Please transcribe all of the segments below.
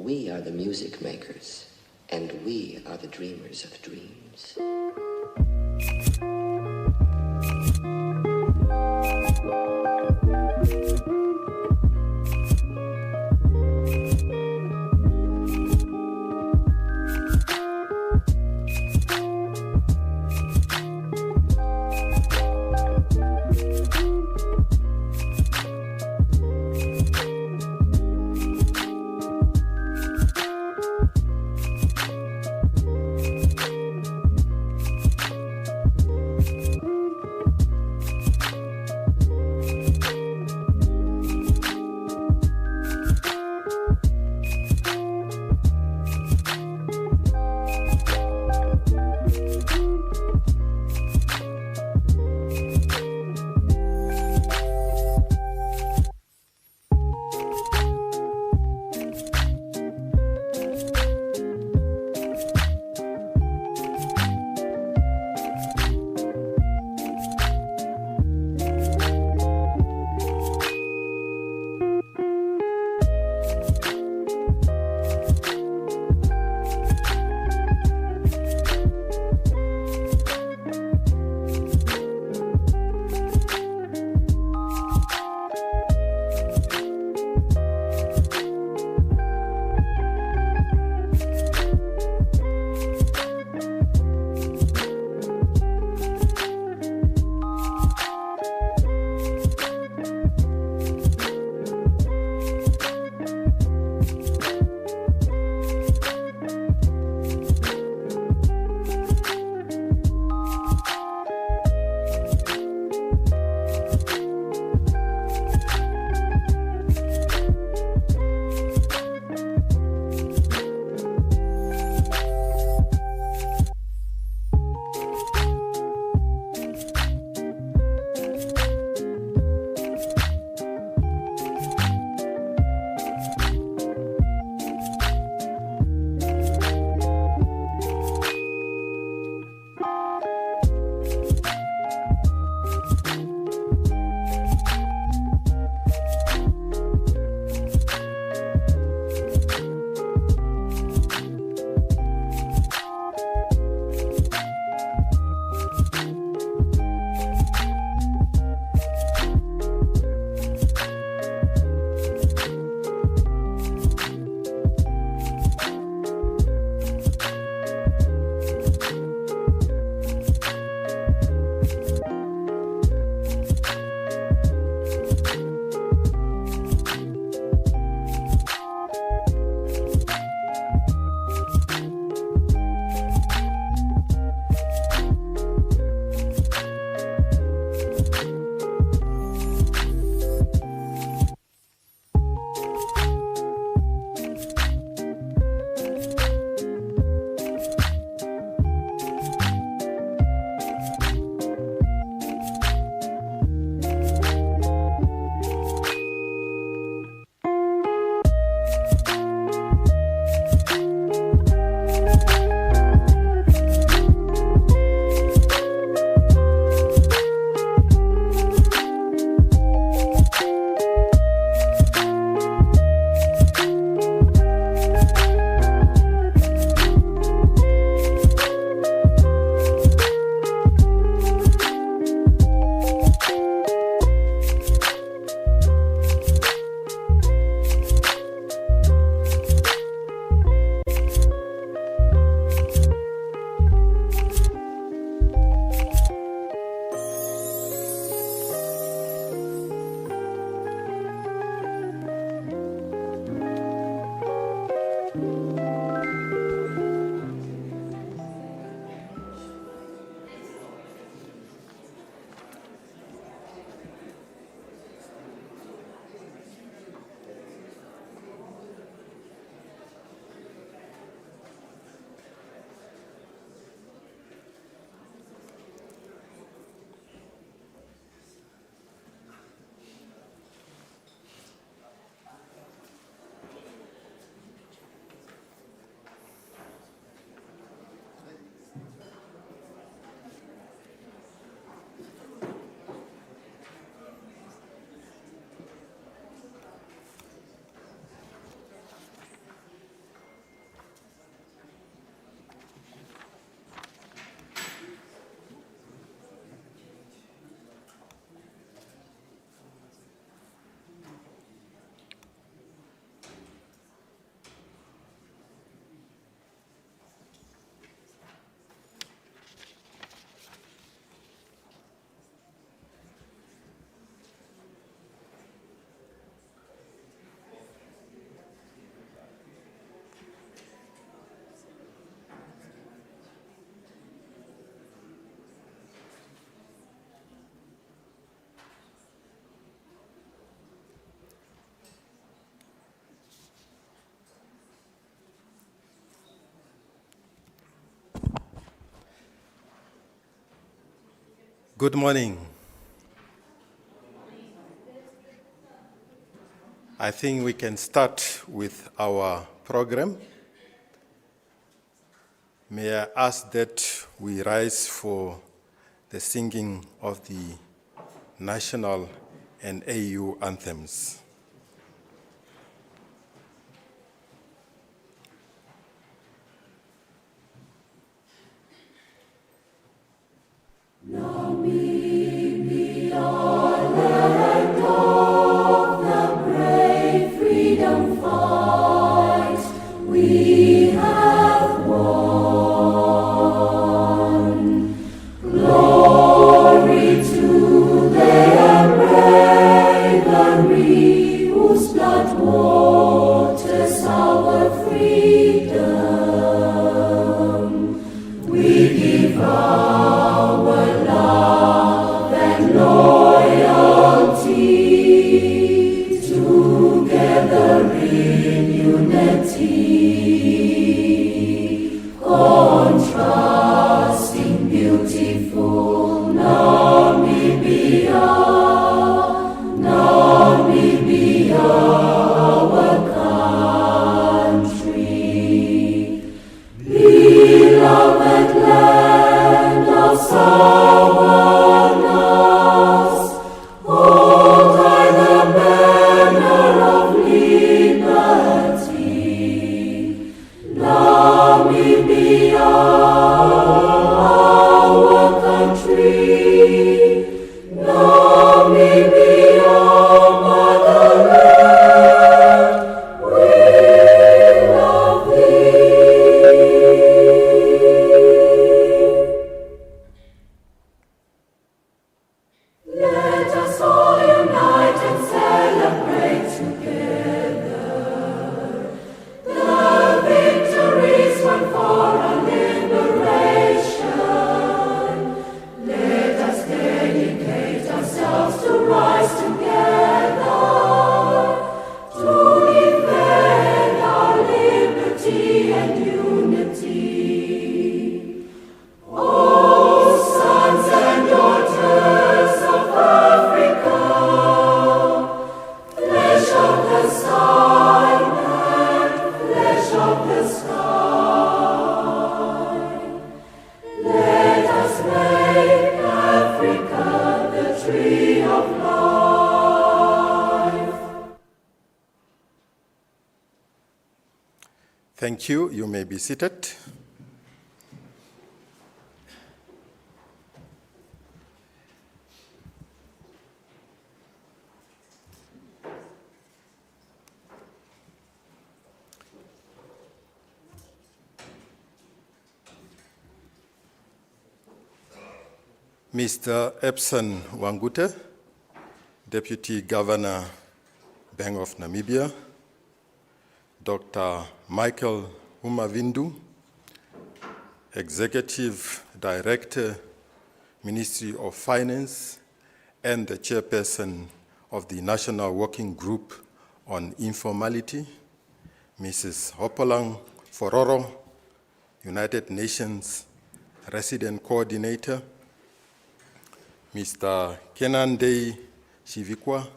We are the music makers, and we are the dreamers of dreams. Good morning. I think we can start with our program. May I ask that we rise for the singing of the national and AU anthems. Thank you. You may be seated. Mr. Epson Wangute, Deputy Governor, Bank of Namibia, Dr. Michael Humavindu, Executive Director, Ministry of Finance, and the Chairperson of the National Working Group on Informality, Mrs. Hopolang Fororo, United Nations Resident Coordinator, Mr. Kenande Shivikwa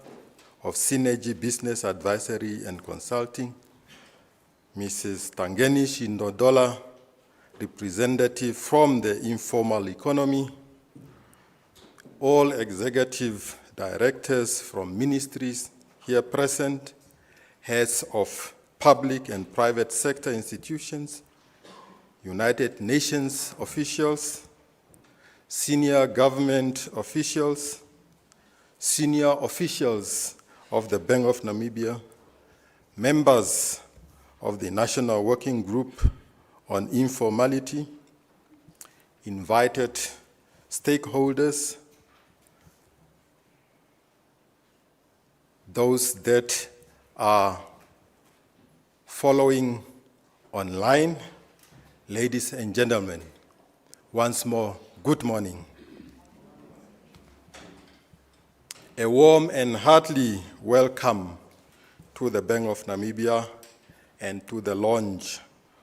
of Synergy Business Advisory and Consulting, Mrs. Tangeni Shindodola, representative from the informal economy, all executive directors from ministries here present, heads of public and private sector institutions, United Nations officials, senior government officials, senior officials of the Bank of Namibia, members of the National Working Group on Informality, invited stakeholders, those that are following online, ladies and gentlemen, once more, good morning. A warm and hearty welcome to the Bank of Namibia and to the launch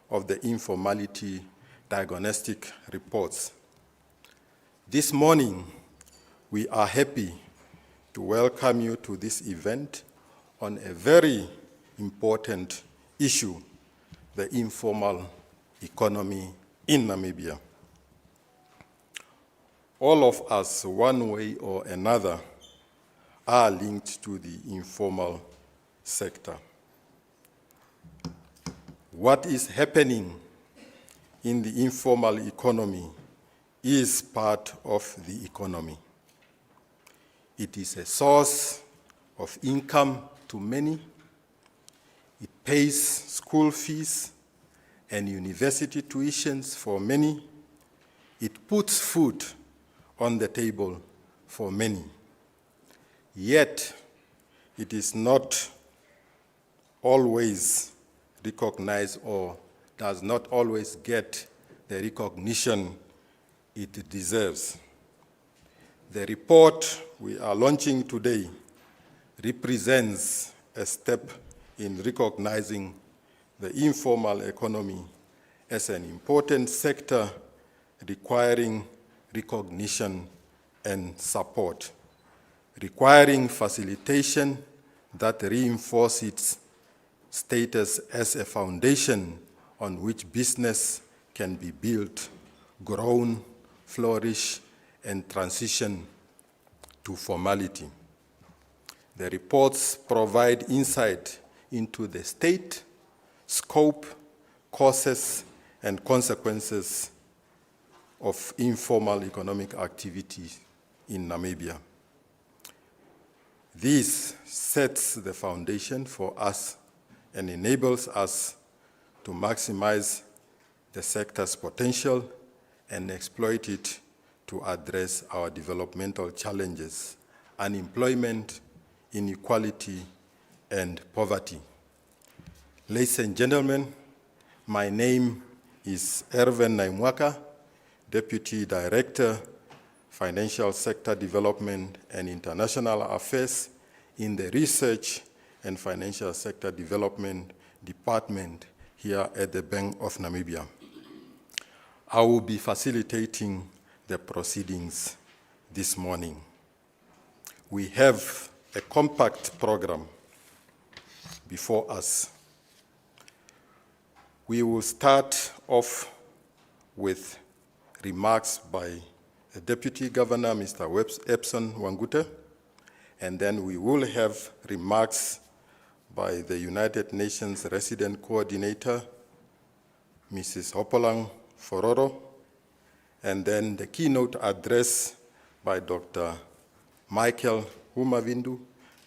of the Informality Diagnostic Reports. This morning, we are happy to welcome you to this event on a very important issue, the informal economy in Namibia. All of us, one way or another, are linked to the informal sector. What is happening in the informal economy is part of the economy. It is a source of income to many. It pays school fees and university tuitions for many. It puts food on the table for many. Yet, it is not always recognized or does not always get the recognition it deserves. The report we are launching today represents a step in recognizing the informal economy as an important sector requiring recognition and support, requiring facilitation that reinforces its status as a foundation on which business can be built, grown, flourish, and transition to formality. The reports provide insight into the state, scope, causes, and consequences of informal economic activity in Namibia. This sets the foundation for us and enables us to maximize the sector's potential and exploit it to address our developmental challenges, unemployment, inequality, and poverty. Ladies and gentlemen, my name is Erwin Naimwaka, Deputy Director, Financial Sector Development and International Affairs in the Research and Financial Sector Development Department here at the Bank of Namibia. I will be facilitating the proceedings this morning. We have a compact program before us. We will start off with remarks by the Deputy Governor, Mr. Epson Wangute, and then we will have remarks by the United Nations Resident Coordinator, Mrs. Hopolang Fororo, and then the keynote address by Dr. Michael Humavindu,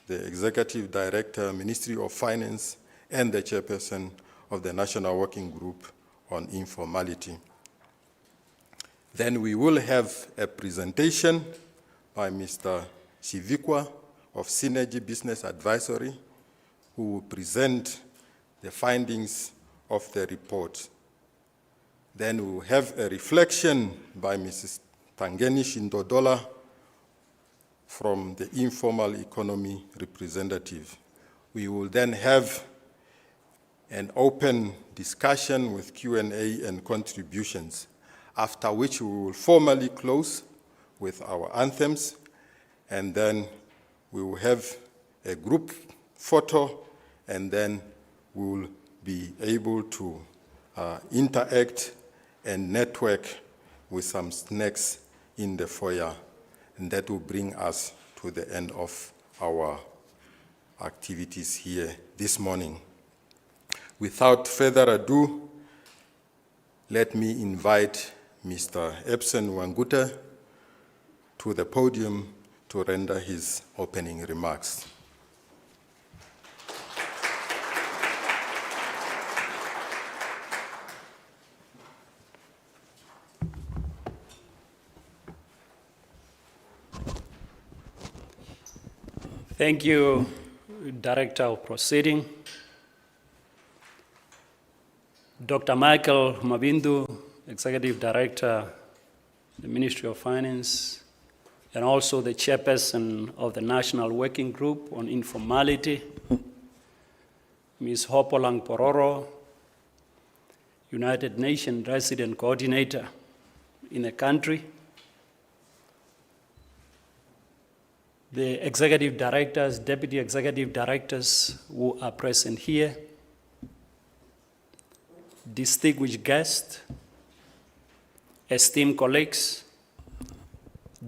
the Executive Director, Ministry of Finance, and the Chairperson of the National Working Group on Informality. Then we will have a presentation by Mr. Shivikwa of Synergy Business Advisory, who will present the findings of the report. Then we will have a reflection by Mrs. Tangeni Shindodola from the Informal Economy Representative. We will then have an open discussion with Q&A and contributions, after which we will formally close with our anthems, and then we will have a group photo, and then we will be able to interact and network with some snacks in the foyer, and that will bring us to the end of our activities here this morning. Without further ado, let me invite Mr. Epson Wangute to the podium to render his opening remarks. Thank you, Director of Proceeding. Dr. Michael Mabindu, Executive Director, the Ministry of Finance, and also the Chairperson of the National Working Group on Informality, Ms. Hopolang Pororo, United Nations Resident Coordinator in the country, the executive directors, deputy executive directors who are present here, distinguished guests, esteemed colleagues,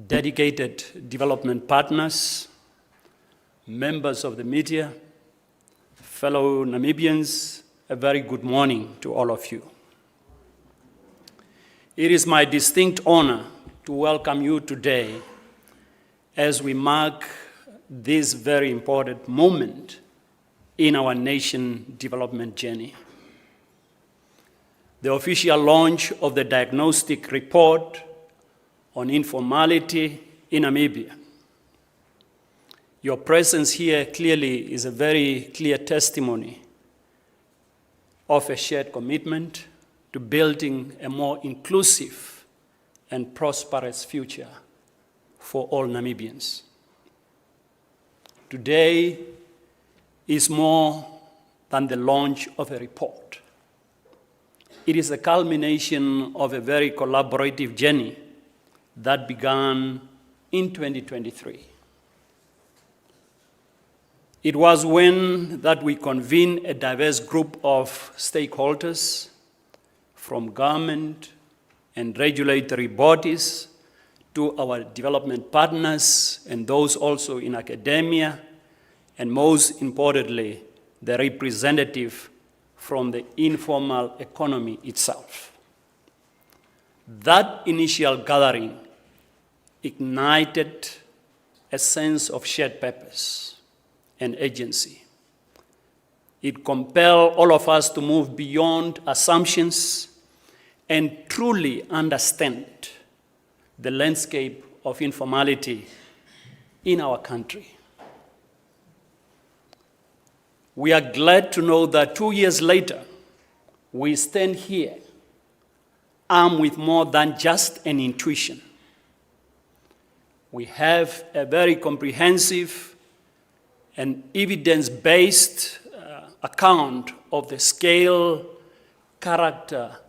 dedicated development partners, members of the media, fellow Namibians, a very good morning to all of you. It is my distinct honor to welcome you today as we mark this very important moment in our nation development journey. The official launch of the Diagnostic Report on Informality in Namibia. Your presence here clearly is a very clear testimony of a shared commitment to building a more inclusive and prosperous future for all Namibians. Today is more than the launch of a report. It is a culmination of a very collaborative journey that began in 2023. It was when that we convened a diverse group of stakeholders from government and regulatory bodies to our development partners and those also in academia, and most importantly, the representative from the informal economy itself. That initial gathering ignited a sense of shared purpose and agency. It compelled all of us to move beyond assumptions and truly understand the landscape of informality in our country. We are glad to know that 2 years later, we stand here armed with more than just an intuition. We have a very comprehensive and evidence-based account of the scale, character,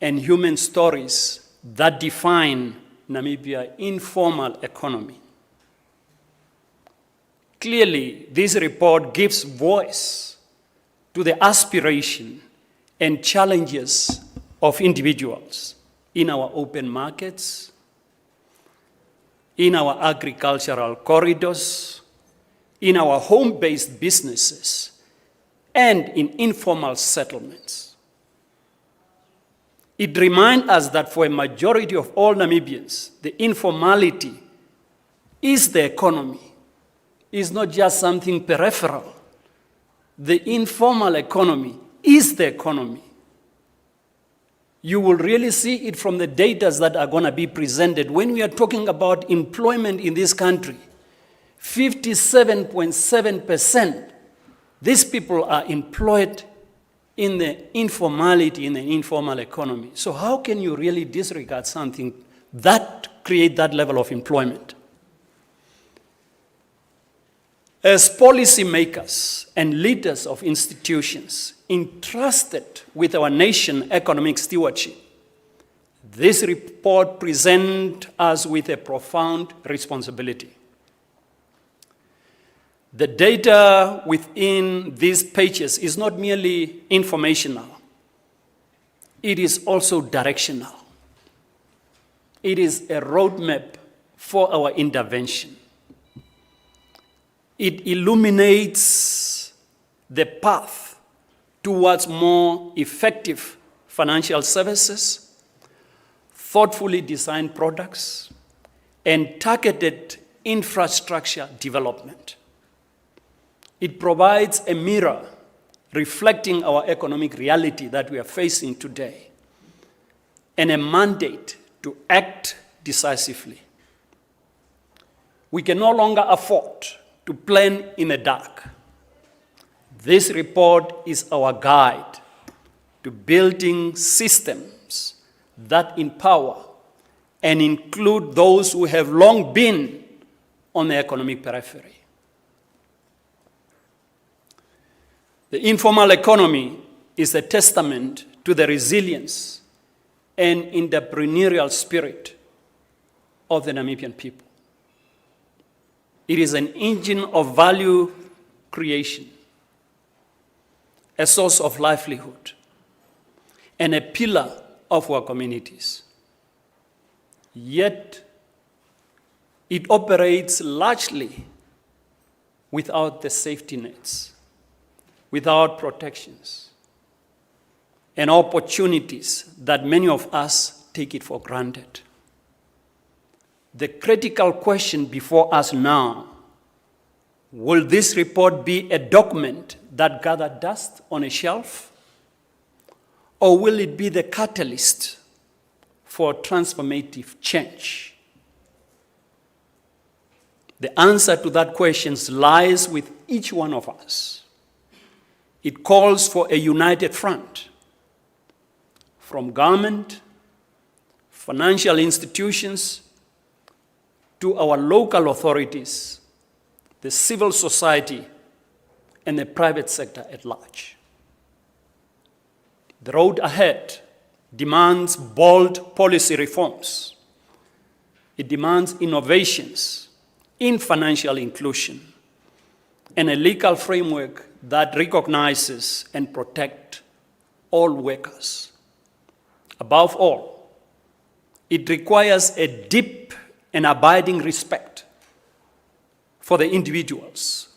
and human stories that define Namibia's informal economy. Clearly, this report gives voice to the aspiration and challenges of individuals in our open markets, in our agricultural corridors, in our home-based businesses, and in informal settlements. It reminds us that for a majority of all Namibians, the informality is the economy. It's not just something peripheral. The informal economy is the economy. You will really see it from the data that are going to be presented. When we are talking about employment in this country, 57.7%, these people are employed in the informality, in the informal economy. So how can you really disregard something that creates that level of employment? As policymakers and leaders of institutions entrusted with our nation's economic stewardship, this report presents us with a profound responsibility. The data within these pages is not merely informational, it is also directional. It is a roadmap for our intervention. It illuminates the path towards more effective financial services, thoughtfully designed products, and targeted infrastructure development. It provides a mirror reflecting our economic reality that we are facing today, and a mandate to act decisively. We can no longer afford to plan in the dark. This report is our guide to building systems that empower and include those who have long been on the economic periphery. The informal economy is a testament to the resilience and entrepreneurial spirit of the Namibian people. It is an engine of value creation, a source of livelihood, and a pillar of our communities. Yet, it operates largely without the safety nets, without protections, and opportunities that many of us take it for granted. The critical question before us now: will this report be a document that gathers dust on a shelf, or will it be the catalyst for transformative change? The answer to that question lies with each one of us. It calls for a united front, from government, financial institutions, to our local authorities, the civil society, and the private sector at large. The road ahead demands bold policy reforms. It demands innovations in financial inclusion and a legal framework that recognizes and protects all workers. Above all, it requires a deep and abiding respect for the individuals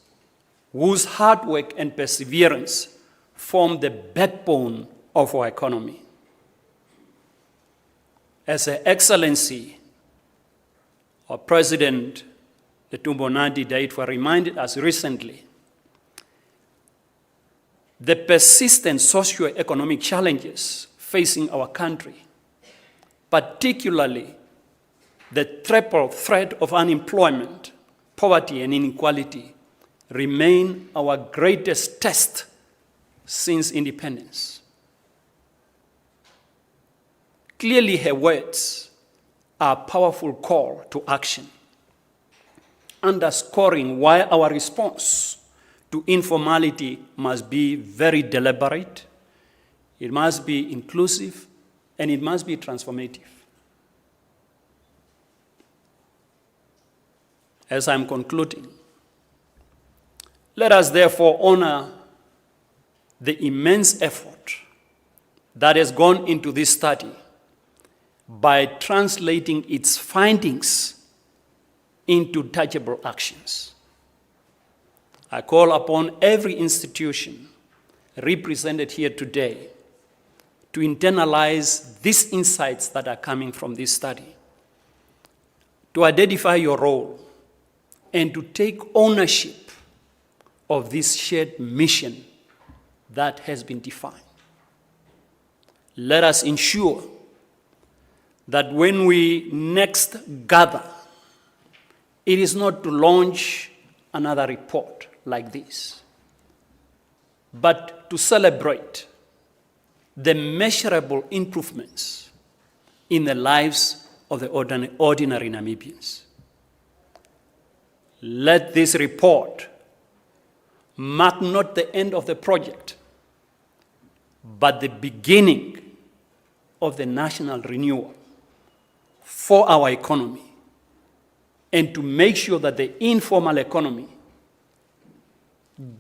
whose hard work and perseverance form the backbone of our economy. As Her Excellency, our President Netumbo Nandi-Ndaitwah reminded us recently, the persistent socio-economic challenges facing our country, particularly the triple threat of unemployment, poverty, and inequality, remain our greatest test since independence. Clearly, her words are a powerful call to action, underscoring why our response to informality must be very deliberate, it must be inclusive, and it must be transformative. As I'm concluding, let us therefore honor the immense effort that has gone into this study by translating its findings into tangible actions. I call upon every institution represented here today to internalize these insights that are coming from this study, to identify your role, and to take ownership of this shared mission that has been defined. Let us ensure that when we next gather, it is not to launch another report like this, but to celebrate the measurable improvements in the lives of the ordinary Namibians. Let this report mark not the end of the project, but the beginning of the national renewal for our economy, and to make sure that the informal economy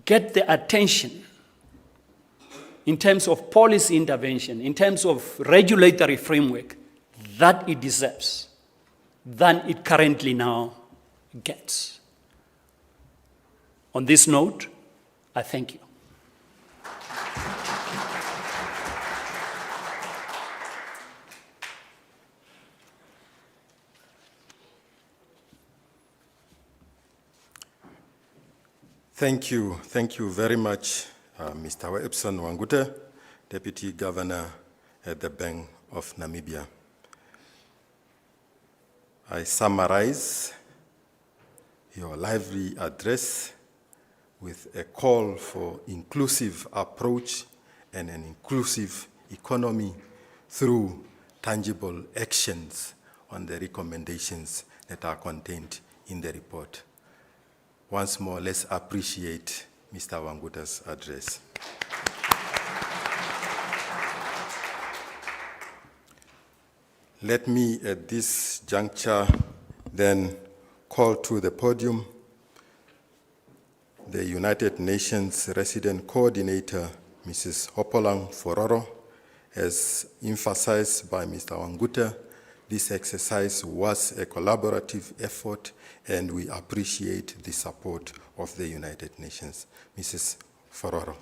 get the attention in terms of policy intervention, in terms of regulatory framework that it deserves, than it currently now gets. On this note, I thank you. Thank you very much, Mr. Epson Wangute, Deputy Governor at the Bank of Namibia. I summarize your lively address with a call for inclusive approach and an inclusive economy through tangible actions on the recommendations that are contained in the report. Once more, let's appreciate Mr. Wangute's address. Let me, at this juncture, then call to the podium the United Nations Resident Coordinator, Mrs. Hopolang Fororo, as emphasized by Mr. Wangute, this exercise was a collaborative effort, and we appreciate the support of the United Nations. Mrs. Fororo.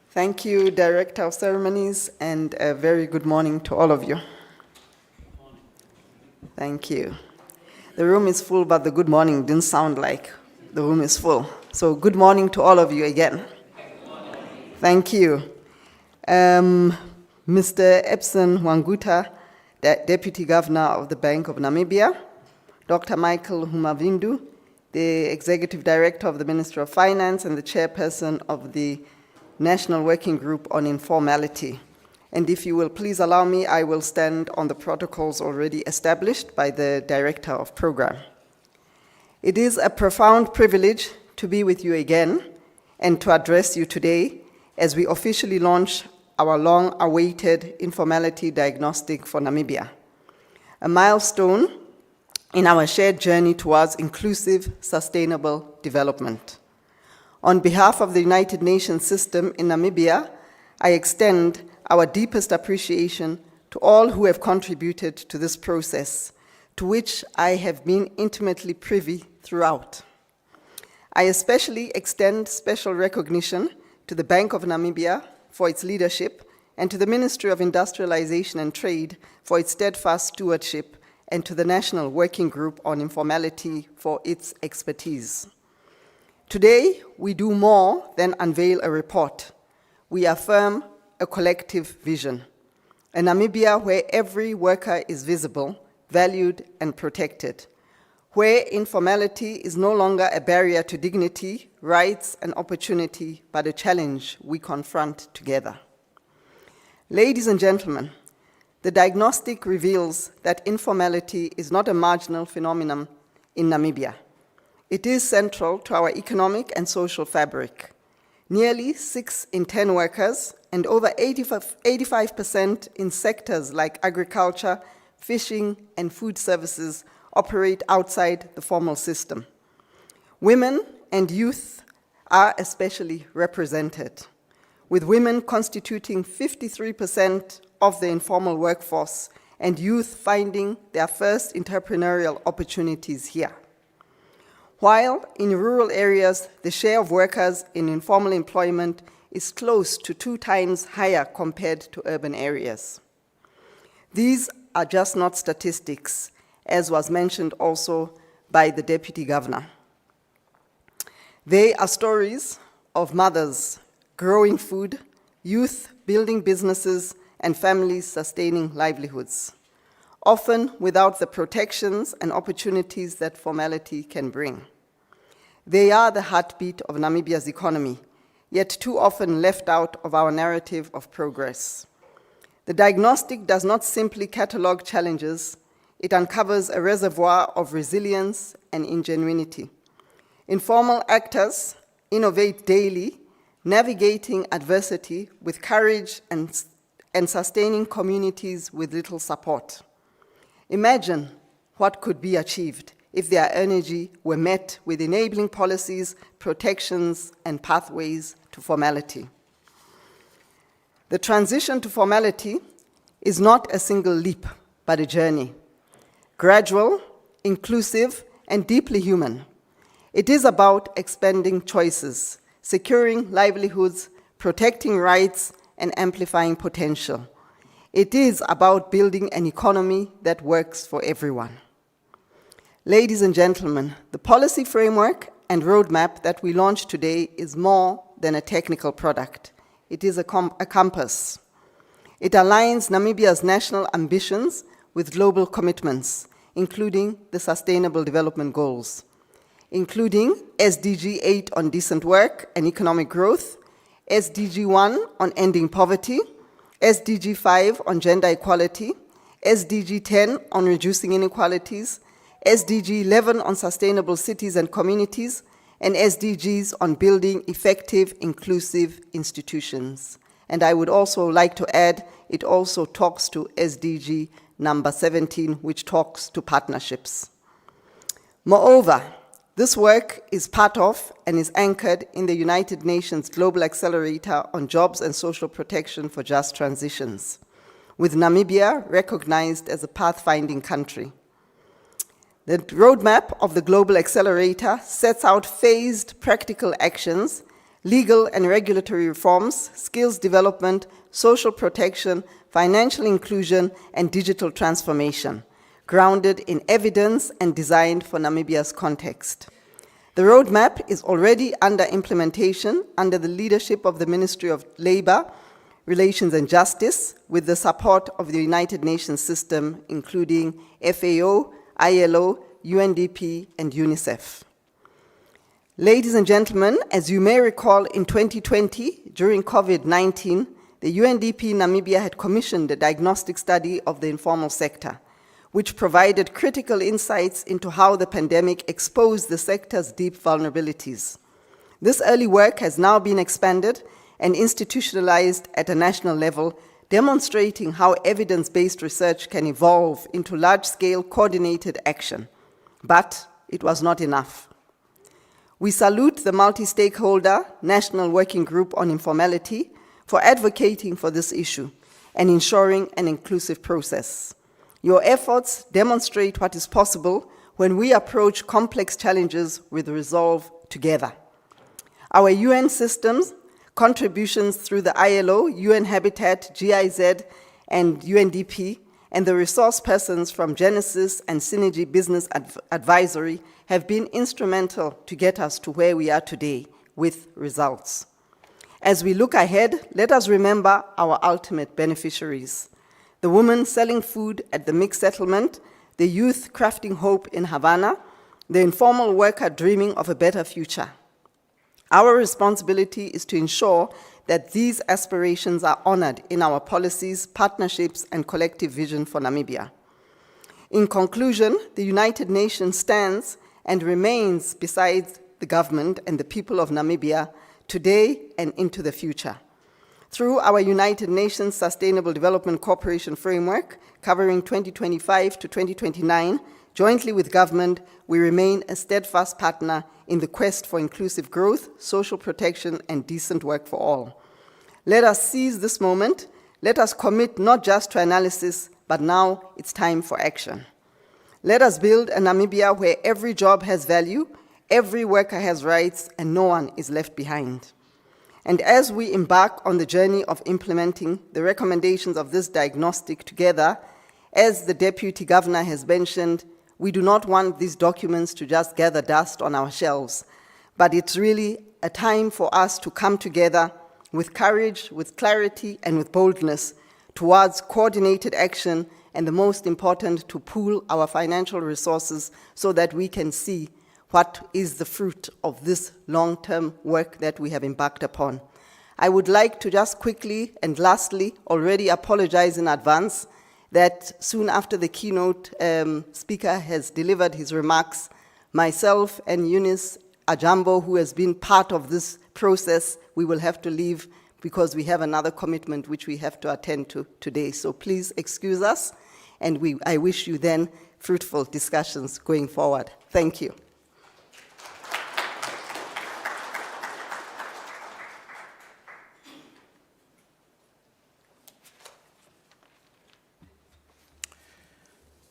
Thank you, Director of Ceremonies, and a very good morning to all of you. Thank you. The room is full, but the good morning didn't sound like the room is full. So good morning to all of you again. Thank you. Mr. Epson Wanguta, Deputy Governor of the Bank of Namibia, Dr. Michael Humavindu, the Executive Director of the Ministry of Finance and the Chairperson of the National Working Group on Informality. And if you will please allow me, I will stand on the protocols already established by the Director of Program. It is a profound privilege to be with you again and to address you today as we officially launch our long-awaited Informality Diagnostic for Namibia, a milestone in our shared journey towards inclusive, sustainable development. On behalf of the United Nations system in Namibia, I extend our deepest appreciation to all who have contributed to this process, to which I have been intimately privy throughout. I especially extend special recognition to the Bank of Namibia for its leadership and to the Ministry of Industrialization and Trade for its steadfast stewardship and to the National Working Group on Informality for its expertise. Today, we do more than unveil a report. We affirm a collective vision, a Namibia where every worker is visible, valued, and protected, where informality is no longer a barrier to dignity, rights, and opportunity, but a challenge we confront together. Ladies and gentlemen, the diagnostic reveals that informality is not a marginal phenomenon in Namibia. It is central to our economic and social fabric. Nearly 6 in 10 workers and over 85% in sectors like agriculture, fishing, and food services operate outside the formal system. Women and youth are especially represented, with women constituting 53% of the informal workforce and youth finding their first entrepreneurial opportunities here. While in rural areas, the share of workers in informal employment is close to 2 times higher compared to urban areas. These are just not statistics, as was mentioned also by the Deputy Governor. They are stories of mothers growing food, youth building businesses, and families sustaining livelihoods, often without the protections and opportunities that formality can bring. They are the heartbeat of Namibia's economy, yet too often left out of our narrative of progress. The diagnostic does not simply catalog challenges, it uncovers a reservoir of resilience and ingenuity. Informal actors innovate daily, navigating adversity with courage and sustaining communities with little support. Imagine what could be achieved if their energy were met with enabling policies, protections, and pathways to formality. The transition to formality is not a single leap, but a journey. Gradual, inclusive, and deeply human. It is about expanding choices, securing livelihoods, protecting rights, and amplifying potential. It is about building an economy that works for everyone. Ladies and gentlemen, the policy framework and roadmap that we launched today is more than a technical product. It is a compass. It aligns Namibia's national ambitions with global commitments, including the Sustainable Development Goals, including SDG 8 on decent work and economic growth, SDG 1 on ending poverty, SDG 5 on gender equality, SDG 10 on reducing inequalities, SDG 11 on sustainable cities and communities, and SDGs on building effective, inclusive institutions. And I would also like to add, it also talks to SDG number 17, which talks to partnerships. Moreover, this work is part of and is anchored in the United Nations Global Accelerator on Jobs and Social Protection for Just Transitions, with Namibia recognized as a pathfinding country. The roadmap of the Global Accelerator sets out phased practical actions, legal and regulatory reforms, skills development, social protection, financial inclusion, and digital transformation, grounded in evidence and designed for Namibia's context. The roadmap is already under implementation under the leadership of the Ministry of Labor, Relations and Justice, with the support of the United Nations system, including FAO, ILO, UNDP, and UNICEF. Ladies and gentlemen, as you may recall, in 2020, during COVID-19, the UNDP Namibia had commissioned a diagnostic study of the informal sector, which provided critical insights into how the pandemic exposed the sector's deep vulnerabilities. This early work has now been expanded and institutionalized at a national level, demonstrating how evidence-based research can evolve into large-scale coordinated action. But it was not enough. We salute the multi-stakeholder National Working Group on Informality for advocating for this issue and ensuring an inclusive process. Your efforts demonstrate what is possible when we approach complex challenges with resolve together. Our UN systems, contributions through the ILO, UN Habitat, GIZ, and UNDP, and the resource persons from Genesis and Synergy Business Advisory have been instrumental to get us to where we are today with results. As we look ahead, let us remember our ultimate beneficiaries: the woman selling food at the mixed settlement, the youth crafting hope in Havana, the informal worker dreaming of a better future. Our responsibility is to ensure that these aspirations are honored in our policies, partnerships, and collective vision for Namibia. In conclusion, the United Nations stands and remains beside the government and the people of Namibia today and into the future. Through our United Nations Sustainable Development Cooperation Framework, covering 2025 to 2029, jointly with government, we remain a steadfast partner in the quest for inclusive growth, social protection, and decent work for all. Let us seize this moment. Let us commit not just to analysis, but now it's time for action. Let us build a Namibia where every job has value, every worker has rights, and no one is left behind. And as we embark on the journey of implementing the recommendations of this diagnostic together, as the Deputy Governor has mentioned, we do not want these documents to just gather dust on our shelves, but it's really a time for us to come together with courage, with clarity, and with boldness towards coordinated action, and the most important, to pool our financial resources so that we can see what is the fruit of this long-term work that we have embarked upon. I would like to just quickly and lastly already apologize in advance that soon after the keynote speaker has delivered his remarks, myself and Eunice Ajambo, who has been part of this process, we will have to leave because we have another commitment which we have to attend to today. So please excuse us, and I wish you then fruitful discussions going forward. Thank you.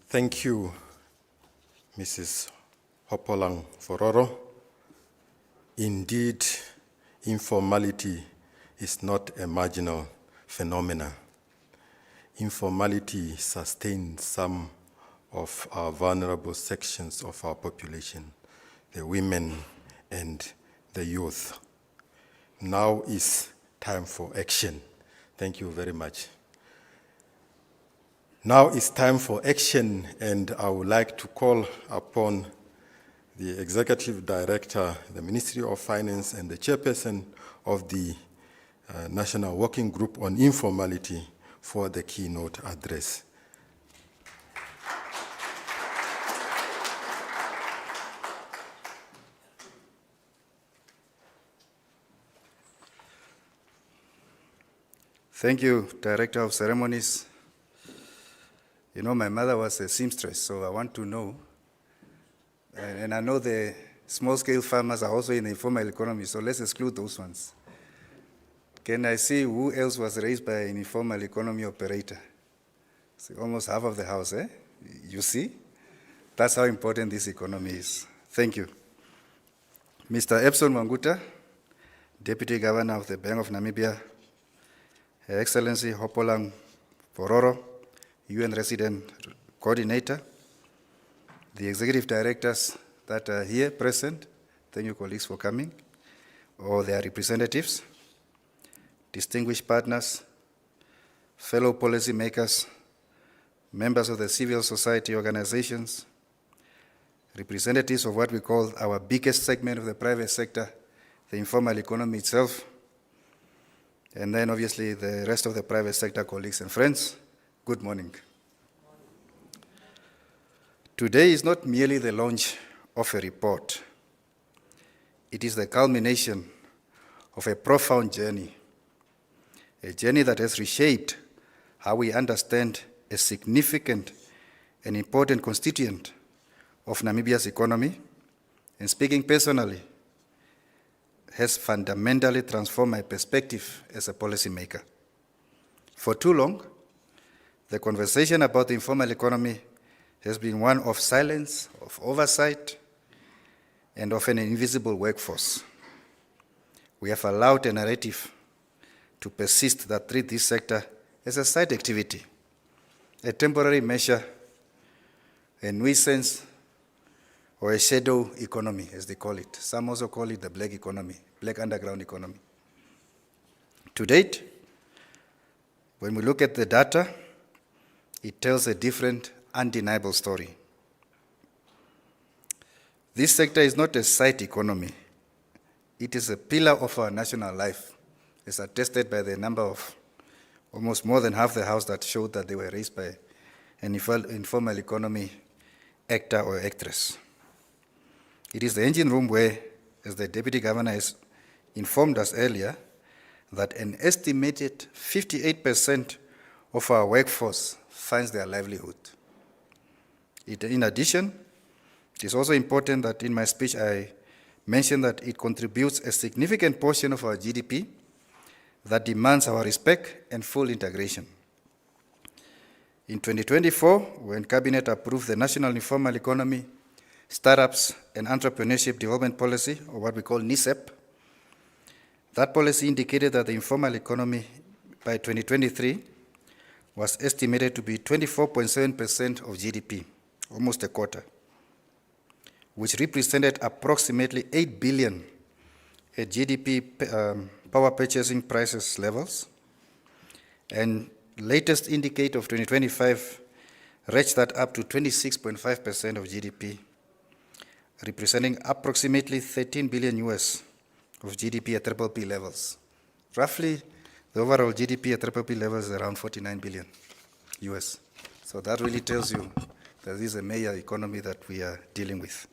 Thank you, Mrs. Hopolang Fororo. Indeed, informality is not a marginal phenomenon. Informality sustains some of our vulnerable sections of our population, the women and the youth. Now is time for action. Thank you very much. Now it's time for action, and I would like to call upon the Executive Director, the Ministry of Finance, and the Chairperson of the National Working Group on Informality for the keynote address. Thank you, Director of Ceremonies. You know, my mother was a seamstress, so I want to know, and I know the small-scale farmers are also in the informal economy, so let's exclude those ones. Can I see who else was raised by an informal economy operator? So almost half of the house, eh? You see? That's how important this economy is. Thank you. Mr. Epson Wanguta, Deputy Governor of the Bank of Namibia, Her Excellency Hopolang Pororo, UN Resident Coordinator, the executive directors that are here present, thank you colleagues for coming, or their representatives, distinguished partners, fellow policymakers, members of the civil society organizations, representatives of what we call our biggest segment of the private sector, the informal economy itself, and then obviously the rest of the private sector colleagues and friends, good morning. Today is not merely the launch of a report. It is the culmination of a profound journey, a journey that has reshaped how we understand a significant and important constituent of Namibia's economy, and speaking personally, has fundamentally transformed my perspective as a policymaker. For too long, the conversation about the informal economy has been one of silence, of oversight, and of an invisible workforce. We have allowed a narrative to persist that treats this sector as a side activity, a temporary measure, a nuisance, or a shadow economy, as they call it. Some also call it the black economy, black underground economy. To date, when we look at the data, it tells a different, undeniable story. This sector is not a side economy. It is a pillar of our national life, as attested by the number of almost more than half the house that showed that they were raised by an informal economy actor or actress. It is the engine room where, as the Deputy Governor has informed us earlier, that an estimated 58% of our workforce finds their livelihood. In addition, it is also important that in my speech I mentioned that it contributes a significant portion of our GDP that demands our respect and full integration. In 2024, when Cabinet approved the National Informal Economy, Startups and Entrepreneurship Development Policy, or what we call NISEP, that policy indicated that the informal economy by 2023 was estimated to be 24.7% of GDP, almost a quarter, which represented approximately 8 billion at GDP power purchasing prices levels, and latest indicator of 2025 reached that up to 26.5% of GDP, representing approximately 13 billion US of GDP at PPP levels. Roughly, the overall GDP at PPP levels is around 49 billion US. So that really tells you that this is a major economy that we are dealing with.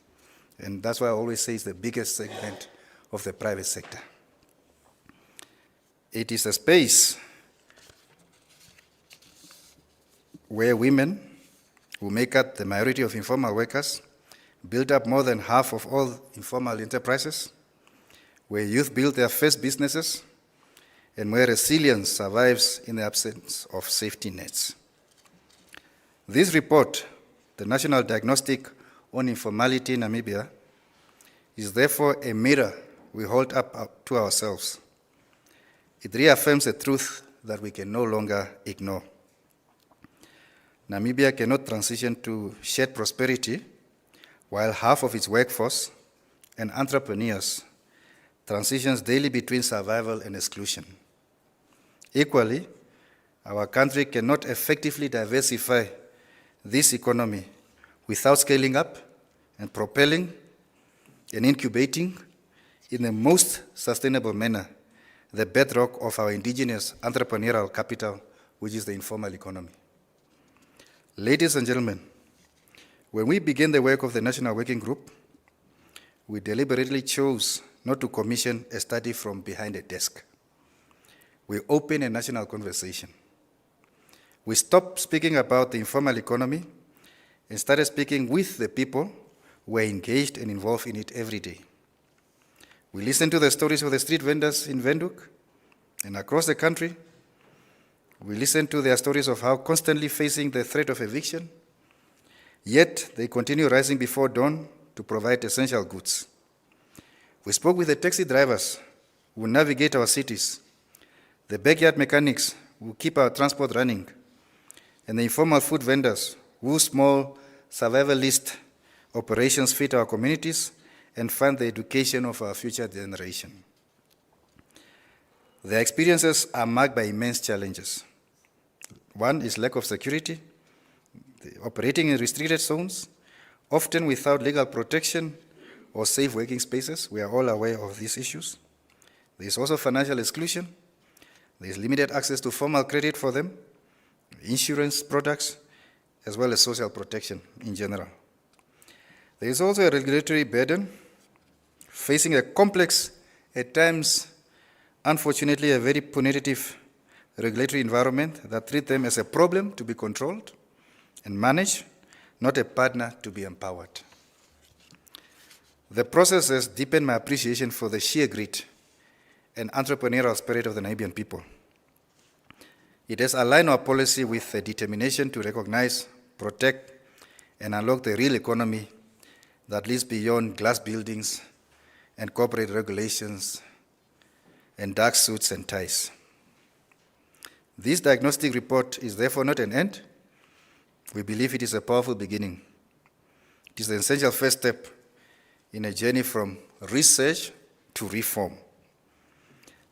And that's why I always say it's the biggest segment of the private sector. It is a space where women, who make up the majority of informal workers, build up more than half of all informal enterprises, where youth build their first businesses, and where resilience survives in the absence of safety nets. This report, the National Diagnostic on Informality in Namibia, is therefore a mirror we hold up to ourselves. It reaffirms a truth that we can no longer ignore. Namibia cannot transition to shared prosperity while half of its workforce and entrepreneurs transitions daily between survival and exclusion. Equally, our country cannot effectively diversify this economy without scaling up and propelling and incubating in the most sustainable manner the bedrock of our indigenous entrepreneurial capital, which is the informal economy. Ladies and gentlemen, when we began the work of the National Working Group, we deliberately chose not to commission a study from behind a desk. We opened a national conversation. We stopped speaking about the informal economy and started speaking with the people who are engaged and involved in it every day. We listened to the stories of the street vendors in Windhoek and across the country. We listened to their stories of how constantly facing the threat of eviction, yet they continue rising before dawn to provide essential goods. We spoke with the taxi drivers who navigate our cities, the backyard mechanics who keep our transport running, and the informal food vendors whose small survivalist operations feed our communities and fund the education of our future generation. Their experiences are marked by immense challenges. One is lack of security, operating in restricted zones, often without legal protection or safe working spaces. We are all aware of these issues. There is also financial exclusion. There is limited access to formal credit for them, insurance products, as well as social protection in general. There is also a regulatory burden, facing a complex, at times, unfortunately, a very punitive regulatory environment that treats them as a problem to be controlled and managed, not a partner to be empowered. The process has deepened my appreciation for the sheer grit and entrepreneurial spirit of the Namibian people. It has aligned our policy with a determination to recognize, protect, and unlock the real economy that lives beyond glass buildings and corporate regulations and dark suits and ties. This diagnostic report is therefore not an end. We believe it is a powerful beginning. It is the essential first step in a journey from research to reform.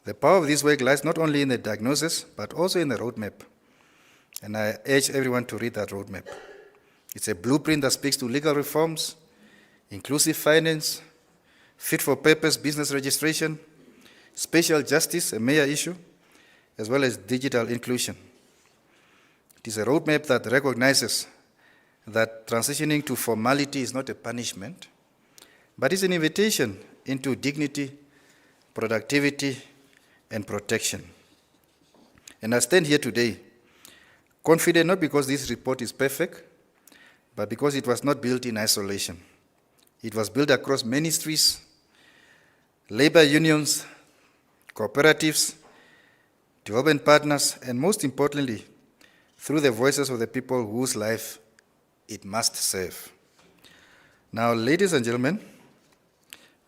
The power of this work lies not only in the diagnosis, but also in the roadmap. And I urge everyone to read that roadmap. It's a blueprint that speaks to legal reforms, inclusive finance, fit-for-purpose business registration, spatial justice, a major issue, as well as digital inclusion. It is a roadmap that recognizes that transitioning to formality is not a punishment, but is an invitation into dignity, productivity, and protection. And I stand here today confident not because this report is perfect, but because it was not built in isolation. It was built across ministries, labor unions, cooperatives, development partners, and most importantly, through the voices of the people whose life it must serve. Now, ladies and gentlemen,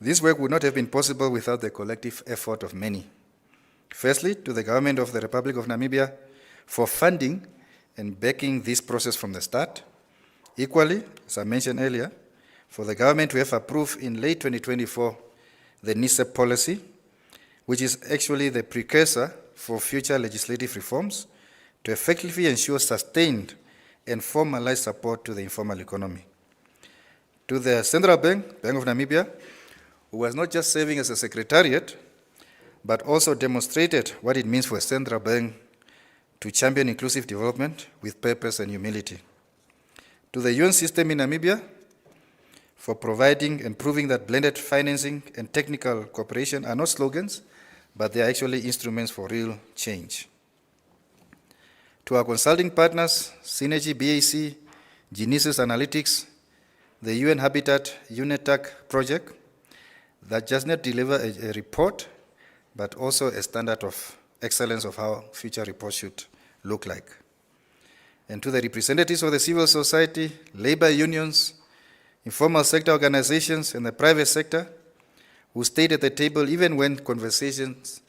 this work would not have been possible without the collective effort of many. Firstly, to the government of the Republic of Namibia for funding and backing this process from the start. Equally, as I mentioned earlier, for the government to have approved in late 2024 the NISEP policy, which is actually the precursor for future legislative reforms to effectively ensure sustained and formalized support to the informal economy. To the Central Bank, Bank of Namibia, who was not just serving as a secretariat, but also demonstrated what it means for a central bank to champion inclusive development with purpose and humility. To the UN system in Namibia, for providing and proving that blended financing and technical cooperation are not slogans, but they are actually instruments for real change. To our consulting partners, Synergy BAC, Genesis Analytics, the UN Habitat UNETAC project, that does not deliver a report, but also a standard of excellence of how future reports should look like. And to the representatives of the civil society, labor unions, informal sector organizations, and the private sector, who stayed at the table even when conversations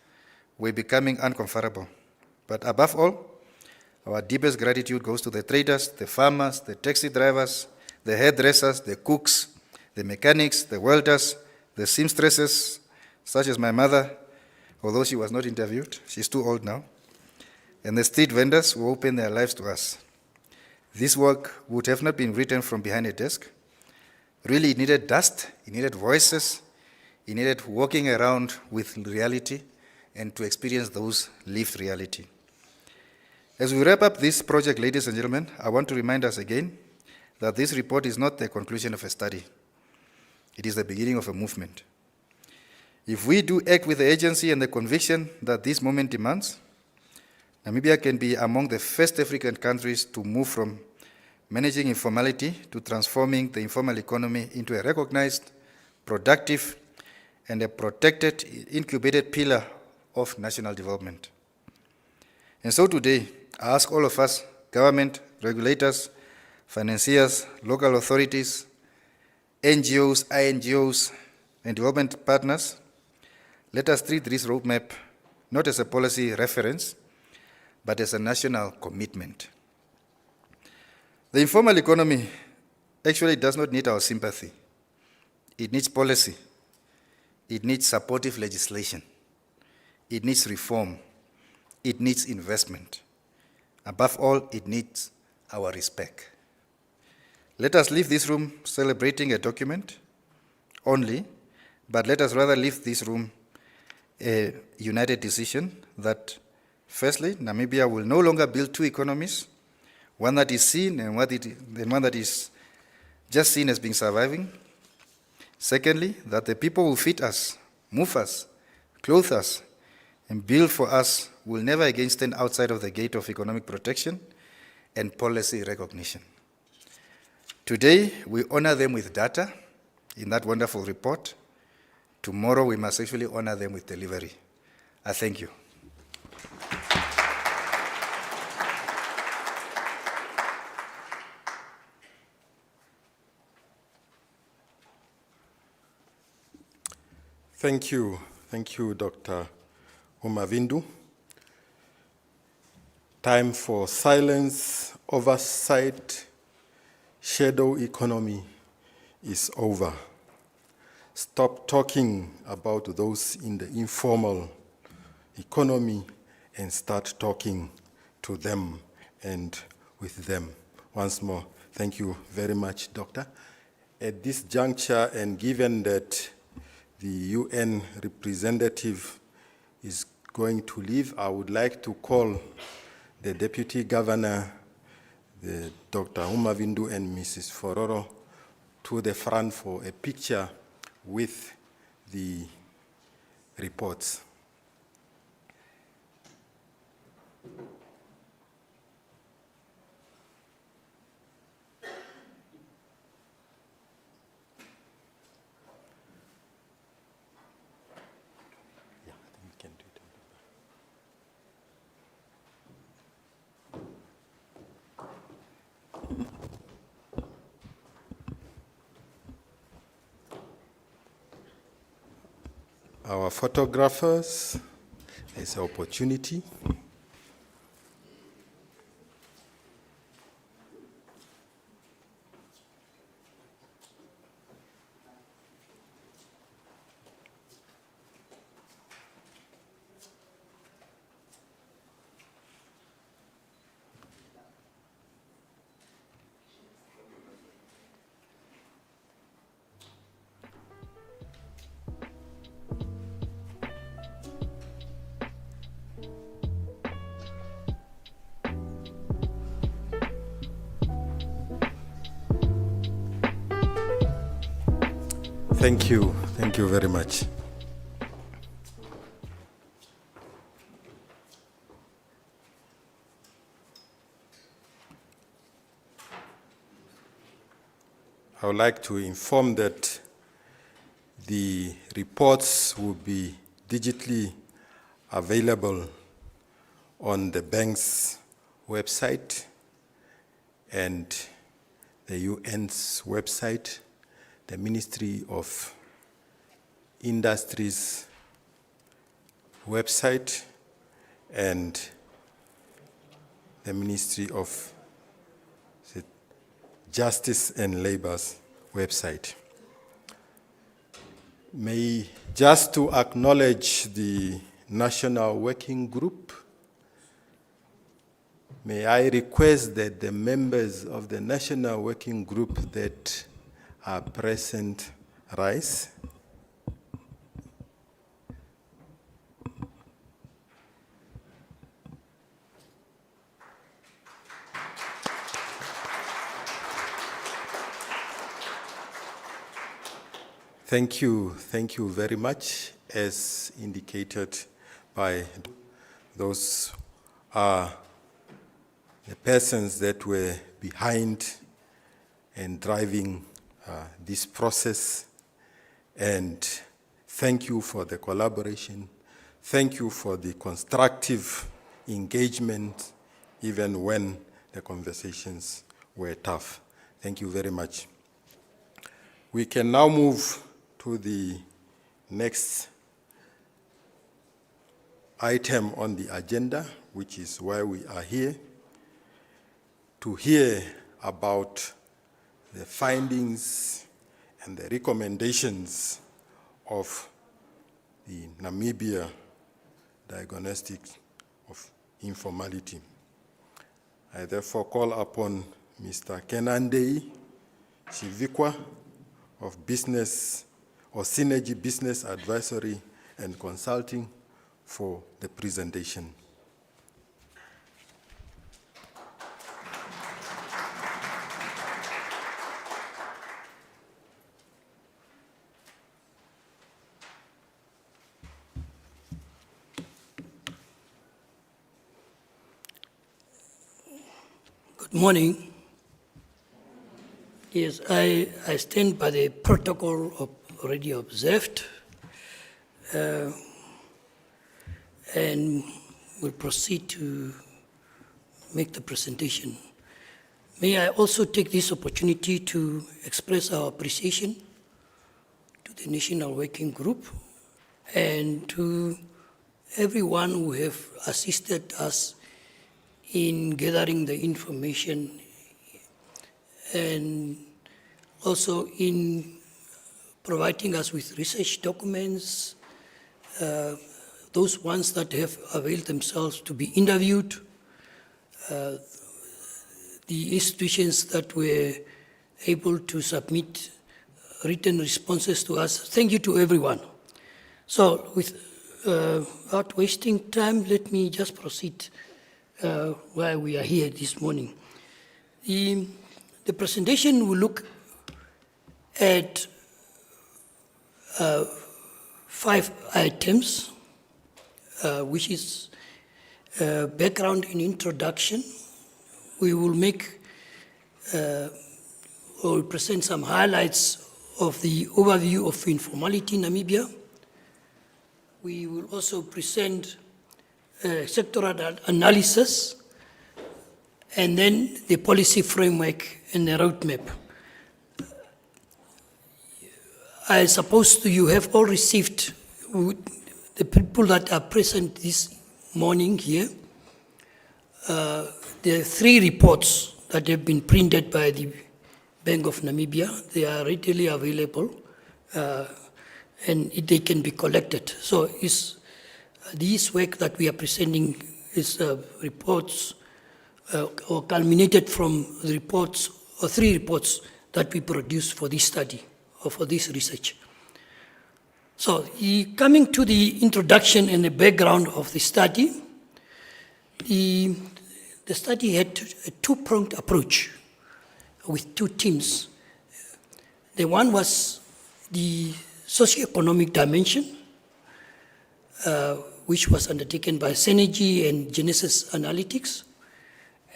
were becoming uncomfortable. But above all, our deepest gratitude goes to the traders, the farmers, the taxi drivers, the hairdressers, the cooks, the mechanics, the welders, the seamstresses, such as my mother, although she was not interviewed, she's too old now, and the street vendors who opened their lives to us. This work would have not been written from behind a desk. Really, it needed dust, it needed voices, it needed walking around with reality and to experience those lived reality. As we wrap up this project, ladies and gentlemen, I want to remind us again that this report is not the conclusion of a study. It is the beginning of a movement. If we do act with the agency and the conviction that this moment demands, Namibia can be among the first African countries to move from managing informality to transforming the informal economy into a recognized, productive, and a protected, incubated pillar of national development. And so today, I ask all of us, government, regulators, financiers, local authorities, NGOs, INGOs, and development partners, let us treat this roadmap not as a policy reference, but as a national commitment. The informal economy actually does not need our sympathy. It needs policy. It needs supportive legislation. It needs reform. It needs investment. Above all, it needs our respect. Let us leave this room celebrating a document only, but let us rather leave this room a united decision that, firstly, Namibia will no longer build two economies, one that is seen and one that is just seen as being surviving. Secondly, that the people who feed us, move us, clothe us, and build for us will never again stand outside of the gate of economic protection and policy recognition. Today, we honor them with data in that wonderful report. Tomorrow, we must actually honor them with delivery. I thank you. Thank you, Dr. Mavindu. Time for silence, oversight, shadow economy is over. Stop talking about those in the informal economy and start talking to them and with them. Once more, thank you very much, Doctor. At this juncture, and given that the UN representative is going to leave, I would like to call the Deputy Governor, Dr. Mavindu and Mrs. Fororo, to the front for a picture with the reports. Our photographers, there's an opportunity. Thank you very much. I would like to inform that the reports will be digitally available on the bank's website and the UN's website, the Ministry of Industry's website, and the Ministry of Justice and Labor's website. Just to acknowledge the National Working Group, may I request that the members of the National Working Group that are present rise. Thank you very much. As indicated by those are the persons that were behind and driving this process. And thank you for the collaboration. Thank you for the constructive engagement, even when the conversations were tough. Thank you very much. We can now move to the next item on the agenda, which is why we are here, to hear about the findings and the recommendations of the Namibia Diagnostic of Informality. I therefore call upon Mr. Kenandei Chivikwa of Business or Synergy Business Advisory and Consulting for the presentation. Good morning. Yes, I stand by the protocol already observed and will proceed to make the presentation. May I also take this opportunity to express our appreciation to the National Working Group and to everyone who have assisted us in gathering the information and also in providing us with research documents, those ones that have availed themselves to be interviewed, the institutions that were able to submit written responses to us. Thank you to everyone. So without wasting time, let me just proceed why we are here this morning. The presentation will look at 5 items, which is background and introduction. We will make or present some highlights of the overview of informality in Namibia. We will also present sectoral analysis, and then the policy framework and the roadmap. I suppose you have all received, the people that are present this morning here, there are 3 reports that have been printed by the Bank of Namibia. They are readily available and they can be collected. So this work that we are presenting is reports or culminated from the reports, or 3 reports that we produced for this study or for this research. So coming to the introduction and the background of the study, the study had a 2-pronged approach with 2 teams. The one was the socioeconomic dimension, which was undertaken by Synergy and Genesis Analytics,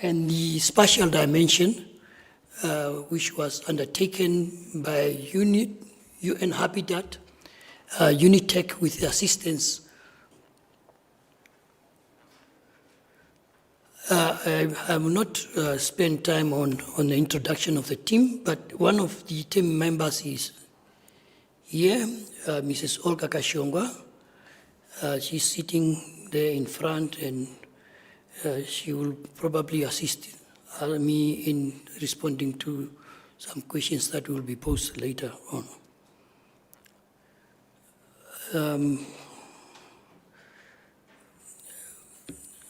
and the spatial dimension, which was undertaken by UN Habitat, UNITEC with the assistance. I will not spend time on the introduction of the team, but one of the team members is here, Mrs. Olga Kashongwa. She's sitting there in front, and she will probably assist me in responding to some questions that will be posed later on.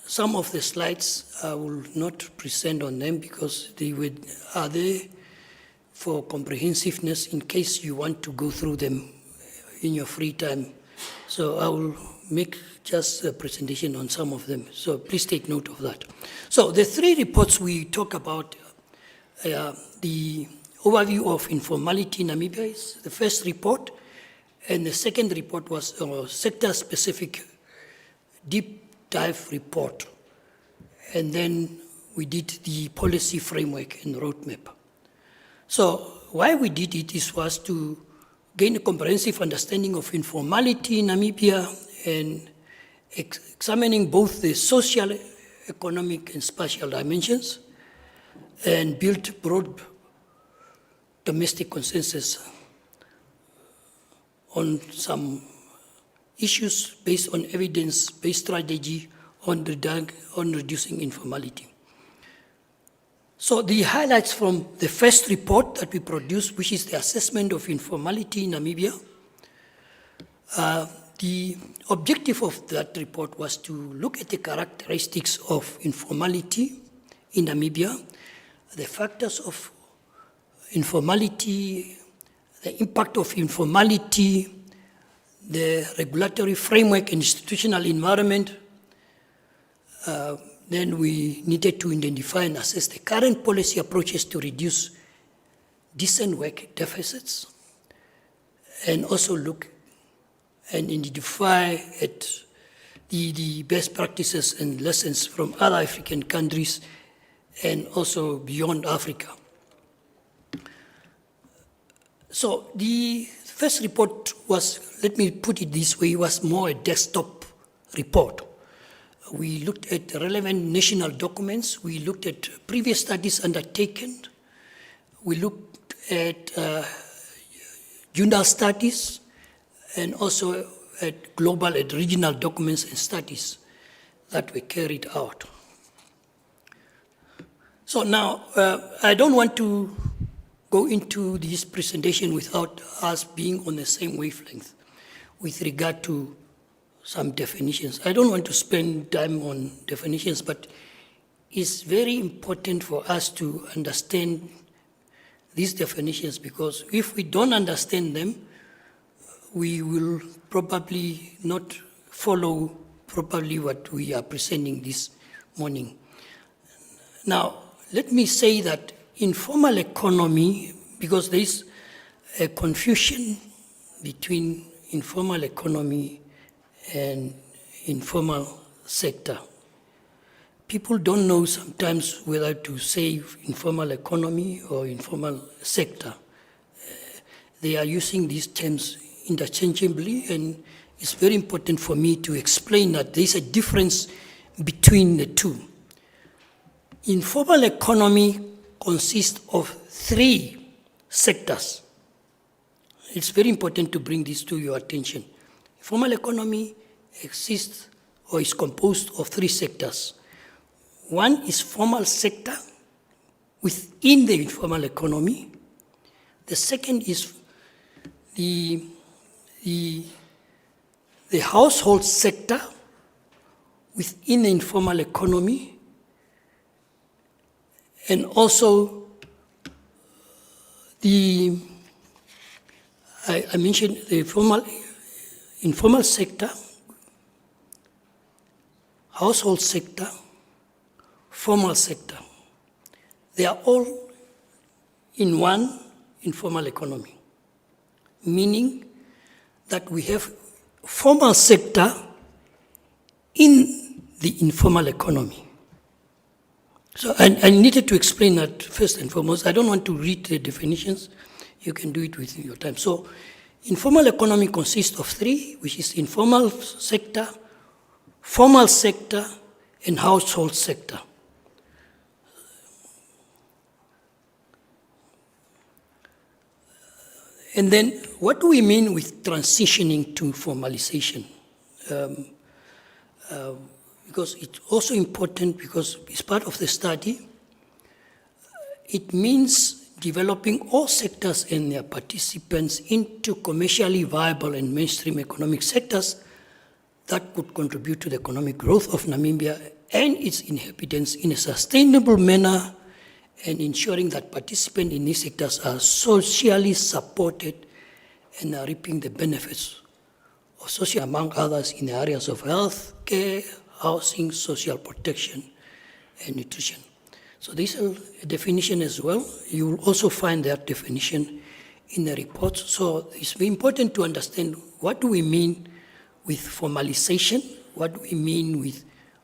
Some of the slides I will not present on them because they are there for comprehensiveness in case you want to go through them in your free time. So I will make just a presentation on some of them. So please take note of that. So the 3 reports we talk about, the overview of informality in Namibia is the first report, and the second report was a sector-specific deep dive report. and then we did the policy framework and roadmap. So why we did it was to gain a comprehensive understanding of informality in Namibia and examining both the social, economic, and spatial dimensions, and build broad domestic consensus on some issues based on evidence-based strategy on reducing informality. So the highlights from the first report that we produced, which is the assessment of informality in Namibia, the objective of that report was to look at the characteristics of informality in Namibia, the factors of informality, the impact of informality, the regulatory framework and institutional environment. Then we needed to identify and assess the current policy approaches to reduce decent work deficits, and also look and identify at the best practices and lessons from other African countries and also beyond Africa. So the first report was, let me put it this way, was more a desktop report. We looked at relevant national documents, we looked at previous studies undertaken, we looked at journal studies, and also at global and regional documents and studies that were carried out. So now, I don't want to go into this presentation without us being on the same wavelength with regard to some definitions. I don't want to spend time on definitions, but it's very important for us to understand these definitions, because if we don't understand them, we will probably not follow properly what we are presenting this morning. Now, let me say that informal economy, because there is a confusion between informal economy and informal sector. People don't know sometimes whether to say informal economy or informal sector. They are using these terms interchangeably, and it's very important for me to explain that there's a difference between the two. Informal economy consists of 3 sectors. It's very important to bring this to your attention. Informal economy exists or is composed of 3 sectors. One is formal sector within the informal economy. The second is the household sector within the informal economy, and also I mentioned the informal sector, household sector, formal sector. They are all in one informal economy, meaning that we have formal sector in the informal economy. So I needed to explain that first and foremost. I don't want to read the definitions. You can do it within your time. So informal economy consists of 3, which is informal sector, formal sector, and household sector. And then what do we mean with transitioning to formalization? Because it's also important, because it's part of the study. It means developing all sectors and their participants into commercially viable and mainstream economic sectors that could contribute to the economic growth of Namibia and its inhabitants in a sustainable manner, and ensuring that participants in these sectors are socially supported and are reaping the benefits of social, among others, in the areas of health care, housing, social protection, and nutrition. So this is a definition as well. You will also find that definition in the report. So it's very important to understand what do we mean with formalization, what do we mean with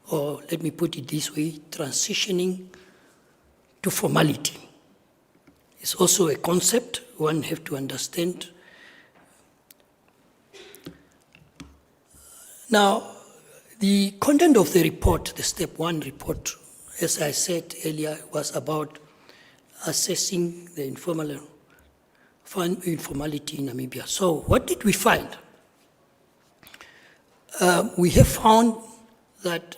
or let me put it this way, transitioning to formality. It's also a concept one have to understand. Now, the content of the report, the step 1 report, as I said earlier, was about assessing the informality in Namibia. So what did we find? We have found that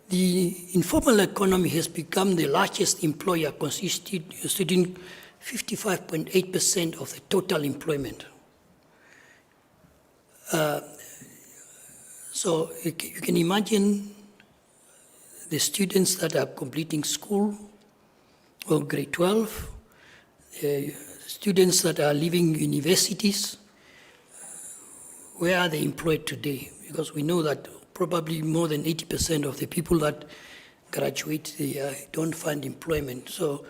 the informal economy has become the largest employer, constituting 55.8% of the total employment. So you can imagine the students that are completing school or grade 12, students that are leaving universities, where are they employed today? Because we know that probably more than 80% of the people that graduate, they don't find employment. So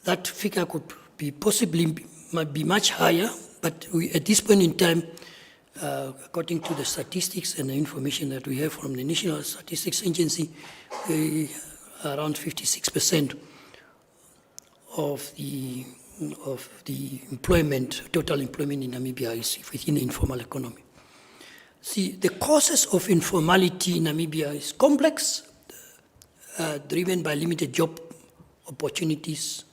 that figure could be might be much higher, but at this point in time, according to the statistics and the information that we have from the National Statistics Agency, around 56% of the employment, total employment in Namibia is within the informal economy. See, the causes of informality in Namibia is complex, driven by limited job opportunities,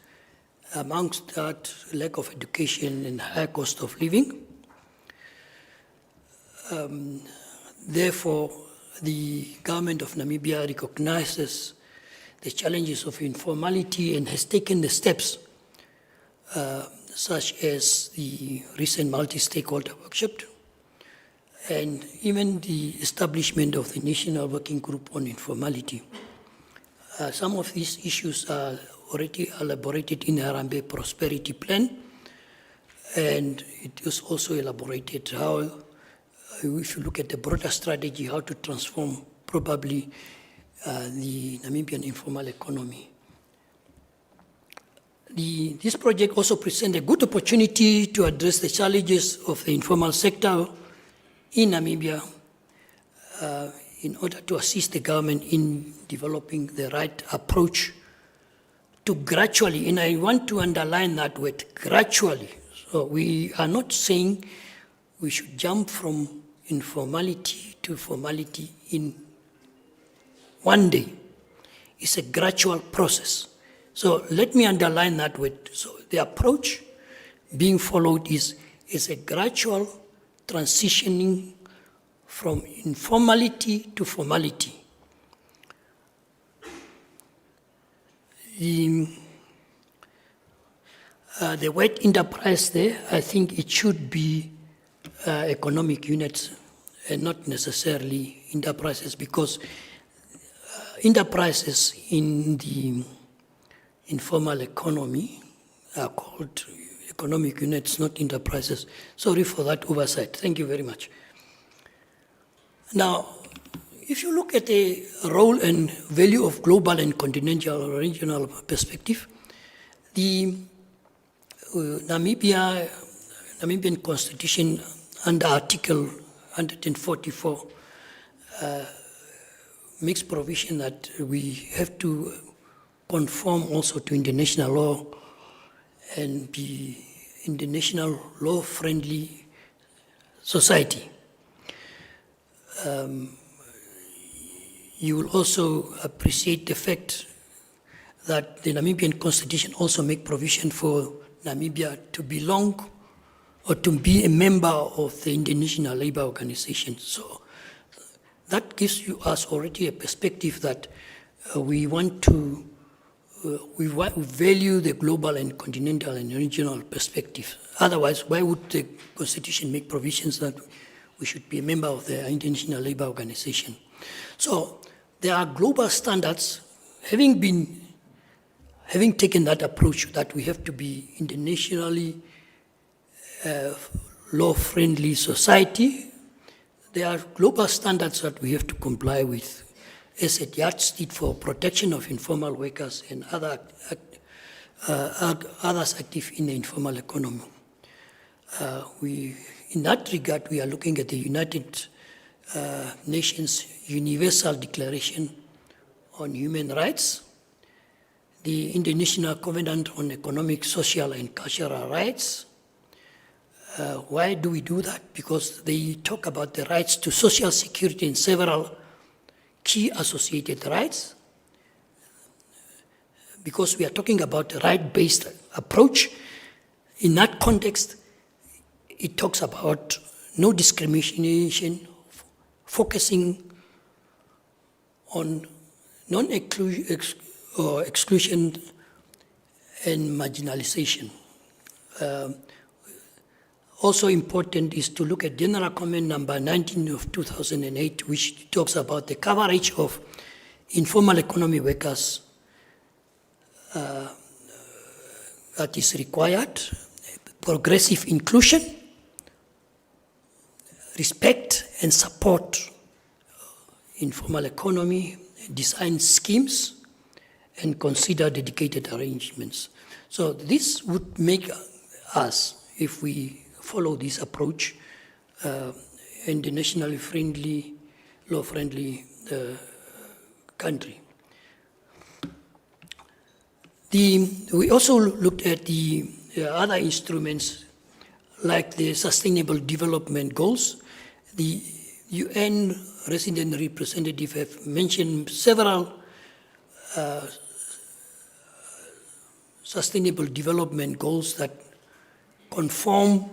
amongst that lack of education and high cost of living. Therefore, the government of Namibia recognizes the challenges of informality and has taken the steps such as the recent multi-stakeholder workshop and even the establishment of the National Working Group on Informality. Some of these issues are already elaborated in the Harambee Prosperity Plan, and it is also elaborated how, if you look at the broader strategy, how to transform probably the Namibian informal economy. This project also presents a good opportunity to address the challenges of the informal sector in Namibia in order to assist the government in developing the right approach to gradually, and I want to underline that word, gradually. So we are not saying we should jump from informality to formality in one day. It's a gradual process. So let me underline that word. So the approach being followed is a gradual transitioning from informality to formality. The word enterprise there, I think it should be economic units and not necessarily enterprises, because enterprises in the informal economy are called economic units, not enterprises. Sorry for that oversight. Thank you very much. Now, if you look at the role and value of global and continental or regional perspective, the Namibian Constitution under Article 144 makes provision that we have to conform also to international law and be international law-friendly society. You will also appreciate the fact that the Namibian Constitution also makes provision for Namibia to belong or to be a member of the International Labour Organization. So that gives us already a perspective that we want to we value the global and continental and regional perspective. Otherwise, why would the Constitution make provisions that we should be a member of the International Labour Organization? So there are global standards, having taken that approach that we have to be internationally law-friendly society. There are global standards that we have to comply with as a yardstick for protection of informal workers and others active in the informal economy. In that regard, we are looking at the United Nations Universal Declaration on Human Rights, the International Covenant on Economic, Social, and Cultural Rights. Why do we do that? Because they talk about the rights to social security and several key associated rights. Because we are talking about a right-based approach, in that context, it talks about no discrimination, focusing on exclusion and marginalization. Also important is to look at General Comment number 19 of 2008, which talks about the coverage of informal economy workers that is required, progressive inclusion, respect and support informal economy, design schemes, and consider dedicated arrangements. So this would make us, if we follow this approach, internationally friendly, law-friendly country. We also looked at the other instruments like the Sustainable Development Goals. The UN resident representative have mentioned several Sustainable Development Goals that conform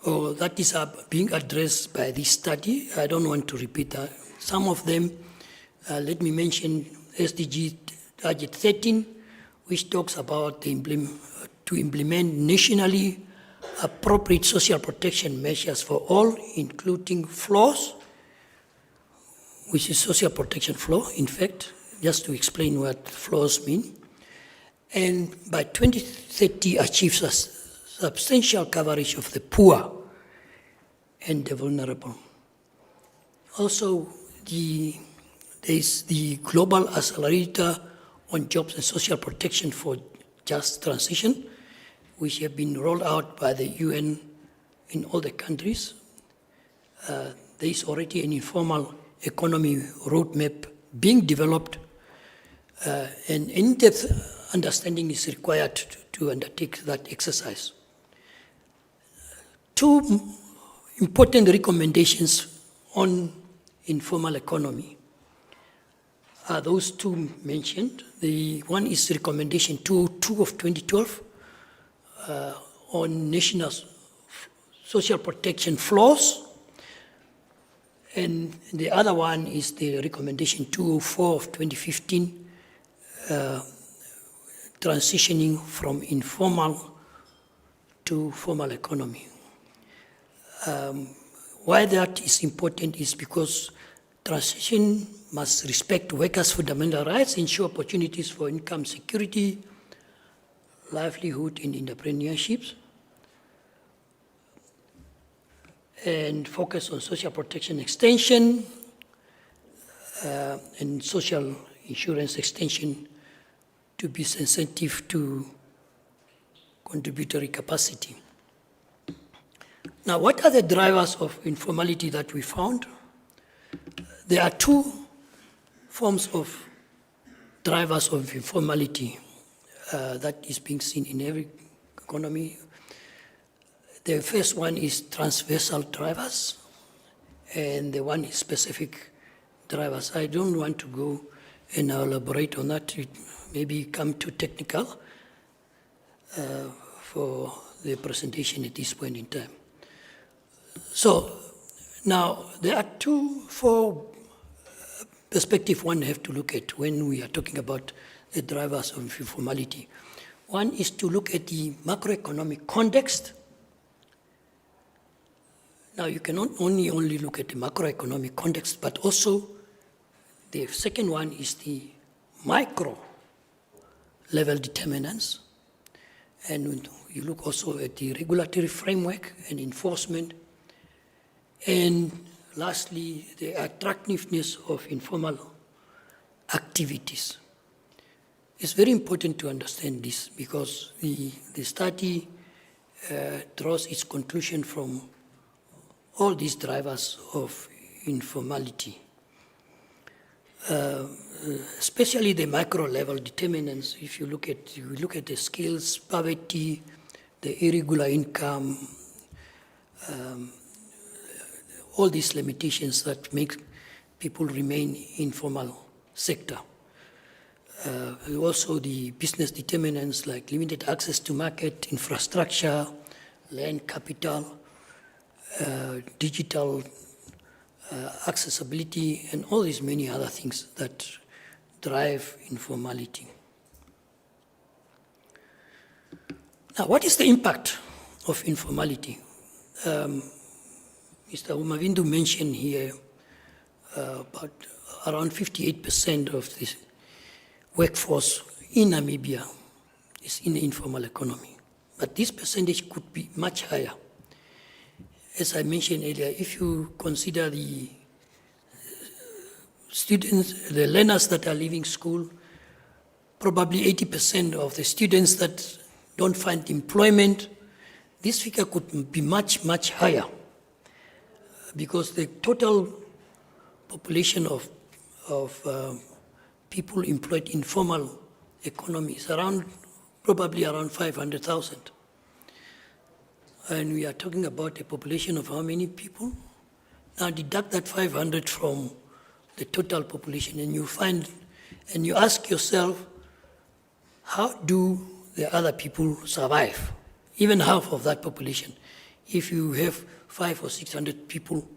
or that is being addressed by this study. I don't want to repeat that. Some of them, let me mention SDG Target 13, which talks about to implement nationally appropriate social protection measures for all, including floors, which is social protection floor, in fact, just to explain what floors mean. And by 2030, achieve substantial coverage of the poor and the vulnerable. Also, there is the Global Accelerator on Jobs and Social Protection for Just Transition, which have been rolled out by the UN in all the countries. There is already an informal economy roadmap being developed, and in-depth understanding is required to undertake that exercise. Two important recommendations on informal economy are those two mentioned. The one is recommendation 202 of 2012 on national social protection floors, and the other one is the recommendation 204 of 2015, transitioning from informal to formal economy. Why that is important is because transition must respect workers' fundamental rights, ensure opportunities for income security, livelihood and entrepreneurships, and focus on social protection extension and social insurance extension to be sensitive to contributory capacity. Now, what are the drivers of informality that we found? There are two forms of drivers of informality that is being seen in every economy. The first one is transversal drivers, and the one is specific drivers. I don't want to go and elaborate on that. It maybe come too technical for the presentation at this point in time. So now there are four perspectives one have to look at when we are talking about the drivers of informality. One is to look at the macroeconomic context. Now you cannot only look at the macroeconomic context, but also the second one is the micro level determinants. And you look also at the regulatory framework and enforcement. And lastly, the attractiveness of informal activities. It's very important to understand this because the study draws its conclusion from all these drivers of informality. Especially the micro level determinants. If you look at the skills, poverty, the irregular income, all these limitations that make people remain informal sector. Also the business determinants like limited access to market, infrastructure, land capital, digital accessibility, and all these many other things that drive informality. Now, what is the impact of informality? Mr. Mavindu mentioned here about around 58% of the workforce in Namibia is in the informal economy. But this percentage could be much higher. As I mentioned earlier, if you consider the students, the learners that are leaving school, probably 80% of the students that don't find employment, this figure could be much, much higher, because the total population of people employed in formal economy is probably around 500,000. And we are talking about a population of how many people? Now deduct that 500 from the total population, and you ask yourself, how do the other people survive? Even half of that population, if you have 500 or 600 people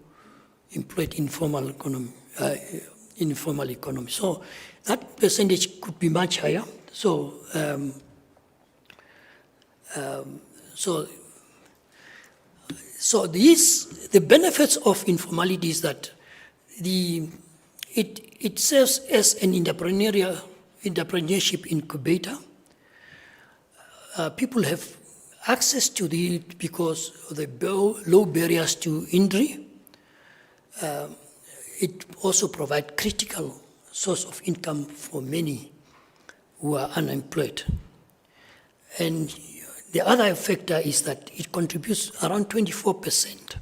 employed in informal economy. So that percentage could be much higher. So the benefits of informality is that it serves as an entrepreneurship incubator. People have access to it because of the low barriers to entry. It also provides critical source of income for many who are unemployed. And the other factor is that it contributes around 24%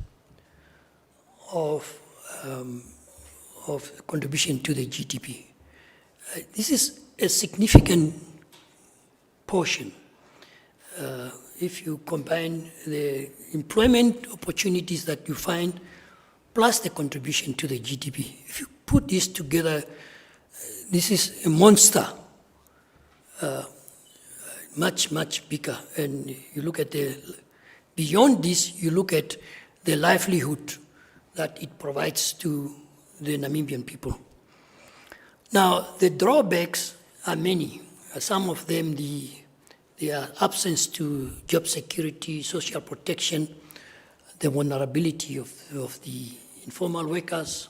of contribution to the GDP. This is a significant portion. If you combine the employment opportunities that you find plus the contribution to the GDP. If you put this together, this is a monster, much, much bigger. And you look at beyond this, you look at the livelihood that it provides to the Namibian people. Now, the drawbacks are many. Some of them, their absence to job security, social protection, the vulnerability of the informal workers.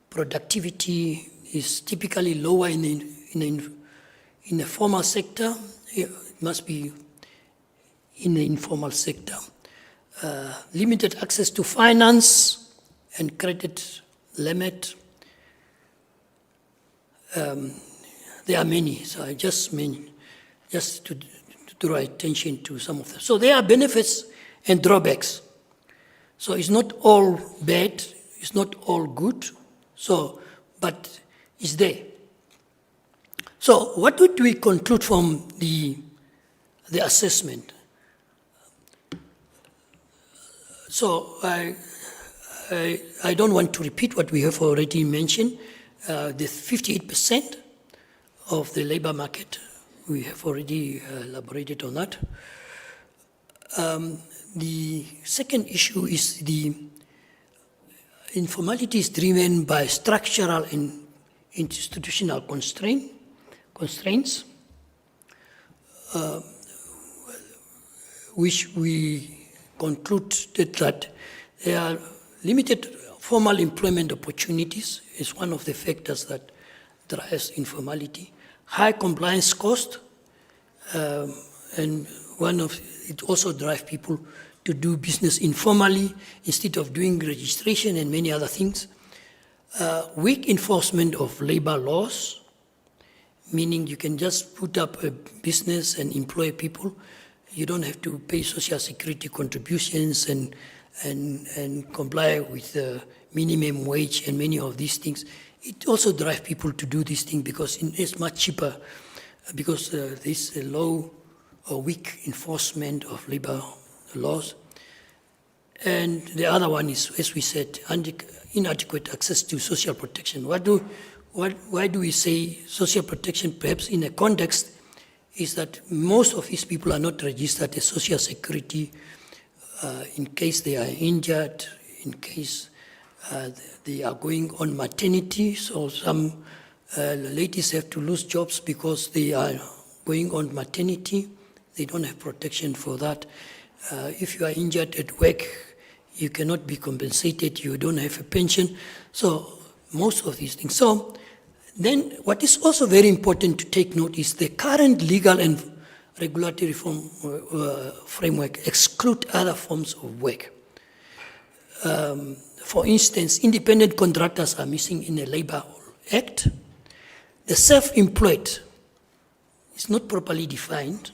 Productivity is typically lower in the formal sector. It must be in the informal sector. Limited access to finance and credit limit. There are many, so I just to draw attention to some of them. So there are benefits and drawbacks. So it's not all bad, it's not all good, but it's there. So what would we conclude from the assessment? So I don't want to repeat what we have already mentioned. The 58% of the labor market, we have already elaborated on that. The second issue is the informality is driven by structural and institutional constraints, which we concluded that there are limited formal employment opportunities is one of the factors that drives informality. High compliance cost, and it also drives people to do business informally instead of doing registration and many other things. Weak enforcement of labor laws, meaning you can just put up a business and employ people. You don't have to pay social security contributions and comply with minimum wage and many of these things, it also drives people to do this thing because it's much cheaper, because there's a low or weak enforcement of labor laws. And the other one is, as we said, inadequate access to social protection. Why do we say social protection? Perhaps in a context is that most of these people are not registered as social security in case they are injured, in case they are going on maternity. So some ladies have to lose jobs because they are going on maternity. They don't have protection for that. If you are injured at work, you cannot be compensated, you don't have a pension. So most of these things. So then what is also very important to take note is the current legal and regulatory framework exclude other forms of work. For instance, independent contractors are missing in the Labor Act. The self-employed is not properly defined,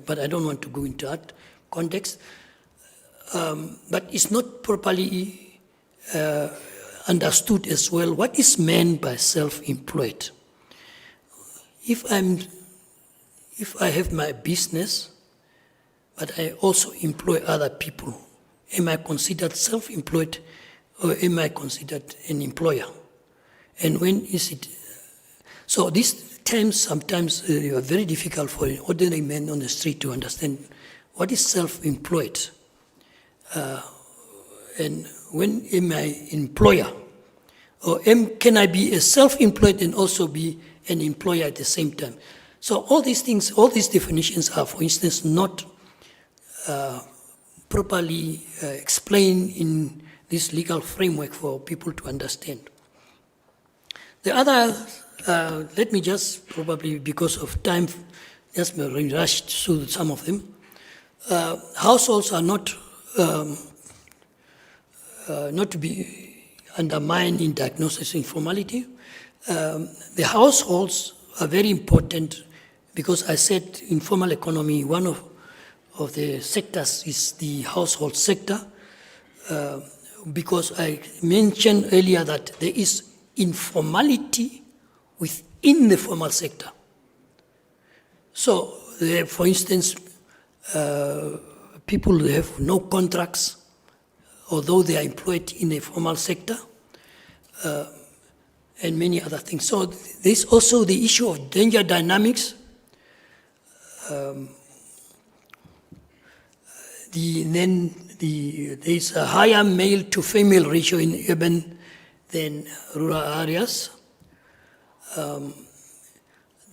but I don't want to go into that context. But it's not properly understood as well. What is meant by self-employed? If I have my business, but I also employ other people, am I considered self-employed or am I considered an employer? And when is it? So these terms sometimes are very difficult for an ordinary man on the street to understand. What is self-employed? And when am I employer? Or can I be a self-employed and also be an employer at the same time? So all these things, all these definitions are, for instance, not properly explained in this legal framework for people to understand. The other, let me just probably because of time, just rush through some of them. Households are not to be undermined in diagnosis of informality. The households are very important because I said informal economy, one of the sectors is the household sector, because I mentioned earlier that there is informality within the formal sector. So, for instance, people who have no contracts, although they are employed in the formal sector, and many other things. So there's also the issue of gender dynamics. There's a higher male to female ratio in urban than rural areas.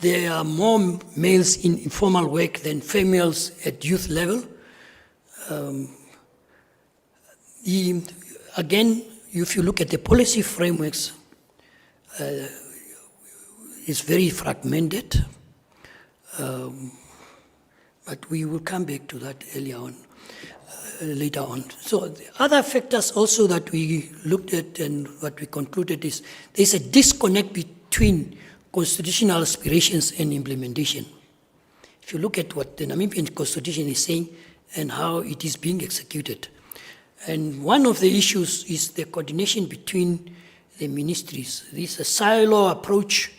There are more males in informal work than females at youth level. Again, if you look at the policy frameworks, it's very fragmented, but we will come back to that later on. So the other factors also that we looked at and what we concluded is there's a disconnect between constitutional aspirations and implementation. If you look at what the Namibian constitution is saying and how it is being executed, and one of the issues is the coordination between the ministries. This is a silo approach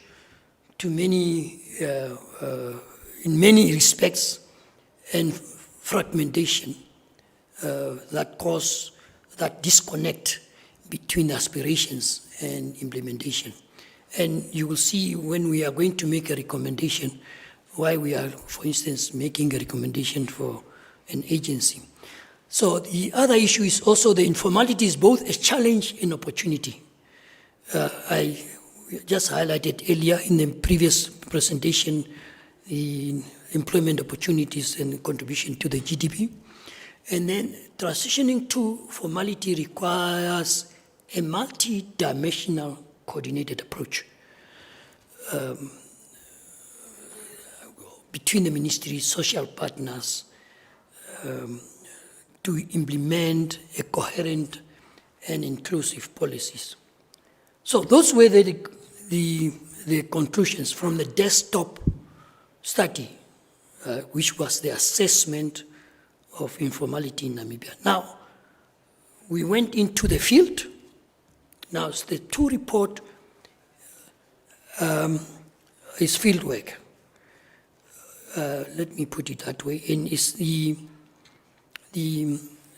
to many, in many respects, and fragmentation that cause that disconnect between aspirations and implementation. And you will see when we are going to make a recommendation, why we are, for instance, making a recommendation for an agency. So the other issue is also the informality is both a challenge and opportunity. I just highlighted earlier in the previous presentation the employment opportunities and contribution to the GDP. And then transitioning to formality requires a multi-dimensional coordinated approach between the ministries, social partners, to implement a coherent and inclusive policies. So those were the conclusions from the desktop study, which was the assessment of informality in Namibia. Now, we went into the field Now, the two report is field work. Let me put it that way. And it's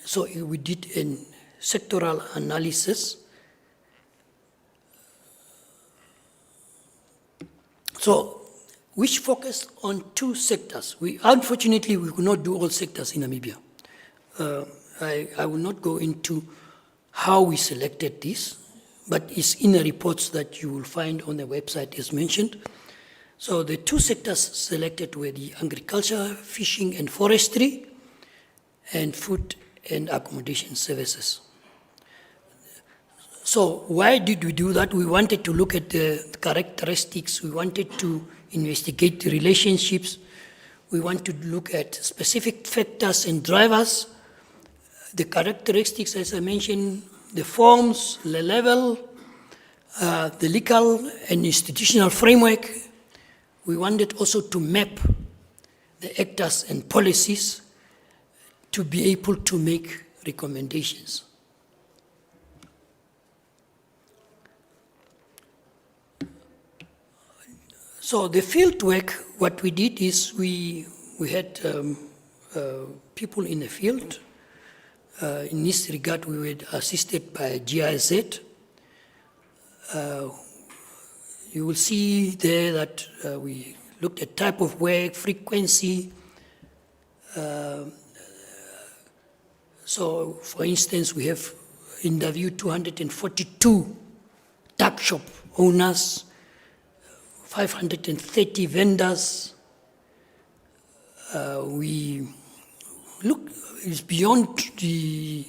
so we did a sectoral analysis. So, which focused on two sectors. Unfortunately, we could not do all sectors in Namibia. I will not go into how we selected this, but it's in the reports that you will find on the website as mentioned. So the two sectors selected were the agriculture, fishing and forestry, and food and accommodation services. So why did we do that? We wanted to look at the characteristics, we wanted to investigate the relationships, we want to look at specific factors and drivers, the characteristics, as I mentioned, the forms, the level, the legal and institutional framework. We wanted also to map the actors and policies to be able to make recommendations. So the field work, what we did is we had people in the field. In this regard, we were assisted by GIZ. You will see there that we looked at type of work, frequency. So, for instance, we have interviewed 242 tuck shop owners, 530 vendors. We look, it's beyond the,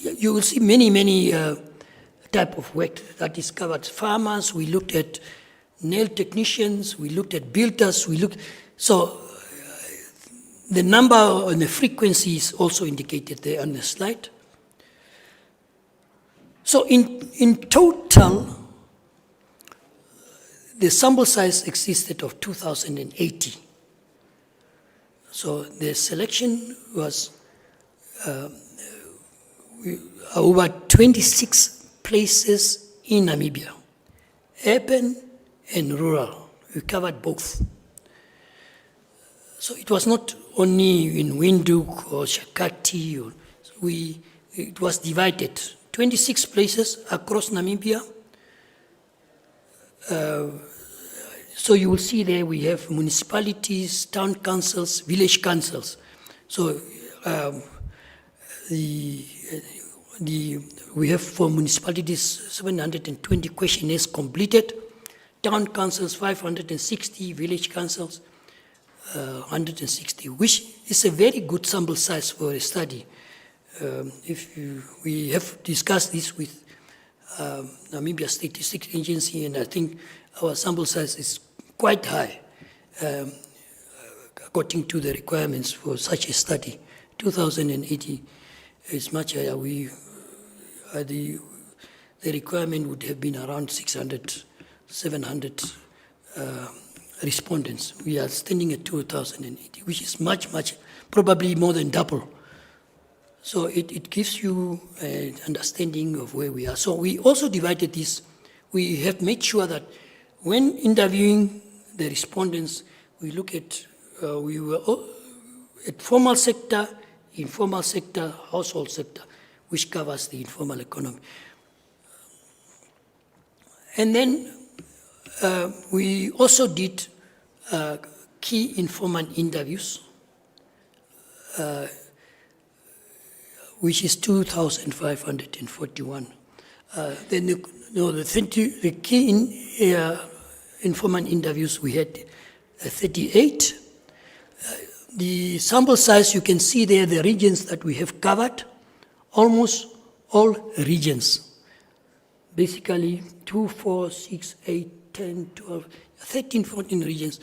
you will see many type of work that is covered. Farmers, we looked at nail technicians, we looked at builders, so the number and the frequency is also indicated there on the slide. So in total, the sample size existed of 2,080. So the selection was over 26 places in Namibia, urban and rural. We covered both. So it was not only in Windhoek or Shakati. It was divided. 26 places across Namibia. So you will see there we have municipalities, town councils, village councils. So we have for municipalities 720 questionnaires completed, town councils 560, village councils 160, which is a very good sample size for a study. We have discussed this with Namibia Statistics Agency, and I think our sample size is quite high according to the requirements for such a study. 2080 is much higher. The requirement would have been around 600, 700 respondents. We are standing at 2080, which is much, probably more than double. So it gives you an understanding of where we are. So we also divided this. We have made sure that when interviewing the respondents, we look at, we were at formal sector, informal sector, household sector, which covers the informal economy. And then we also did key informant interviews, which is 2,541. Then the key informant interviews, we had 38. The sample size, you can see there the regions that we have covered, almost all regions. Basically 2, 4, 6, 8, 10, 12, 13, 14 regions.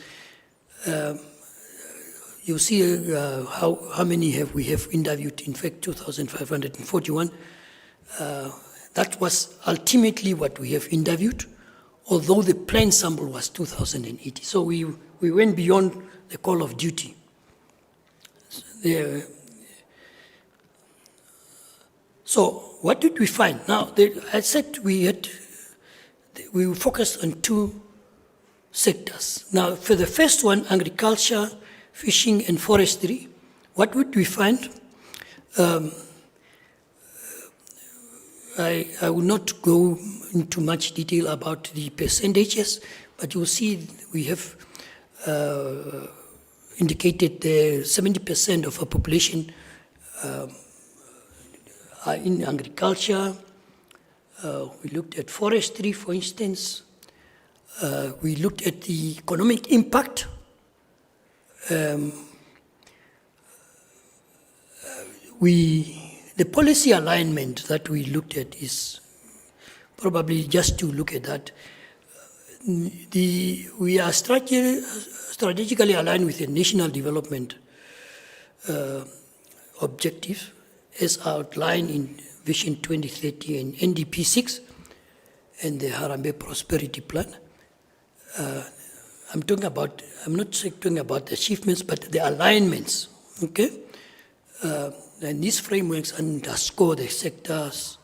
You see how many we have interviewed, in fact 2,541. That was ultimately what we have interviewed, although the planned sample was 2,080. So we went beyond the call of duty. So what did we find? Now, I said we focused on two sectors. Now, for the first one, agriculture, fishing, and forestry, what would we find? I will not go into much detail about the percentages, but you'll see we have indicated that 70% of our population are in agriculture. We looked at forestry, for instance. We looked at the economic impact. The policy alignment that we looked at is probably just to look at that. We are strategically aligned with the national development objective as outlined in Vision 2030 and NDP 6 and the Harambee Prosperity Plan. I'm not talking about achievements, but the alignments, okay? And these frameworks underscore the sector's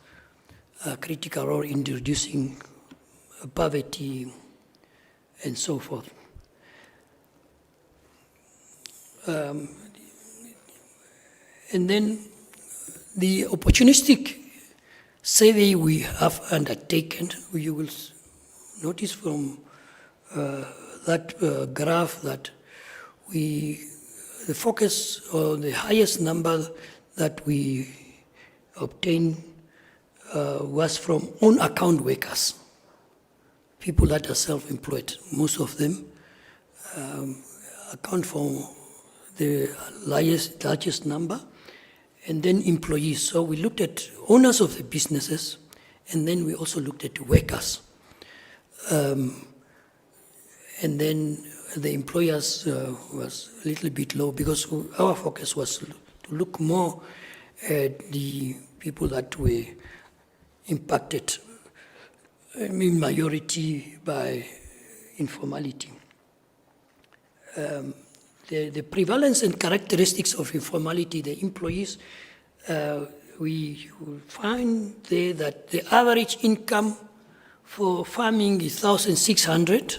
critical role in reducing poverty and so forth. And then the opportunistic survey we have undertaken, you will notice from that graph that the focus or the highest number that we obtained was from own account workers, people that are self-employed. Most of them account for the largest number, and then employees. So we looked at owners of the businesses, and then we also looked at workers. And then the employers was a little bit low because our focus was to look more at the people that were impacted, in majority by informality. The prevalence and characteristics of informality, the employees, we will find there that the average income for farming is 1,600,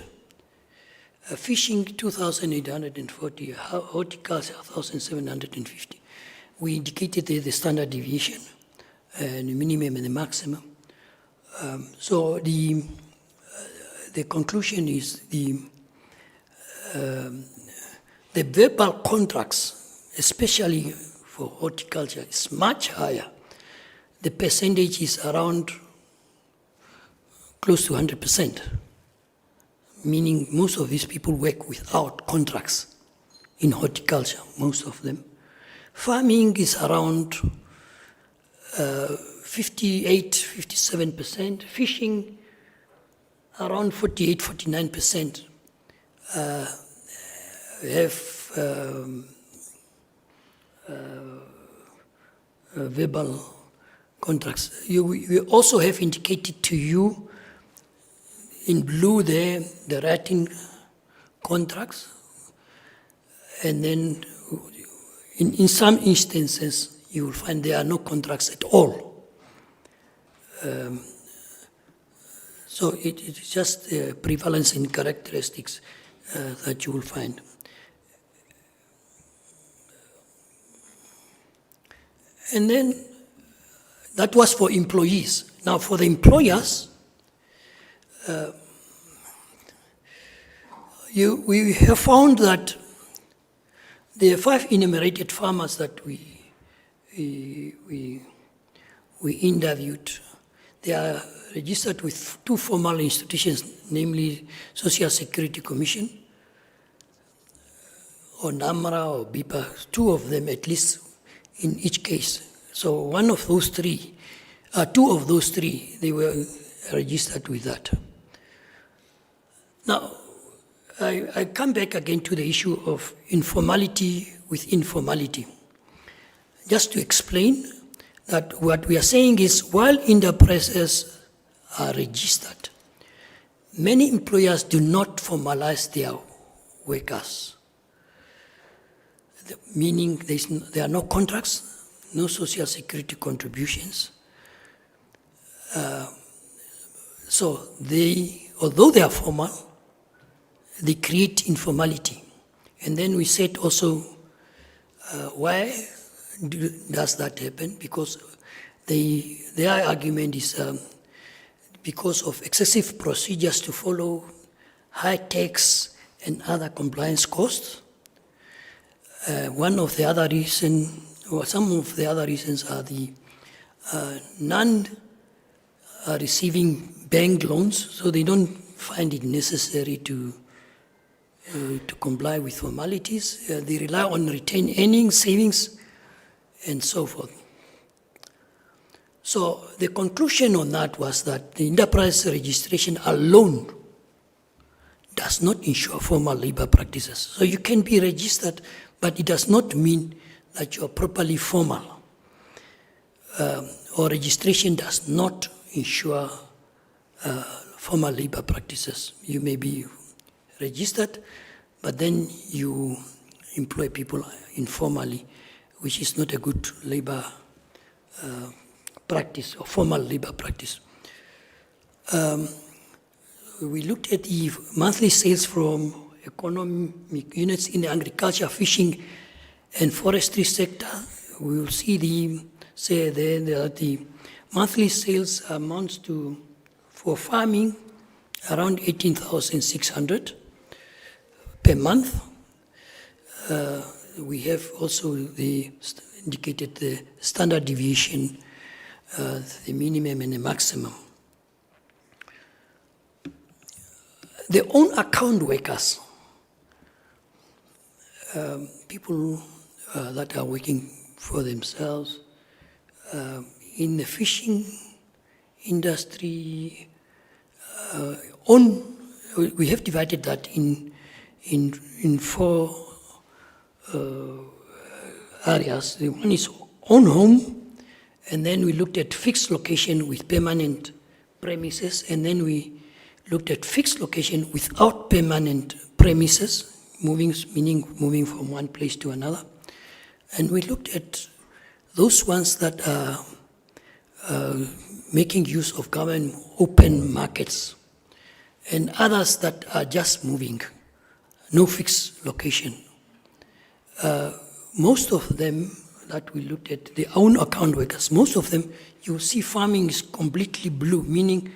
fishing 2,840, horticulture 1,750. We indicated there the standard deviation, and the minimum and the maximum. So the conclusion is the verbal contracts, especially for horticulture, is much higher. The percentage is around close to 100%, meaning most of these people work without contracts in horticulture, most of them. Farming is around 58, 57%. Fishing, around 48, 49%. Have verbal contracts. We also have indicated to you in blue there the writing contracts, and then in some instances you will find there are no contracts at all. So it is just prevalence and characteristics that you will find. And then that was for employees. Now for the employers, we have found that the 5 enumerated farmers that we interviewed, they are registered with 2 formal institutions, namely Social Security Commission, or NAMRA, or BIPA, 2 of them at least in each case. So 2 of those 3, they were registered with that. Now, I come back again to the issue of informality with informality. Just to explain that what we are saying is, while enterprises are registered, many employers do not formalize their workers, meaning there are no contracts, no social security contributions, So they, although they are formal, they create informality. And then we said also, why does that happen? Because their argument is because of excessive procedures to follow, high tax and other compliance costs. One of the other reasons, or some of the other reasons are the non-receiving bank loans, so they don't find it necessary to comply with formalities. They rely on retained earnings, savings, and so forth. So the conclusion on that was that the enterprise registration alone does not ensure formal labor practices. So you can be registered, but it does not mean that you are properly formal. Or registration does not ensure formal labor practices. You may be registered, but then you employ people informally, which is not a good labor practice or formal labor practice. We looked at the monthly sales from economic units in the agriculture, fishing, and forestry sector. We will see the monthly sales amounts to, for farming, around 18,600 per month. We have also indicated the standard deviation, the minimum and the maximum. The own account workers, people that are working for themselves, in the fishing industry, we have divided that in four areas. The one is own home, and then we looked at fixed location with permanent premises, and then we looked at fixed location without permanent premises, meaning moving from one place to another. And we looked at those ones that are making use of government open markets, and others that are just moving, no fixed location. Most of them that we looked at, the own account workers, most of them, you see farming is completely blue, meaning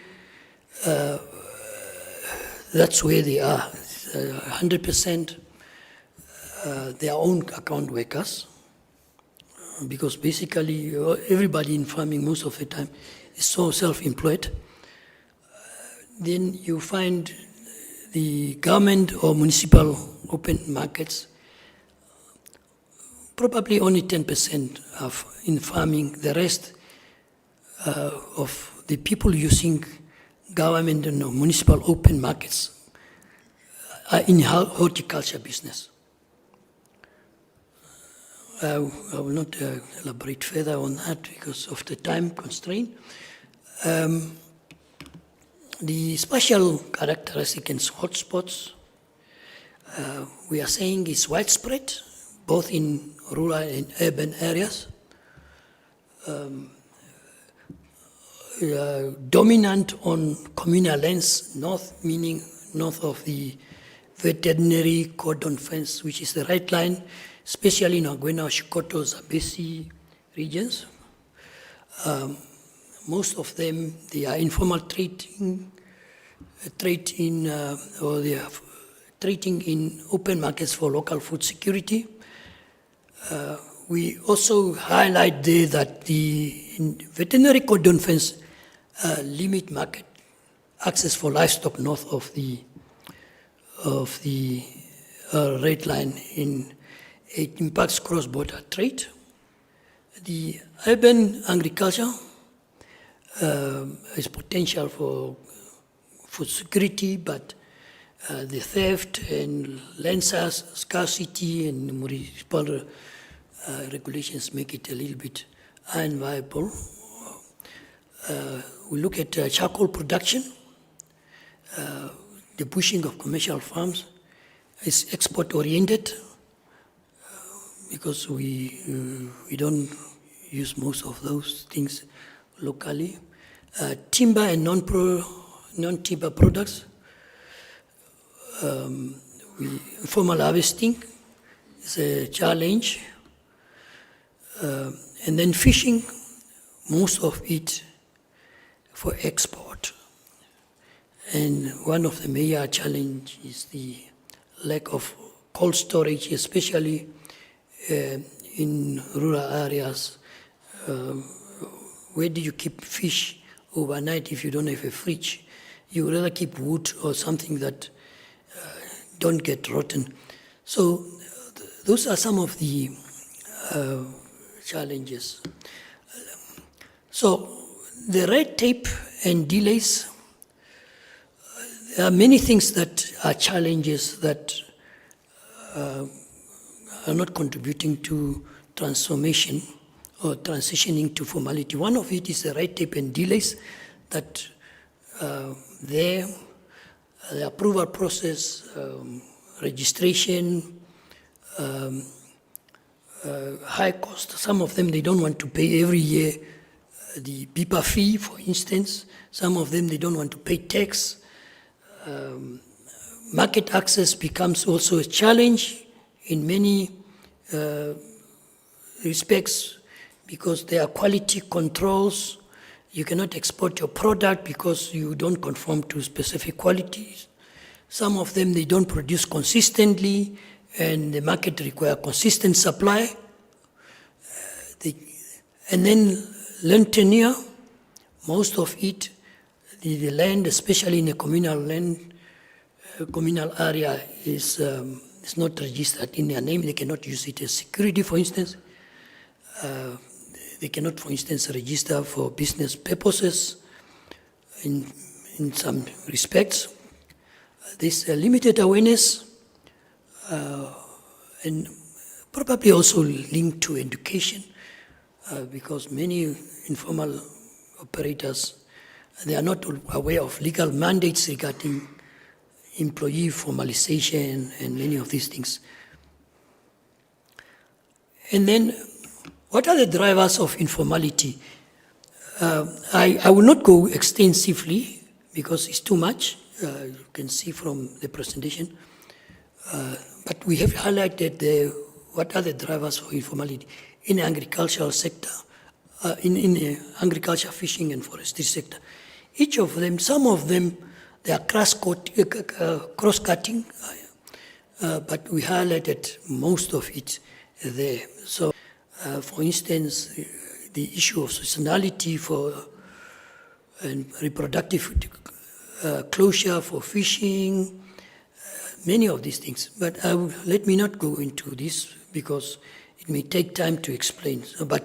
that's where they are, 100% their own account workers, because basically everybody in farming most of the time is so self-employed. Then you find the government or municipal open markets, probably only 10% of in farming. The rest of the people using government and municipal open markets are in horticulture business. I will not elaborate further on that because of the time constraint. The special characteristic and hotspots, we are saying is widespread, both in rural and urban areas. Dominant on communal lands, meaning north of the veterinary cordon fence, which is the right line, especially in Agwena, Shikoto, Zambezi regions. Most of them, they are informal trading in open markets for local food security. We also highlight there that the veterinary cordon fence limit market access for livestock north of the red line. It impacts cross-border trade. The urban agriculture is potential for food security, but the theft and land scarcity and municipal regulations make it a little bit unviable. We look at charcoal production. The bushing of commercial farms is export-oriented because we don't use most of those things locally. timber and non-timber products. Informal harvesting is a challenge. And then fishing, most of it for export. And one of the major challenges is the lack of cold storage, especially in rural areas. Where do you keep fish overnight if you don't have a fridge? You would rather keep wood or something that don't get rotten. So those are some of the challenges. So the red tape and delays, there are many things that are challenges that are not contributing to transformation or transitioning to formality. One of it is the red tape and delays that the approval process, registration, high cost. Some of them, they don't want to pay every year the BIPA fee, for instance. Some of them, they don't want to pay tax. Market access becomes also a challenge in many respects because there are quality controls. You cannot export your product because you don't conform to specific qualities. Some of them, they don't produce consistently, and the market requires consistent supply. And then land tenure, most of it, the land, especially in a communal area, is not registered in their name. They cannot use it as security, for instance. They cannot, for instance, register for business purposes in some respects. There's a limited awareness and probably also linked to education because many informal operators, they are not aware of legal mandates regarding employee formalization and many of these things. And then, what are the drivers of informality? I will not go extensively because it's too much. You can see from the presentation. But we have highlighted what are the drivers for informality in the agricultural sector, in the agriculture, fishing, and forestry sector. Each of them, some of them, they are cross-cutting, but we highlighted most of it there. So, for instance, the issue of seasonality and reproductive closure for fishing, many of these things. But let me not go into this because it may take time to explain. But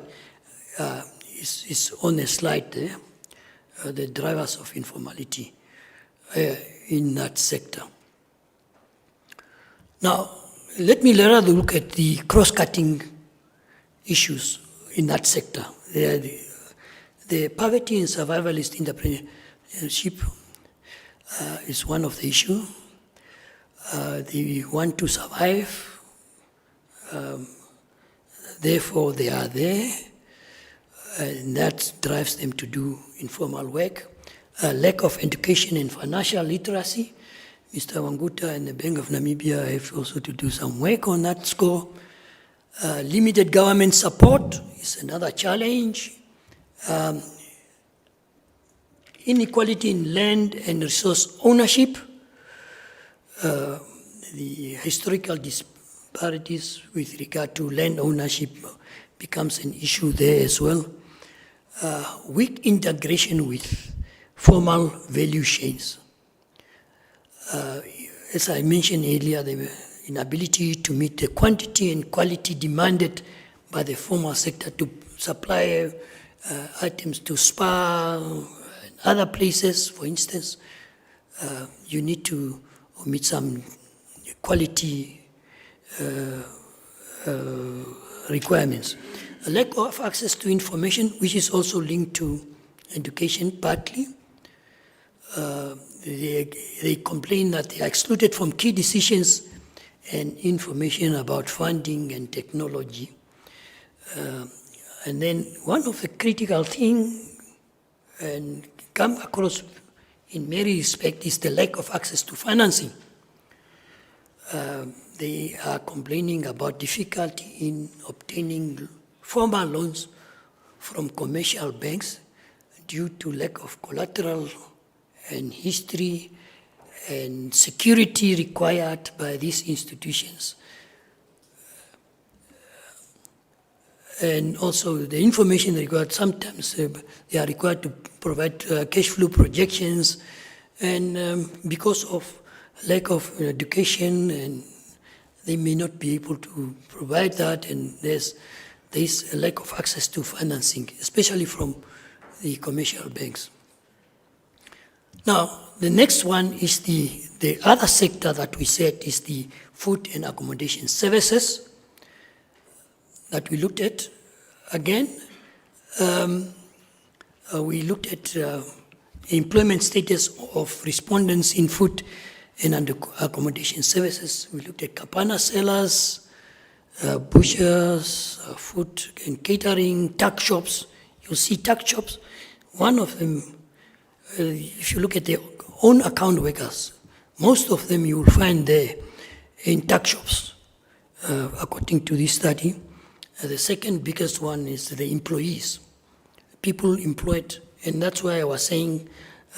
it's on a slide there, the drivers of informality in that sector. Now, let me rather look at the cross-cutting issues in that sector. The poverty and survivalist entrepreneurship is one of the issues. They want to survive, therefore they are there, and that drives them to do informal work. Lack of education and financial literacy. Mr. Wanguta and the Bank of Namibia have also to do some work on that score. Limited government support is another challenge. Inequality in land and resource ownership. The historical disparities with regard to land ownership becomes an issue there as well. Weak integration with formal value chains. As I mentioned earlier, the inability to meet the quantity and quality demanded by the formal sector to supply items to spa and other places, for instance. You need to meet some quality requirements. A lack of access to information, which is also linked to education partly. They complain that they are excluded from key decisions and information about funding and technology. And then one of the critical things, and come across in many respects is the lack of access to financing. They are complaining about difficulty in obtaining formal loans from commercial banks due to lack of collateral and history and security required by these institutions. And also the information required, sometimes they are required to provide cash flow projections, and because of lack of education, and they may not be able to provide that, and there's a lack of access to financing, especially from the commercial banks. Now, the next one is the other sector that we said is the food and accommodation services that we looked at. Again, we looked at employment status of respondents in food and accommodation services. We looked at kapana sellers, butchers, food and catering, tuck shops. You'll see tuck shops. One of them, if you look at their own account workers, most of them you will find there in tuck shops, according to this study. The second biggest one is the employees, people employed, and that's why I was saying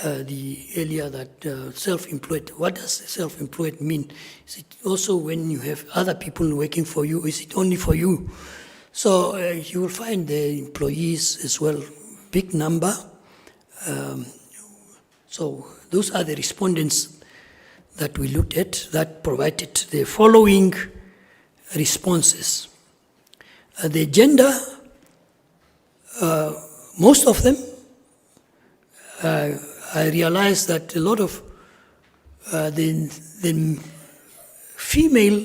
earlier that self-employed. What does self-employed mean? Is it also when you have other people working for you? Is it only for you? So you will find the employees as well, big number. So those are the respondents that we looked at that provided the following responses. The gender, most of them, I realized that a lot of the female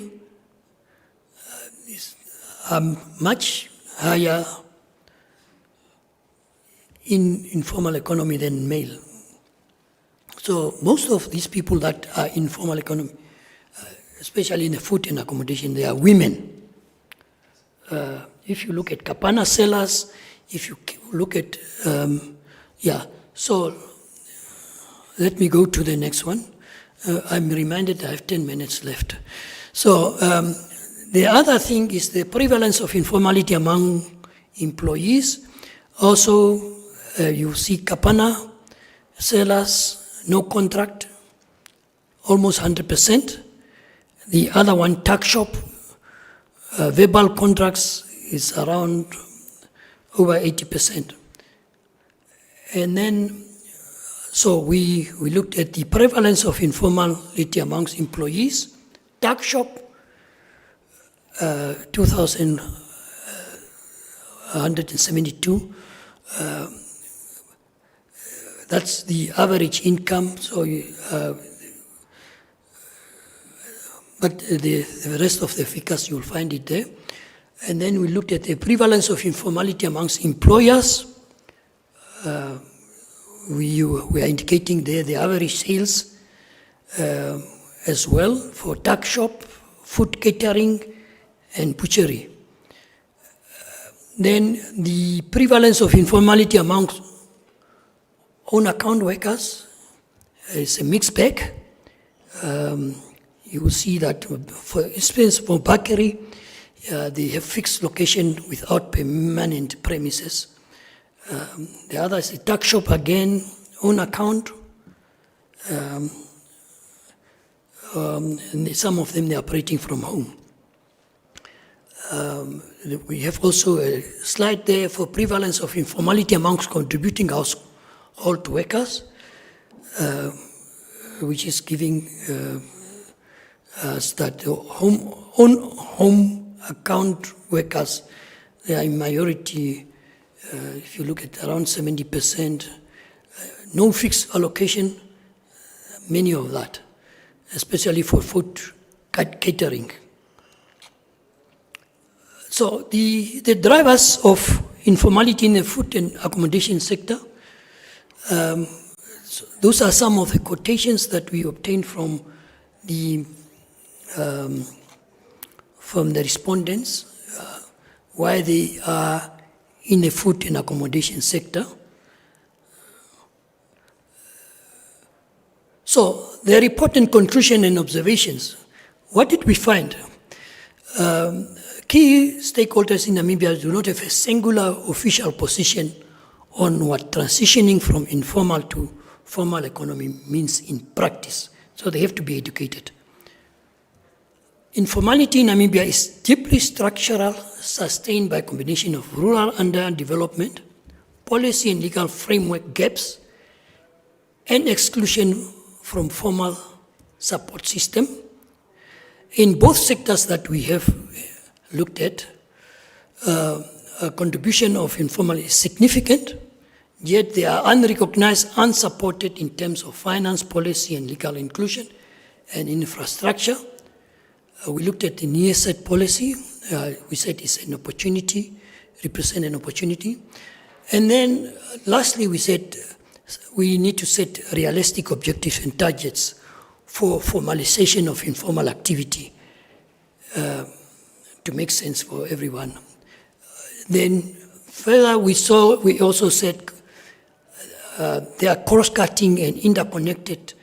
are much higher in informal economy than male. So most of these people that are in informal economy, especially in the food and accommodation, they are women. If you look at kapana sellers, if you look at, so let me go to the next one. I'm reminded I have 10 minutes left. So the other thing is the prevalence of informality among employees. Also, you see kapana sellers, no contract, almost 100%. The other one, tuck shop, verbal contracts is around over 80%. And then, so we looked at the prevalence of informality amongst employees. Tuck shop, 2,172. That's the average income. So, but the rest of the figures, you'll find it there. And then we looked at the prevalence of informality amongst employers. We are indicating there the average sales as well for tuck shop, food catering, and butchery. Then the prevalence of informality amongst own account workers is a mixed bag. You will see that, for instance, for bakery, they have fixed location without permanent premises. The other is a tuck shop, again, own account. And some of them, they're operating from home. We have also a slide there for prevalence of informality amongst contributing household workers, which is giving us that home account workers, they are in majority. If you look at around 70%, no fixed allocation, many of that, especially for food catering. So the drivers of informality in the food and accommodation sector, those are some of the quotations that we obtained from the respondents, why they are in the food and accommodation sector. So there are important conclusions and observations. What did we find? Key stakeholders in Namibia do not have a singular official position on what transitioning from informal to formal economy means in practice. So they have to be educated. Informality in Namibia is deeply structural, sustained by a combination of rural underdevelopment, policy and legal framework gaps, and exclusion from formal support system. In both sectors that we have looked at, a contribution of informal is significant, yet they are unrecognized, unsupported in terms of finance, policy, and legal inclusion and infrastructure. We looked at the near set policy. We said it's an opportunity, represent an opportunity. And then lastly, we said we need to set realistic objectives and targets for formalization of informal activity to make sense for everyone. Then further, we also said there are cross-cutting and interconnected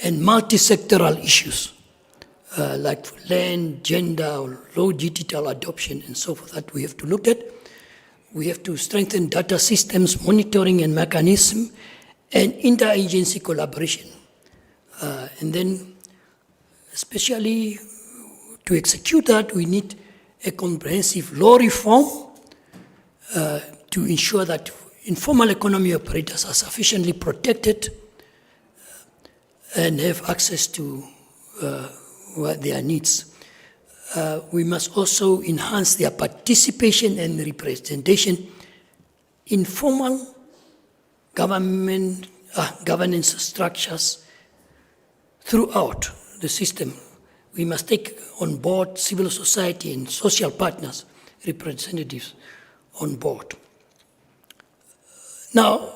and multi-sectoral issues like land, gender, low digital adoption, and so forth that we have to look at. We have to strengthen data systems, monitoring and mechanism, and interagency collaboration. And then, especially to execute that, we need a comprehensive law reform to ensure that informal economy operators are sufficiently protected and have access to their needs. We must also enhance their participation and representation in formal governance structures throughout the system. We must take on board civil society and social partners, representatives on board. Now,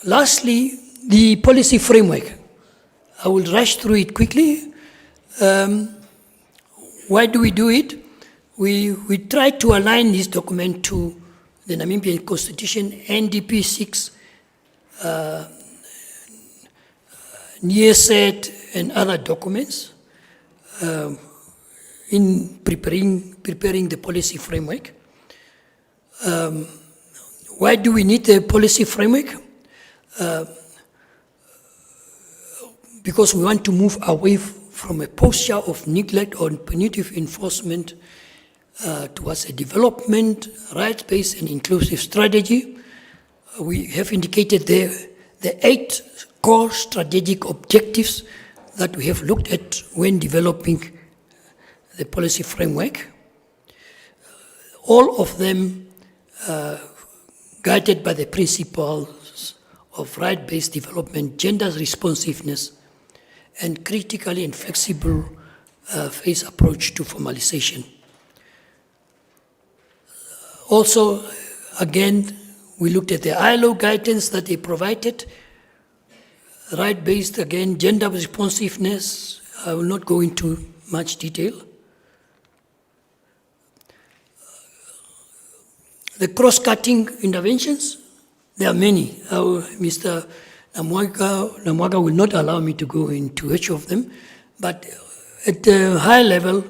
lastly, the policy framework. I will rush through it quickly. Why do we do it? We try to align this document to the Namibian Constitution, NDP 6, NIESET, and other documents in preparing the policy framework. Why do we need a policy framework? Because we want to move away from a posture of neglect or punitive enforcement towards a development, rights-based and inclusive strategy. We have indicated there the 8 core strategic objectives that we have looked at when developing the policy framework. All of them guided by the principles of right-based development, gender responsiveness, and critically and flexible phase approach to formalization. Also, again, we looked at the ILO guidance that they provided, right-based, again, gender responsiveness. I will not go into much detail. The cross-cutting interventions, there are many. Mr. Namwaga will not allow me to go into each of them, but at a high level,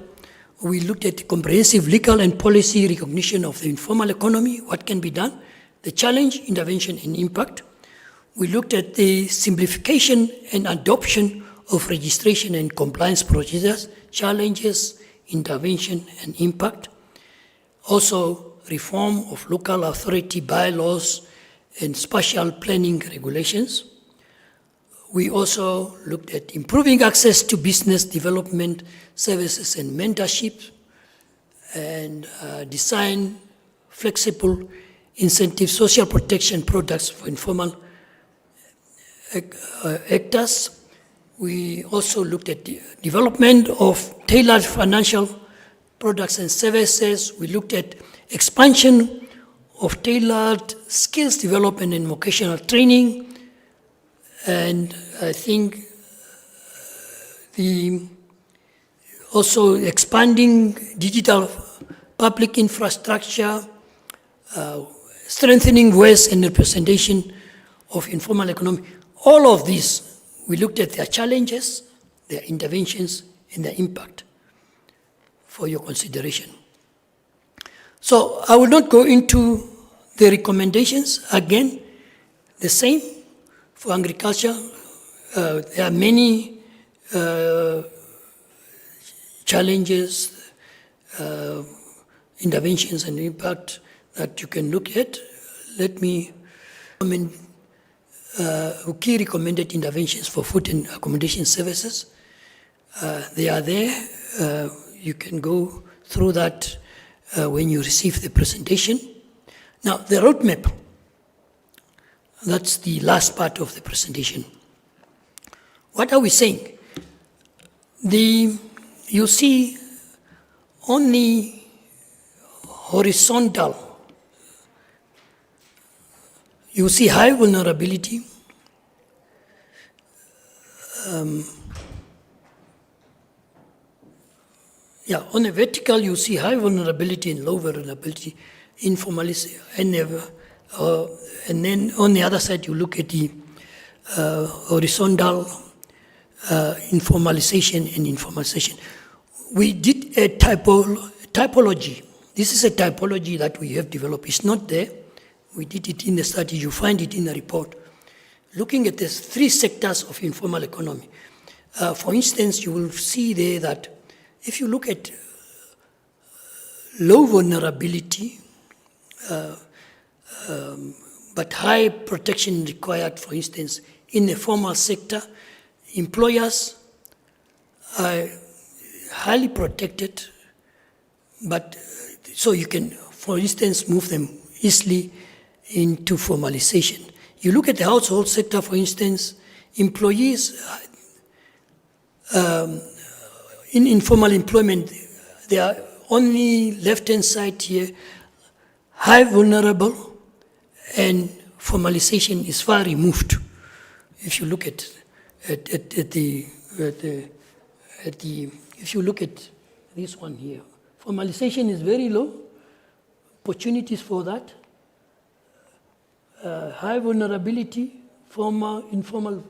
we looked at the comprehensive legal and policy recognition of the informal economy, what can be done, the challenge, intervention, and impact. We looked at the simplification and adoption of registration and compliance procedures, challenges, intervention, and impact. Also, reform of local authority bylaws and spatial planning regulations. We also looked at improving access to business development services and mentorship, and design flexible incentive social protection products for informal actors. We also looked at the development of tailored financial products and services. We looked at expansion of tailored skills development and vocational training. And I think also expanding digital public infrastructure, strengthening voice and representation of informal economy. All of these We looked at their challenges, their interventions, and their impact for your consideration. So I will not go into the recommendations. Again, the same for agriculture. There are many challenges, interventions and impact that you can look at. Let me comment key recommended interventions for food and accommodation services. They are there. You can go through that when you receive the presentation. Now, the roadmap, that's the last part of the presentation. What are we saying? You see on the horizontal, you see high vulnerability. On a vertical, you see high vulnerability and low vulnerability, informality, and then on the other side, you look at the horizontal informalization and informalization. We did a typology. This is a typology that we have developed. It's not there. We did it in the study. You find it in the report. Looking at the three sectors of informal economy. For instance, you will see there that if you look at low vulnerability, but high protection required, for instance, in the formal sector, employers are highly protected, but so you can, for instance, move them easily into formalization. You look at the household sector, for instance, employees in informal employment, they are on the left-hand side here, high vulnerable, and formalization is far removed. If you look at if you look at this one here, formalization is very low. Opportunities for that. High vulnerability, informal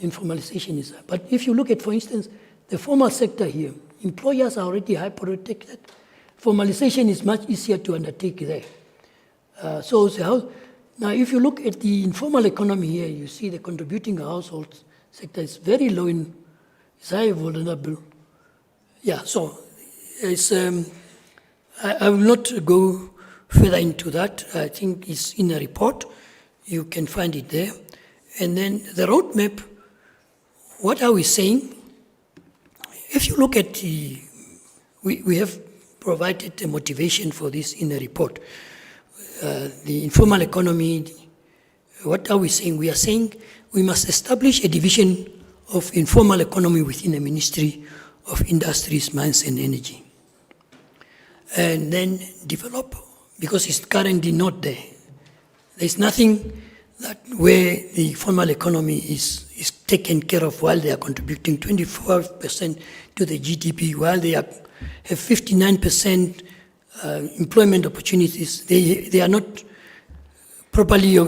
informalization is high. But if you look at, for instance, the formal sector here, employers are already high protected. Formalization is much easier to undertake there. Now, if you look at the informal economy here, you see the contributing household sector is very low it's high vulnerable. Yeah, so it's, I will not go further into that. I think it's in a report. You can find it there. And then the roadmap, what are we saying? If you look at we have provided a motivation for this in the report. The informal economy, what are we saying? We are saying we must establish a division of informal economy within the Ministry of Industries, Mines and Energy. And then develop, because it's currently not there. There's nothing that where the formal economy is taken care of while they are contributing 24% to the GDP, while they have 59% employment opportunities. They are not properly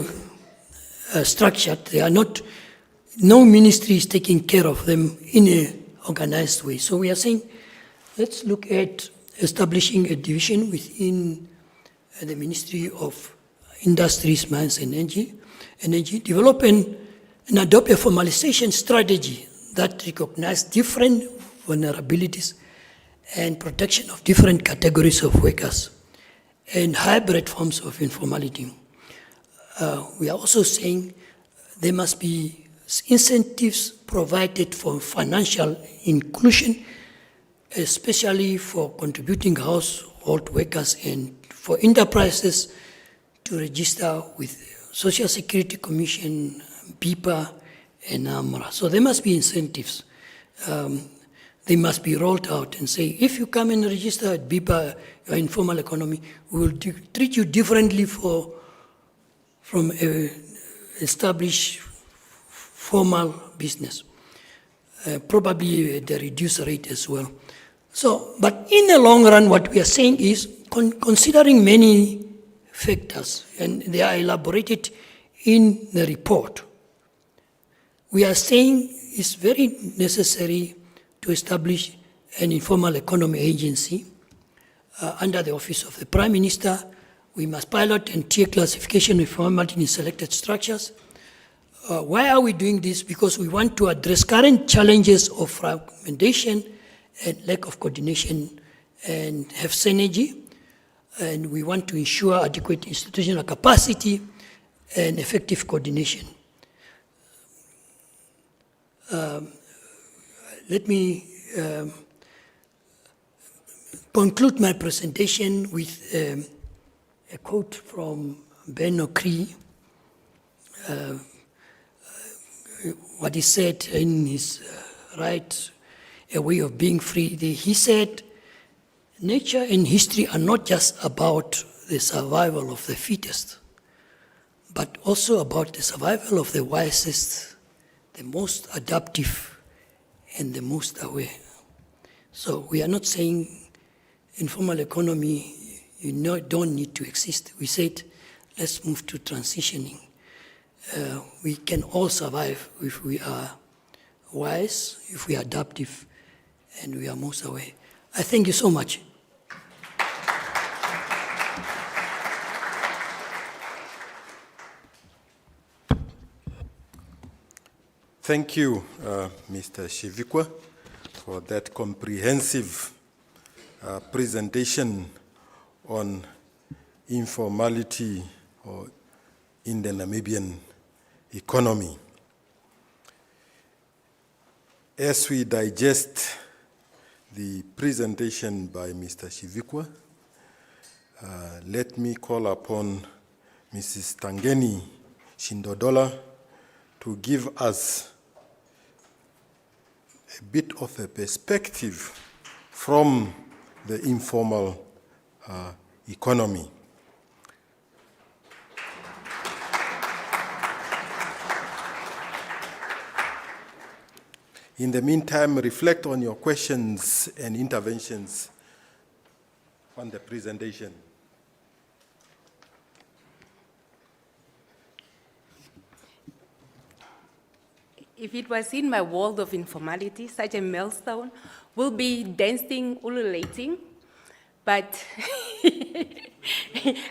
structured. They are not, no ministry is taking care of them in an organized way. So we are saying, let's look at establishing a division within the Ministry of Industries, Mines and Energy, develop and adopt a formalization strategy that recognizes different vulnerabilities and protection of different categories of workers and hybrid forms of informality. We are also saying there must be incentives provided for financial inclusion, especially for contributing household workers and for enterprises to register with Social Security Commission, BIPA, and AMRA. So there must be incentives. They must be rolled out and say, if you come and register at BIPA, your informal economy, we will treat you differently from established formal business, probably at a reduced rate as well. So, but in the long run, what we are saying is, considering many factors, and they are elaborated in the report, we are saying it's very necessary to establish an informal economy agency under the office of the Prime Minister. We must pilot and tier classification of informality in selected structures. Why are we doing this? Because we want to address current challenges of fragmentation and lack of coordination and have synergy. And we want to ensure adequate institutional capacity and effective coordination. Let me conclude my presentation with a quote from Ben O'Kree, what he said in his right, A Way of Being Free. He said, nature and history are not just about the survival of the fittest, but also about the survival of the wisest, the most adaptive, and the most aware. So we are not saying informal economy, don't need to exist. We said, let's move to transitioning. We can all survive if we are wise, if we are adaptive, and we are most aware. I thank you so much. Thank you, Mr. Shivikwa, for that comprehensive presentation on informality in the Namibian economy. As we digest the presentation by Mr. Shivikwa, let me call upon Mrs. Tangeni Shindodola to give us a bit of a perspective from the informal economy. In the meantime, reflect on your questions and interventions on the presentation. If it was in my world of informality, such a milestone will be dancing, ululating, but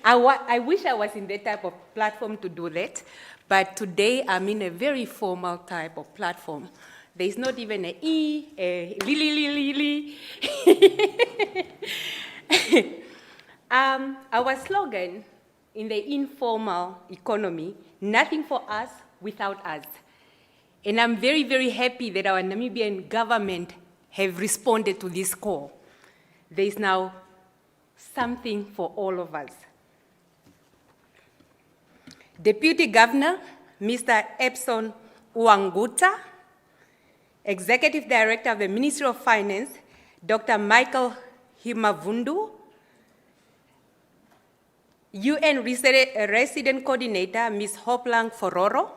I wish I was in that type of platform to do that, but today I'm in a very formal type of platform. There's not even an E, a li. Our slogan in the informal economy, nothing for us without us. And I'm very, very happy that our Namibian government have responded to this call. There is now something for all of us. Deputy Governor, Mr. Epson Uanguta, Executive Director of the Ministry of Finance, Dr. Michael Himavundu, UN Resident Coordinator, Ms. Hoplang Fororo,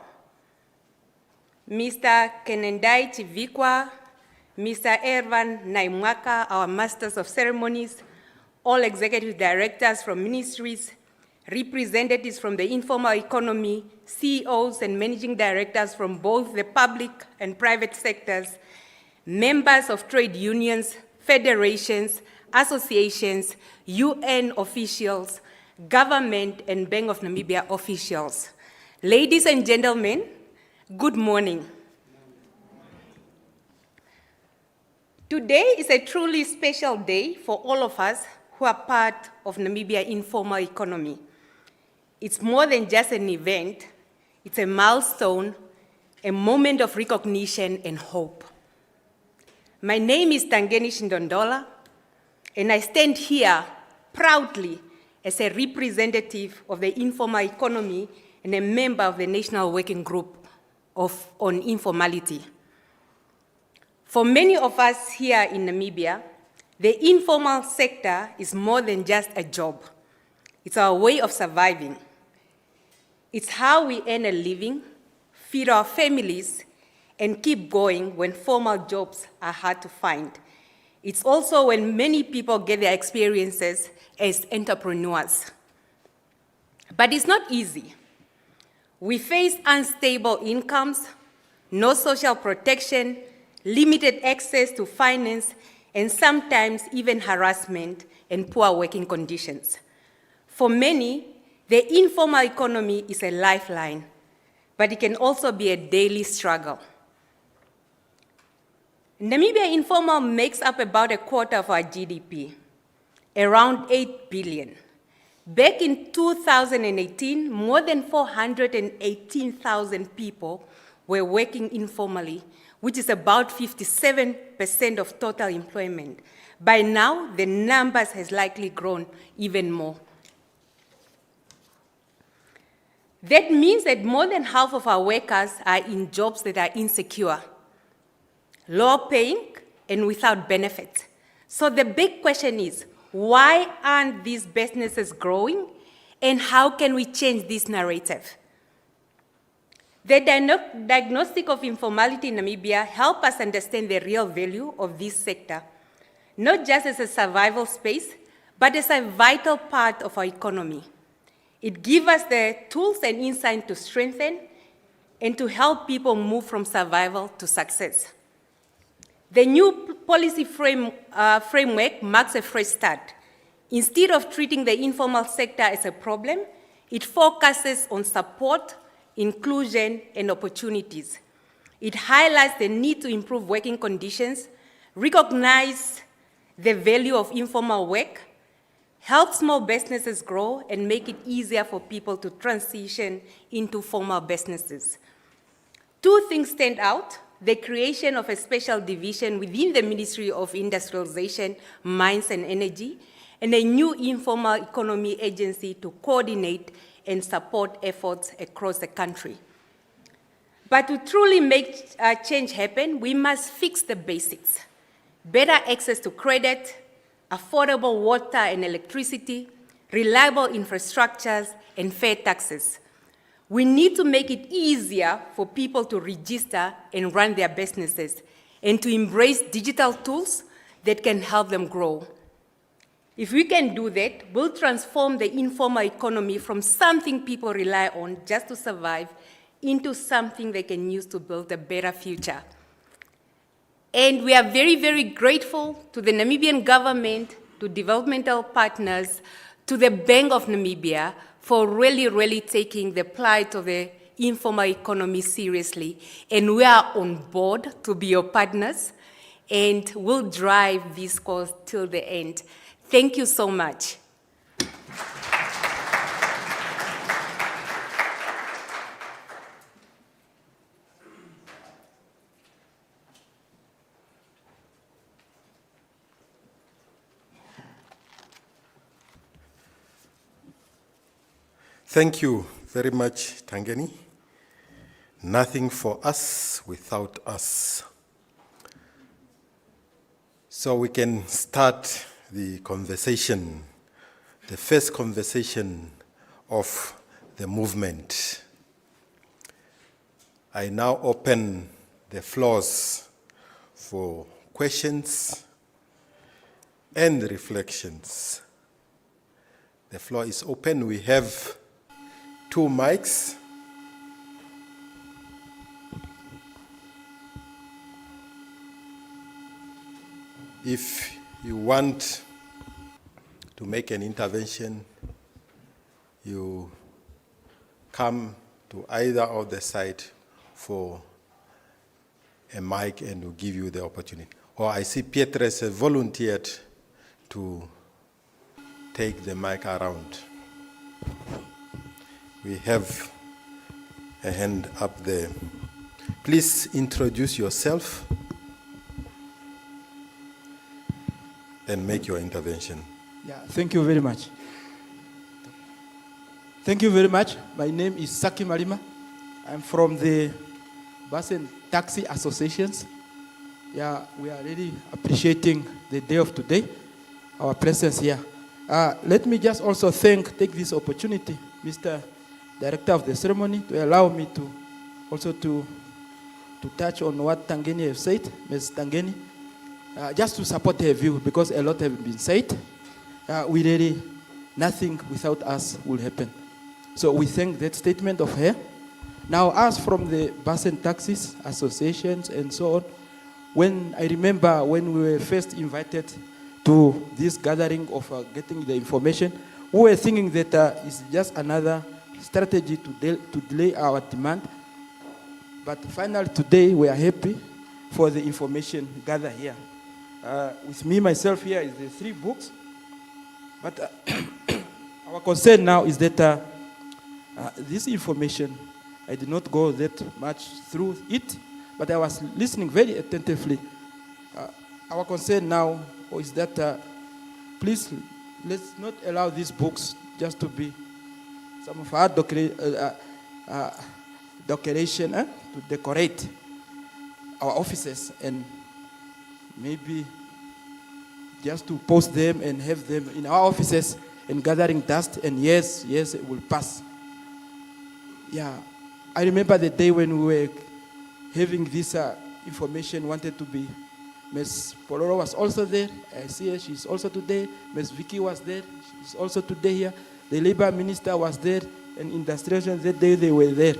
Mr. Kenendai Chivikwa, Mr. Ervan Naimwaka, our Masters of Ceremonies, all executive directors from ministries, representatives from the informal economy, CEOs and managing directors from both the public and private sectors, members of trade unions, federations, associations, UN officials, government and Bank of Namibia officials. Ladies and gentlemen, good morning. Today is a truly special day for all of us who are part of Namibia's informal economy. It's more than just an event, it's a milestone, a moment of recognition and hope. My name is Tangeni Shindondola, and I stand here proudly as a representative of the informal economy and a member of the National Working Group on Informality. For many of us here in Namibia, the informal sector is more than just a job. It's our way of surviving. It's how we earn a living, feed our families, and keep going when formal jobs are hard to find. It's also when many people get their experiences as entrepreneurs. But it's not easy. We face unstable incomes, no social protection, limited access to finance, and sometimes even harassment and poor working conditions. For many, the informal economy is a lifeline, but it can also be a daily struggle. Namibia informal makes up about a quarter of our GDP, around 8 billion. Back in 2018, more than 418,000 people were working informally, which is about 57% of total employment. By now, the numbers has likely grown even more. That means that more than half of our workers are in jobs that are insecure, low paying, and without benefits. So the big question is, why aren't these businesses growing, and how can we change this narrative? The Diagnostic of Informality in Namibia help us understand the real value of this sector, not just as a survival space, but as a vital part of our economy. It gives us the tools and insight to strengthen and to help people move from survival to success. The new policy framework marks a fresh start. Instead of treating the informal sector as a problem, it focuses on support, inclusion, and opportunities. It highlights the need to improve working conditions, recognize the value of informal work, help small businesses grow, and make it easier for people to transition into formal businesses. Two things stand out: the creation of a special division within the Ministry of Industrialization, Mines and Energy, and a new informal economy agency to coordinate and support efforts across the country. But to truly make change happen, we must fix the basics: better access to credit, affordable water and electricity, reliable infrastructures, and fair taxes. We need to make it easier for people to register and run their businesses, and to embrace digital tools that can help them grow. If we can do that, we'll transform the informal economy from something people rely on just to survive into something they can use to build a better future. And we are very, very grateful to the Namibian government, to developmental partners, to the Bank of Namibia for really taking the plight of the informal economy seriously. And we are on board to be your partners, and we'll drive this cause till the end. Thank you so much. Thank you very much, Tangeni. Nothing for us without us. So we can start the conversation, the first conversation of the movement. I now open the floors for questions and reflections. The floor is open. We have 2 mics. If you want to make an intervention, you come to either of the side for a mic and we'll give you the opportunity. Or I see Pietres has volunteered to take the mic around. We have a hand up there. Please introduce yourself and make your intervention. Yeah, thank you very much. Thank you very much. My name is Saki Marima. I'm from the Bus and Taxi Associations. Yeah, we are really appreciating the day of today, our presence here. Let me just also take this opportunity, Mr. Director of the ceremony, to allow me to also to touch on what Tangeni has said, Ms. Tangeni, just to support her view, because a lot have been said. We really, nothing without us will happen. So we thank that statement of her. Now, us from the Bus and Taxis associations and so on, when I remember when we were first invited to this gathering of getting the information, we were thinking that it's just another strategy to delay our demand. But finally today we are happy for the information gathered here. With me, myself here is the 3 books. But our concern now is that this information, I did not go that much through it, but I was listening very attentively. Our concern now is that please, let's not allow these books just to be some of our decoration to decorate our offices and maybe just to post them and have them in our offices and gathering dust, and yes, it will pass. Yeah, I remember the day when we were having this information wanted to be. Ms. Poloro was also there. I see her, she's also today. Ms. Vicky was there, she's also today here. The labor minister was there, and industrial that day they were there.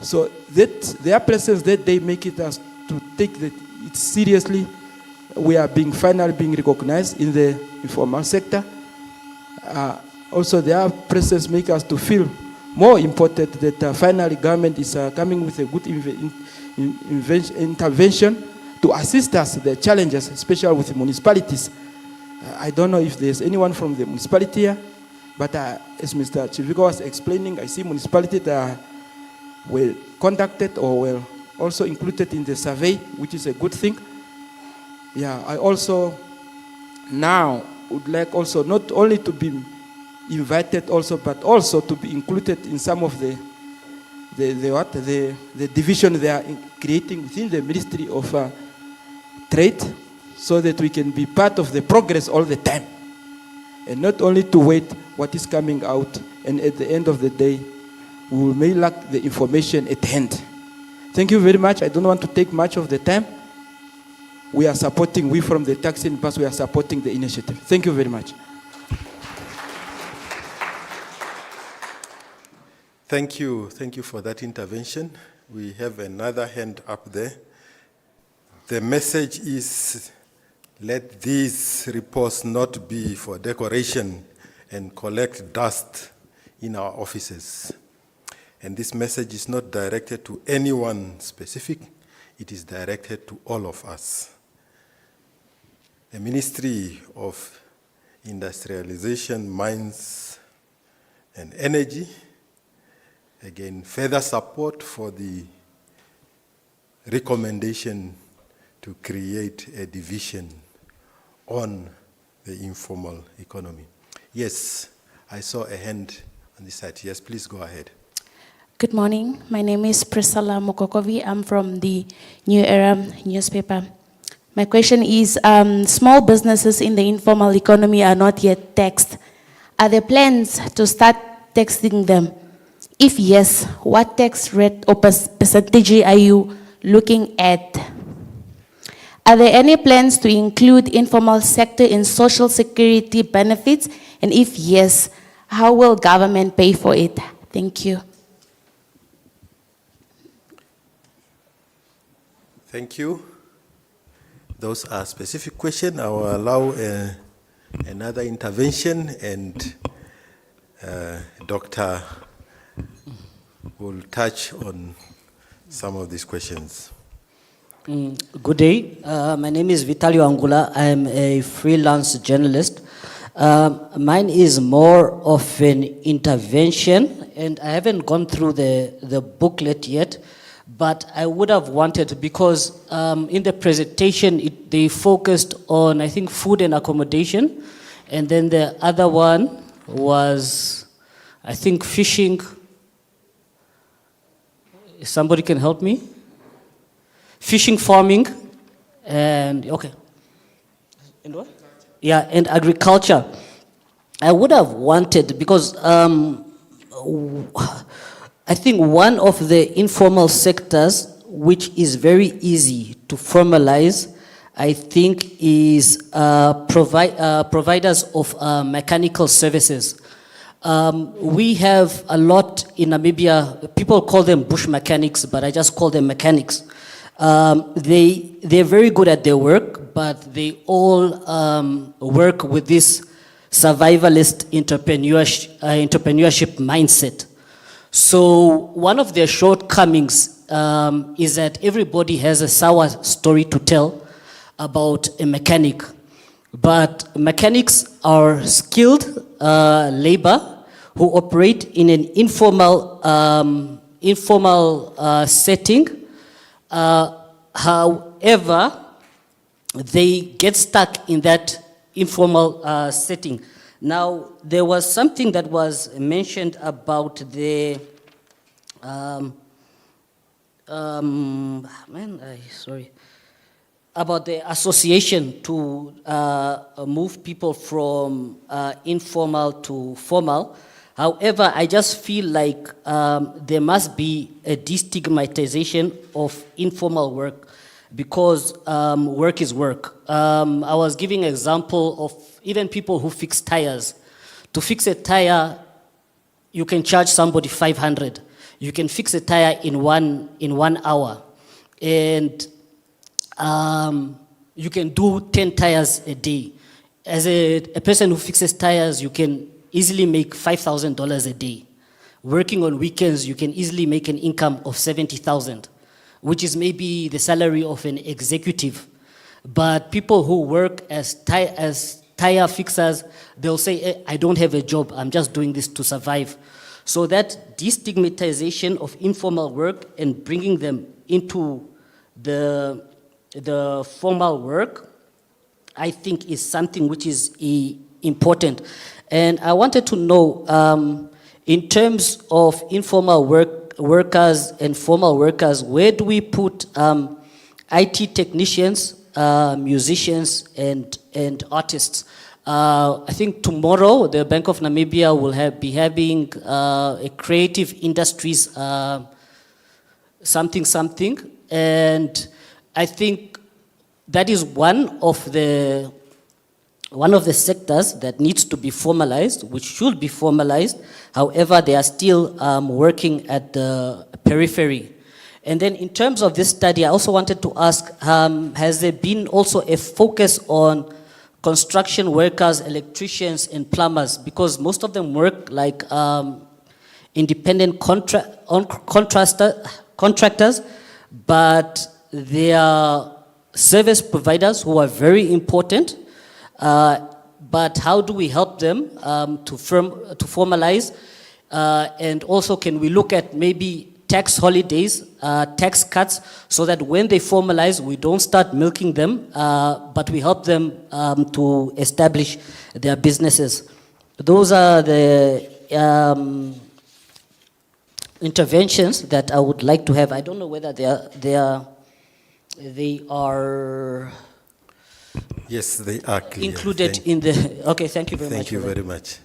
So that their presence that day make it us to take it seriously. We are finally being recognized in the informal sector. Also their presence make us to feel more important that finally government is coming with a good intervention to assist us the challenges, especially with the municipalities. I don't know if there's anyone from the municipality here, but as Mr. Chiviko was explaining, I see municipalities that were contacted or were also included in the survey, which is a good thing. Yeah, I also now would like also not only to be invited also, but also to be included in some of the division they are creating within the Ministry of Trade, so that we can be part of the progress all the time, and not only to wait what is coming out, and at the end of the day, we may lack the information at hand. Thank you very much. I don't want to take much of the time. We are supporting, we from the taxi and bus, we are supporting the initiative. Thank you very much. Thank you for that intervention. We have another hand up there. The message is, let these reports not be for decoration and collect dust in our offices. And this message is not directed to anyone specific, it is directed to all of us. The Ministry of Industrialization, Mines and Energy, again, further support for the recommendation to create a division on the informal economy. Yes, I saw a hand on this side. Yes, please go ahead. Good morning. My name is Priscilla Mokokovi. I'm from the New Era newspaper. My question is, small businesses in the informal economy are not yet taxed. Are there plans to start taxing them? If yes, what tax rate or percentage are you looking at? Are there any plans to include informal sector in social security benefits? And if yes, how will government pay for it? Thank you. Thank you. Those are specific questions. I will allow another intervention, and Dr. will touch on some of these questions. Good day. My name is Vitalio Angula. I am a freelance journalist. Mine is more of an intervention, and I haven't gone through the booklet yet, but I would have wanted, because in the presentation they focused on, I think, food and accommodation, and then the other one was, I think, fishing. If somebody can help me? Fishing, farming, and okay. And what? Yeah, and agriculture. I would have wanted, because I think one of the informal sectors which is very easy to formalize, I think, is providers of mechanical services. We have a lot in Namibia, people call them bush mechanics, but I just call them mechanics. They're very good at their work, but they all work with this survivalist entrepreneurship mindset. So one of their shortcomings is that everybody has a sour story to tell about a mechanic. But mechanics are skilled labor who operate in an informal setting. However, they get stuck in that informal setting. Now, there was something that was mentioned about the about the association to move people from informal to formal. However, I just feel like there must be a destigmatization of informal work because work is work. I was giving an example of even people who fix tires. To fix a tire, you can charge somebody 500. You can fix a tire in one hour. And you can do 10 tires a day. As a person who fixes tires, you can easily make $5,000 a day. Working on weekends, you can easily make an income of $70,000, which is maybe the salary of an executive. But people who work as tire fixers, they'll say, hey, I don't have a job, I'm just doing this to survive. So that destigmatization of informal work and bringing them into the formal work, I think is something which is important. And I wanted to know, in terms of informal workers and formal workers, where do we put IT technicians, musicians, and artists? I think tomorrow the Bank of Namibia will be having a creative industries something, and I think that is one of the sectors that needs to be formalized, which should be formalized. However, they are still working at the periphery. And then in terms of this study, I also wanted to ask, has there been also a focus on construction workers, electricians, and plumbers? Because most of them work like independent contractors, but they are service providers who are very important. But how do we help them to formalize? And also, can we look at maybe tax holidays, tax cuts, so that when they formalize, we don't start milking them, but we help them to establish their businesses. Those are the interventions that I would like to have. I don't know whether they are Yes, they are clear. included in the. Okay, thank you very much. Thank you very much.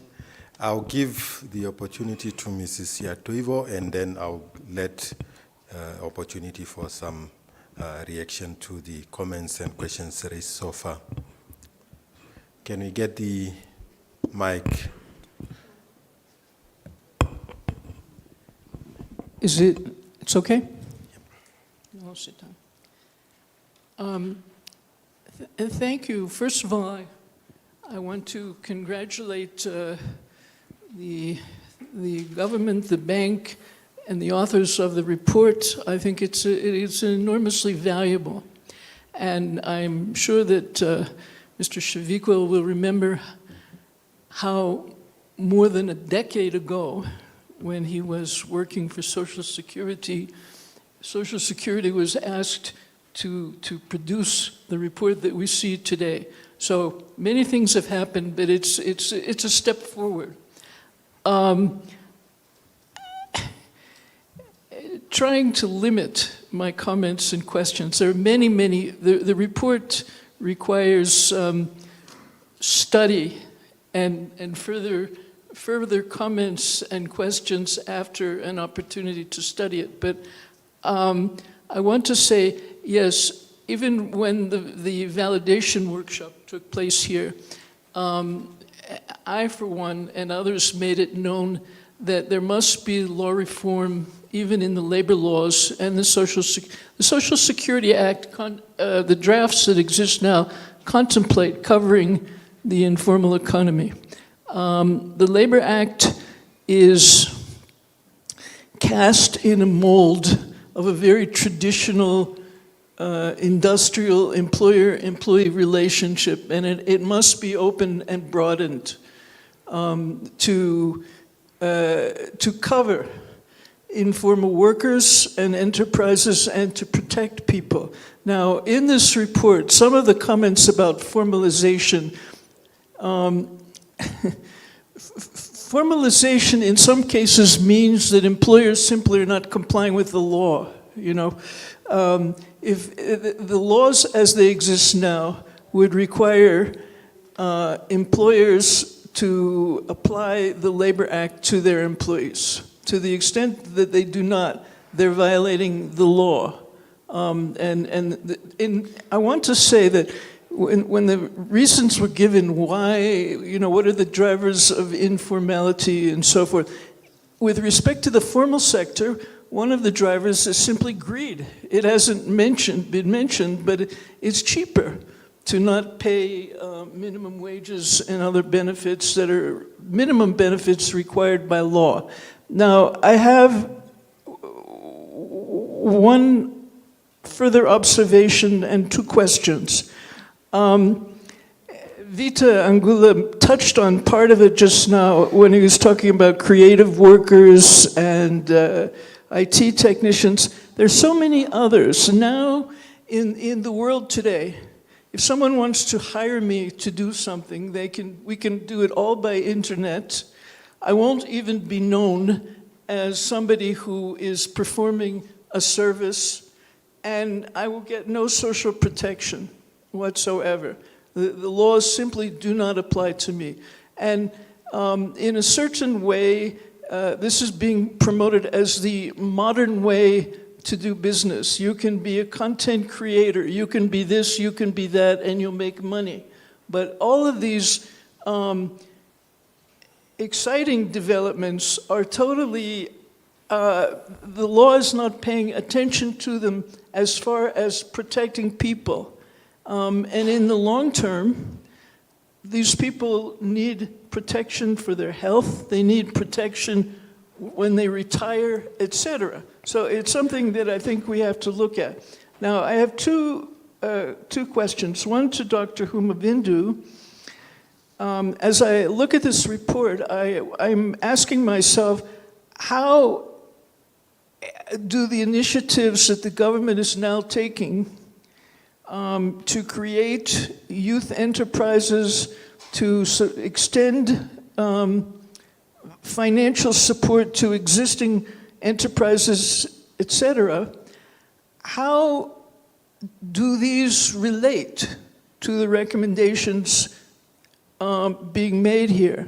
I'll give the opportunity to Mrs. Yatoivo, and then I'll let opportunity for some reaction to the comments and questions raised so far. Can we get the mic? It's okay? I'll sit down. And thank you. First of all, I want to congratulate the government, the bank, and the authors of the report. I think it's enormously valuable. And I'm sure that Mr. Shavikwa will remember how more than a decade ago, when he was working for Social Security was asked to produce the report that we see today. So many things have happened, but it's a step forward. Trying to limit my comments and questions. There are many. The report requires study and further comments and questions after an opportunity to study it. But I want to say, yes, even when the validation workshop took place here, I, for one, and others made it known that there must be law reform even in the labor laws and the Social Security Act, the drafts that exist now contemplate covering the informal economy. The Labor Act is cast in a mold of a very traditional industrial employer-employee relationship, and it must be opened and broadened to cover informal workers and enterprises and to protect people. Now, in this report, some of the comments about formalization, formalization in some cases means that employers simply are not complying with the law. You know, if the laws as they exist now would require employers to apply the Labor Act to their employees. To the extent that they do not, they're violating the law. And I want to say that when the reasons were given why, you know, what are the drivers of informality and so forth, with respect to the formal sector, one of the drivers is simply greed. It hasn't been mentioned, but it's cheaper to not pay minimum wages and other benefits that are minimum benefits required by law. Now, I have one further observation and two questions. Vita Angula touched on part of it just now when he was talking about creative workers and IT technicians. There's so many others. Now, in the world today, if someone wants to hire me to do something, we can do it all by internet. I won't even be known as somebody who is performing a service, and I will get no social protection whatsoever. The laws simply do not apply to me. And in a certain way, this is being promoted as the modern way to do business. You can be a content creator, you can be this, you can be that, and you'll make money. But all of these exciting developments are totally, the law is not paying attention to them as far as protecting people. And in the long term, these people need protection for their health, they need protection when they retire, etc. So it's something that I think we have to look at. Now, I have two questions. One to Dr. Humavindu. As I look at this report, I'm asking myself, how do the initiatives that the government is now taking to create youth enterprises, to extend financial support to existing enterprises, etc., how do these relate to the recommendations being made here?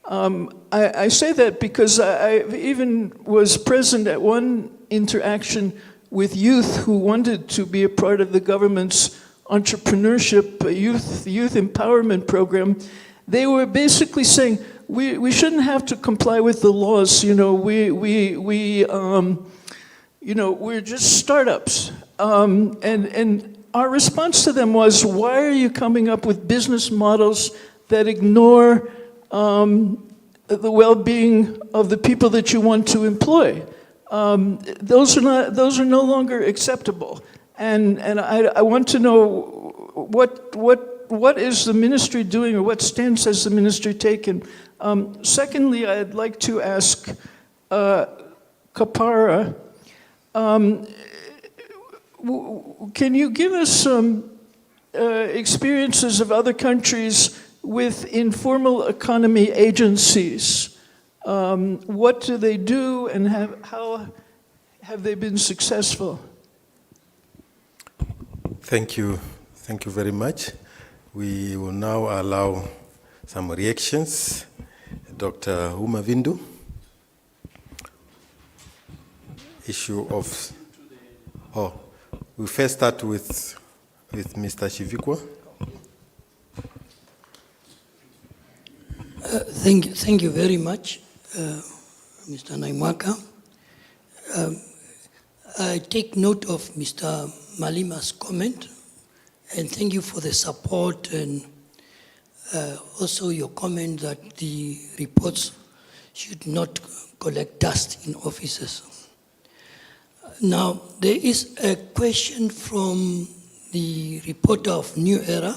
I say that because I even was present at one interaction with youth who wanted to be a part of the government's entrepreneurship, youth empowerment program. They were basically saying, we shouldn't have to comply with the laws, you know, we're just startups. And our response to them was, why are you coming up with business models that ignore the well-being of the people that you want to employ? Those are no longer acceptable. And I want to know what is the ministry doing, or what stance has the ministry taken? Secondly, I'd like to ask Kapara, can you give us some experiences of other countries with informal economy agencies? What do they do, and how have they been successful? Thank you very much. We will now allow some reactions. Dr. Humavindu, issue of, we first start with Mr. Shivikwa. Thank you very much, Mr. Naimwaka. I take note of Mr. Malima's comment, and thank you for the support and also your comment that the reports should not collect dust in offices. Now, there is a question from the reporter of New Era,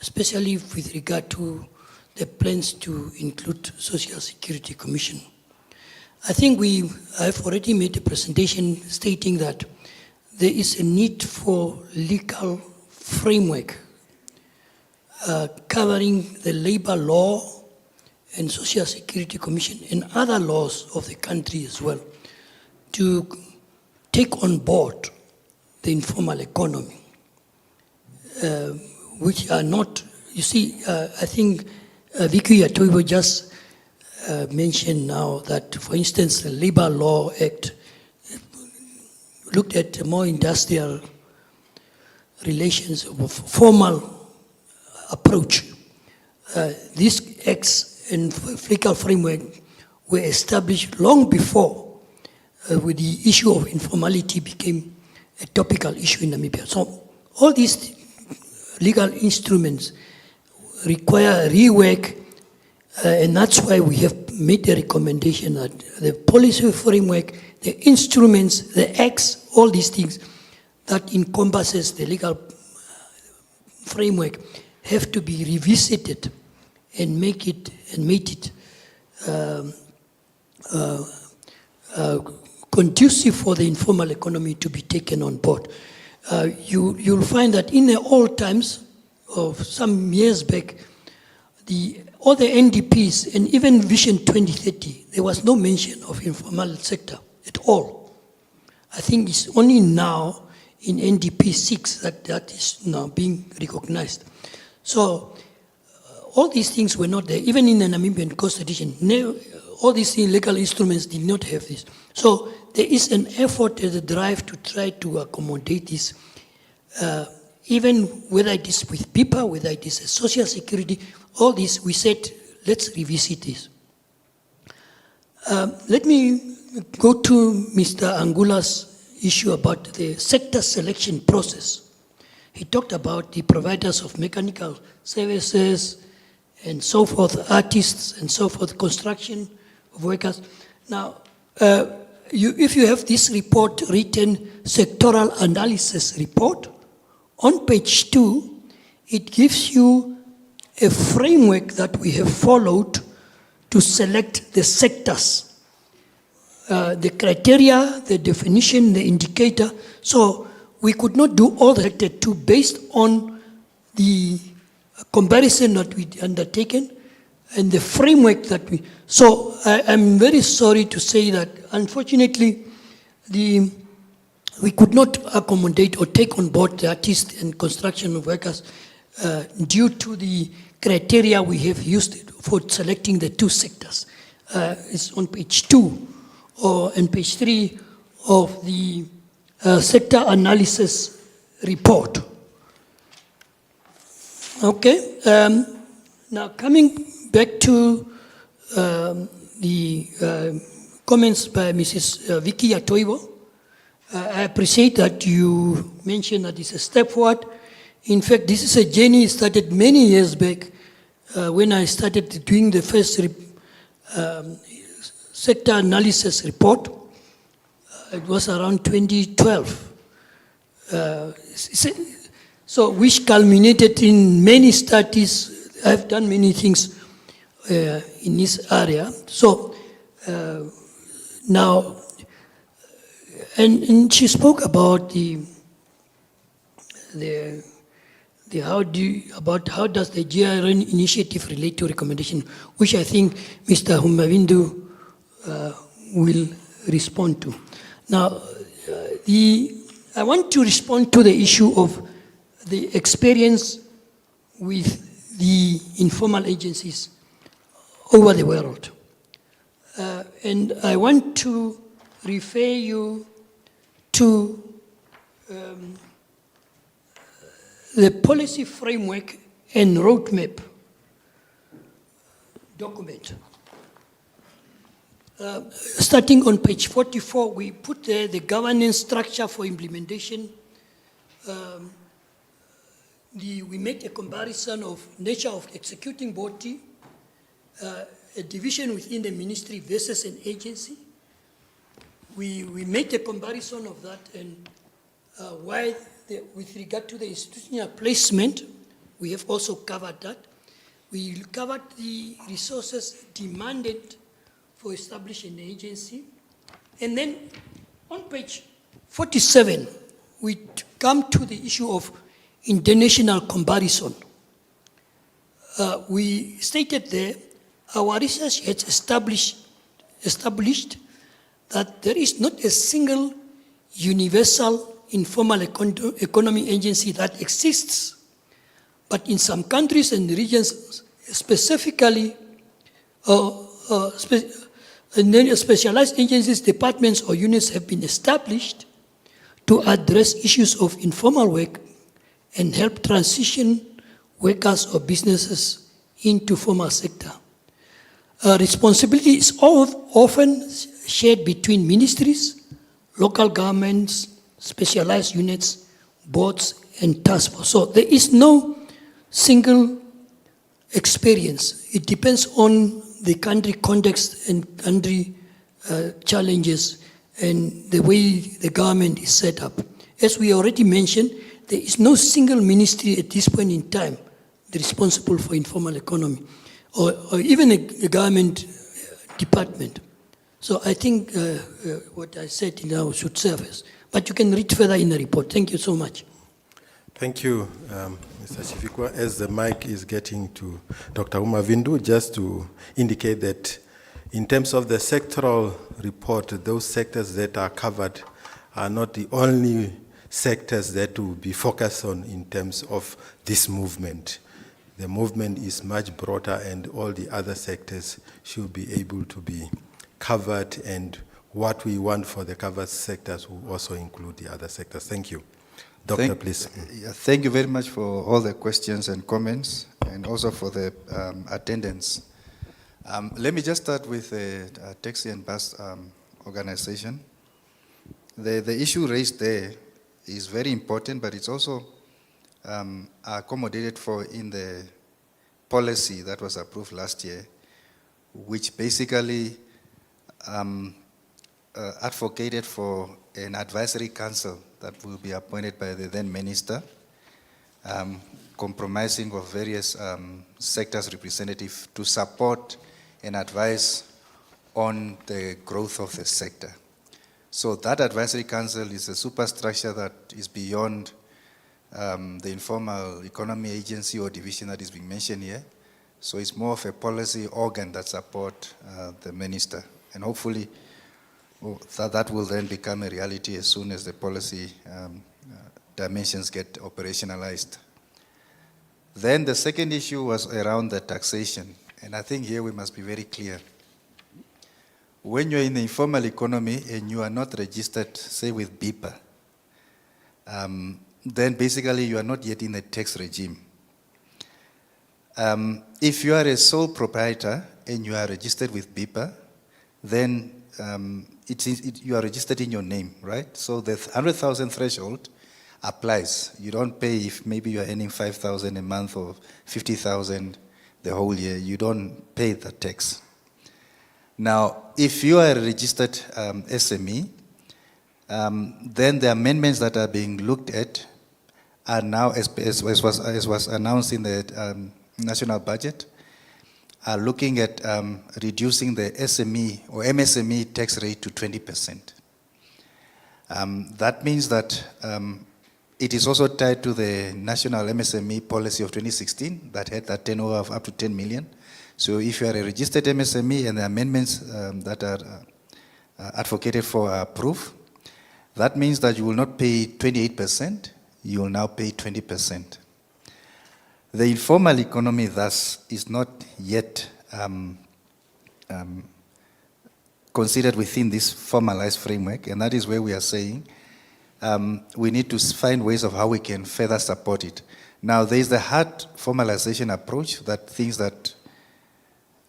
especially with regard to the plans to include Social Security Commission. I think I've already made a presentation stating that there is a need for legal framework covering the labor law and Social Security Commission and other laws of the country as well to take on board the informal economy, which are not, you see, I think Vicky Atoibo just mentioned now that, for instance, the Labor Law Act looked at a more industrial relations of formal approach. These acts and legal framework were established long before with the issue of informality became a topical issue in Namibia. So all these legal instruments require rework, and that's why we have made the recommendation that the policy framework, the instruments, the acts, all these things that encompasses the legal framework have to be revisited and made it conducive for the informal economy to be taken on board. You'll find that in the old times of some years back, all the NDPs and even Vision 2030, there was no mention of informal sector at all. I think it's only now in NDP 6 that is now being recognized. So all these things were not there. Even in the Namibian Constitution, all these legal instruments did not have this. So there is an effort and a drive to try to accommodate this, even whether it is with PIPA, whether it is a social security, all this, we said, let's revisit this. Let me go to Mr. Angula's issue about the sector selection process. He talked about the providers of mechanical services and so forth, artists and so forth, construction workers. Now, if you have this report written, sectoral analysis report, on page 2, it gives you a framework that we have followed to select the sectors. The criteria, the definition, the indicator. So we could not do all the sector 2 based on the comparison that we undertaken and the framework that we. So I'm very sorry to say that unfortunately we could not accommodate or take on board the artists and construction workers due to the criteria we have used for selecting the 2 sectors. It's on page 2 or on page 3 of the sector analysis report. Okay, now coming back to the comments by Mrs. Vicky Atoibo, I appreciate that you mentioned that it's a step forward. In fact, this is a journey started many years back when I started doing the first sector analysis report. It was around 2012. So which culminated in many studies. I've done many things in this area. So now, and she spoke about how does the GRN initiative relate to recommendation, which I think Mr. Mavindu will respond to. Now, I want to respond to the issue of the experience with the informal agencies over the world. And I want to refer you to the policy framework and roadmap document. Starting on page 44, we put there the governance structure for implementation. We make a comparison of nature of executing body, a division within the ministry versus an agency. We made a comparison of that, and with regard to the institutional placement, we have also covered that. We covered the resources demanded for establishing an agency. And then on page 47, we come to the issue of international comparison. We stated there, our research has established that there is not a single universal informal economy agency that exists, but in some countries and regions, specifically, and then specialized agencies, departments, or units have been established to address issues of informal work and help transition workers or businesses into formal sector. Responsibility is often shared between ministries, local governments, specialized units, boards, and task force. So there is no single experience. It depends on the country context and country challenges and the way the government is set up. As we already mentioned, there is no single ministry at this point in time responsible for informal economy, or even a government department. So I think what I said now should serve us. But you can read further in the report. Thank you so much. Thank you, Mr. Chifikwa. As the mic is getting to Dr. Umavindu, just to indicate that in terms of the sectoral report, those sectors that are covered are not the only sectors that will be focused on in terms of this movement. The movement is much broader, and all the other sectors should be able to be covered, and what we want for the covered sectors will also include the other sectors. Thank you. Doctor, please. Thank you very much for all the questions and comments, and also for the attendance. Let me just start with the taxi and bus organization. The issue raised there is very important, but it's also accommodated for in the policy that was approved last year, which basically advocated for an advisory council that will be appointed by the then minister, comprising of various sectors representatives to support and advise on the growth of the sector. So that advisory council is a superstructure that is beyond the informal economy agency or division that is being mentioned here. So it's more of a policy organ that supports the minister. And hopefully that will then become a reality as soon as the policy dimensions get operationalized. Then the second issue was around the taxation. And I think here we must be very clear. When you're in the informal economy and you are not registered, say with BIPA, then basically you are not yet in the tax regime. If you are a sole proprietor and you are registered with BIPA, then you are registered in your name, right? So the 100,000 threshold applies. You don't pay if maybe you are earning 5,000 a month or 50,000 the whole year. You don't pay the tax. Now, if you are a registered SME, then the amendments that are being looked at are now, as was announced in the national budget, are looking at reducing the SME or MSME tax rate to 20%. That means that it is also tied to the national MSME policy of 2016 that had that turnover of up to 10 million. So if you are a registered MSME and the amendments that are advocated for are approved, that means that you will not pay 28%, you will now pay 20%. The informal economy, thus, is not yet considered within this formalized framework, and that is where we are saying we need to find ways of how we can further support it. Now, there is the hard formalization approach that thinks that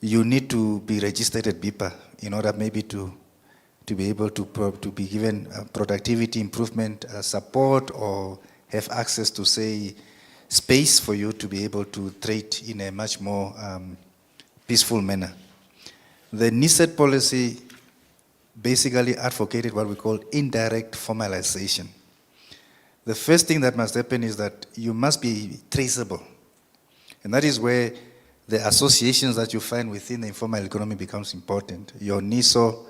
you need to be registered at BIPA in order maybe to be able to be given productivity improvement support, or have access to, say, space for you to be able to trade in a much more peaceful manner. The NISET policy basically advocated what we call indirect formalization. The first thing that must happen is that you must be traceable. And that is where the associations that you find within the informal economy becomes important. Your NISO,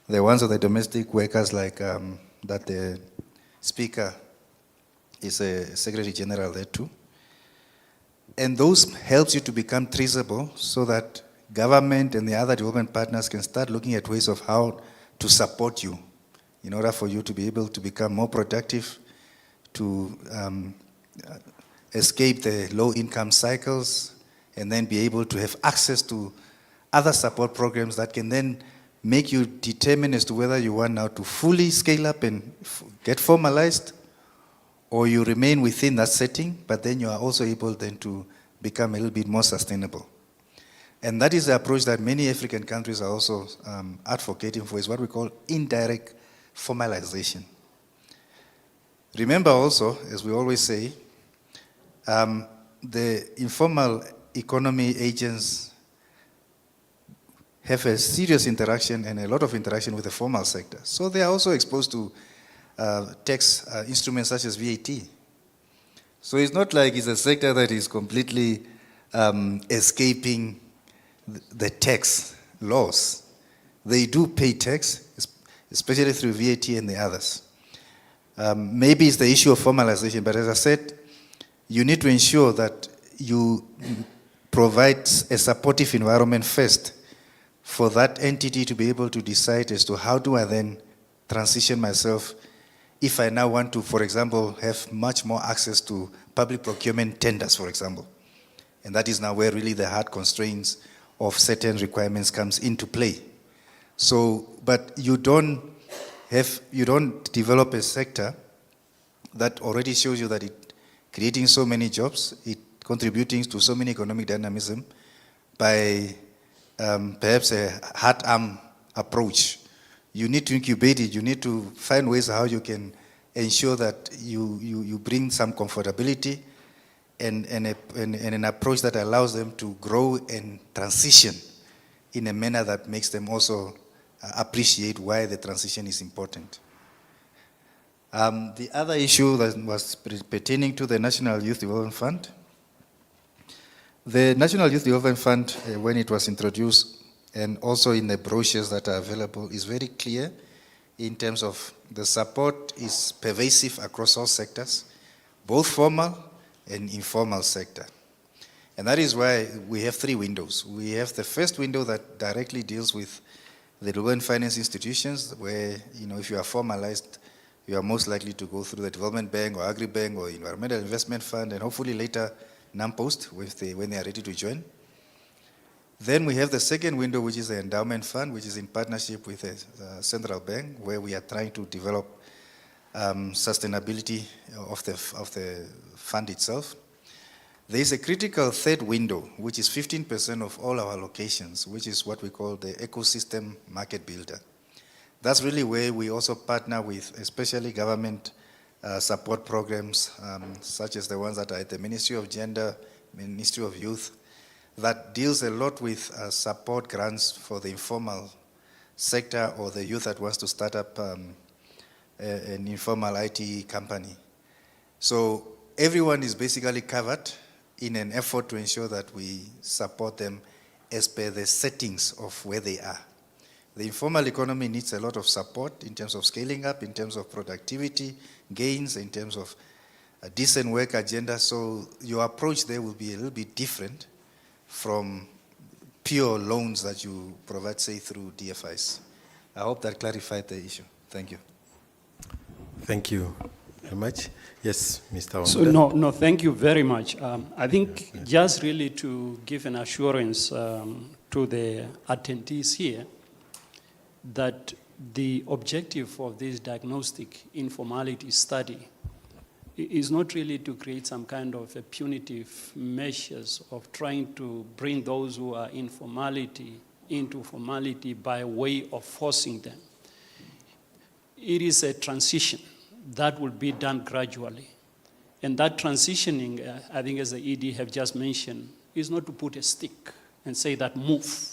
the ones of the domestic workers, like that the speaker is a Secretary General there too. And those helps you to become traceable so that government and the other development partners can start looking at ways of how to support you in order for you to be able to become more productive, to escape the low income cycles, and then be able to have access to other support programs that can then make you determine as to whether you want now to fully scale up and get formalized, or you remain within that setting, but then you are also able then to become a little bit more sustainable. And that is the approach that many African countries are also advocating for, is what we call indirect formalization. Remember also, as we always say, the informal economy agents have a serious interaction and a lot of interaction with the formal sector. So they are also exposed to tax instruments such as VAT. So it's not like it's a sector that is completely escaping the tax laws. They do pay tax, especially through VAT and the others. Maybe it's the issue of formalization, but as I said, you need to ensure that you provide a supportive environment first for that entity to be able to decide as to how do I then transition myself if I now want to, for example, have much more access to public procurement tenders, for example. And that is now where really the hard constraints of certain requirements comes into play. So, but you don't develop a sector that already shows you that it creating so many jobs, it contributing to so many economic dynamism by perhaps a hard arm approach. You need to incubate it. You need to find ways how you can ensure that you bring some comfortability and an approach that allows them to grow and transition in a manner that makes them also appreciate why the transition is important. The other issue that was pertaining to the National Youth Development Fund. The National Youth Development Fund, when it was introduced, and also in the brochures that are available, is very clear in terms of the support is pervasive across all sectors, both formal and informal sector. And that is why we have three windows. We have the first window that directly deals with the development finance institutions, where, you know, if you are formalized, you are most likely to go through the Development Bank or Agri-Bank or Environmental Investment Fund, and hopefully later NAMPOST when they are ready to join. Then we have the second window, which is the endowment fund, which is in partnership with the central bank, where we are trying to develop sustainability of the fund itself. There is a critical third window, which is 15% of all our allocations, which is what we call the ecosystem market builder. That's really where we also partner with, especially government support programs, such as the ones that are at the Ministry of Gender, Ministry of Youth, that deals a lot with support grants for the informal sector or the youth that wants to start up an informal IT company. So everyone is basically covered in an effort to ensure that we support them as per the settings of where they are. The informal economy needs a lot of support in terms of scaling up, in terms of productivity gains, in terms of a decent work agenda. So your approach there will be a little bit different from pure loans that you provide, say, through DFIs. I hope that clarified the issue. Thank you. Thank you very much. Yes, Mr. Wambuda. So no, thank you very much. I think just really to give an assurance to the attendees here that the objective of this diagnostic informality study is not really to create some kind of a punitive measures of trying to bring those who are in formality into formality by way of forcing them. It is a transition that will be done gradually. And that transitioning, I think as the ED have just mentioned, is not to put a stick and say that move.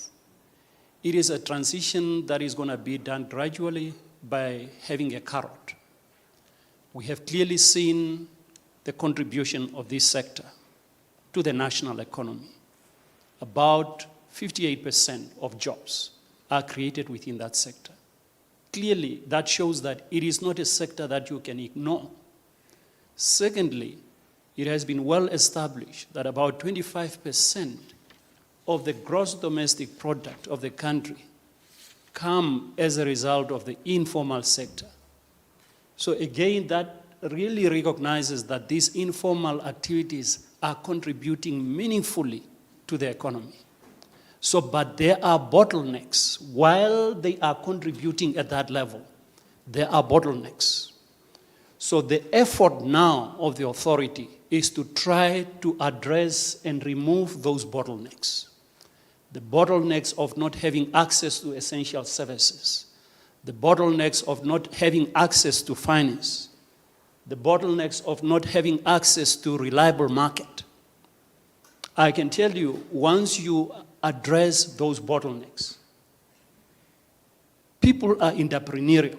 It is a transition that is going to be done gradually by having a carrot. We have clearly seen the contribution of this sector to the national economy. About 58% of jobs are created within that sector. Clearly, that shows that it is not a sector that you can ignore. Secondly, it has been well established that about 25% of the gross domestic product of the country come as a result of the informal sector. So again, that really recognizes that these informal activities are contributing meaningfully to the economy. So, but there are bottlenecks. While they are contributing at that level, there are bottlenecks. So the effort now of the authority is to try to address and remove those bottlenecks. The bottlenecks of not having access to essential services, the bottlenecks of not having access to finance, the bottlenecks of not having access to reliable market. I can tell you, once you address those bottlenecks, people are entrepreneurial.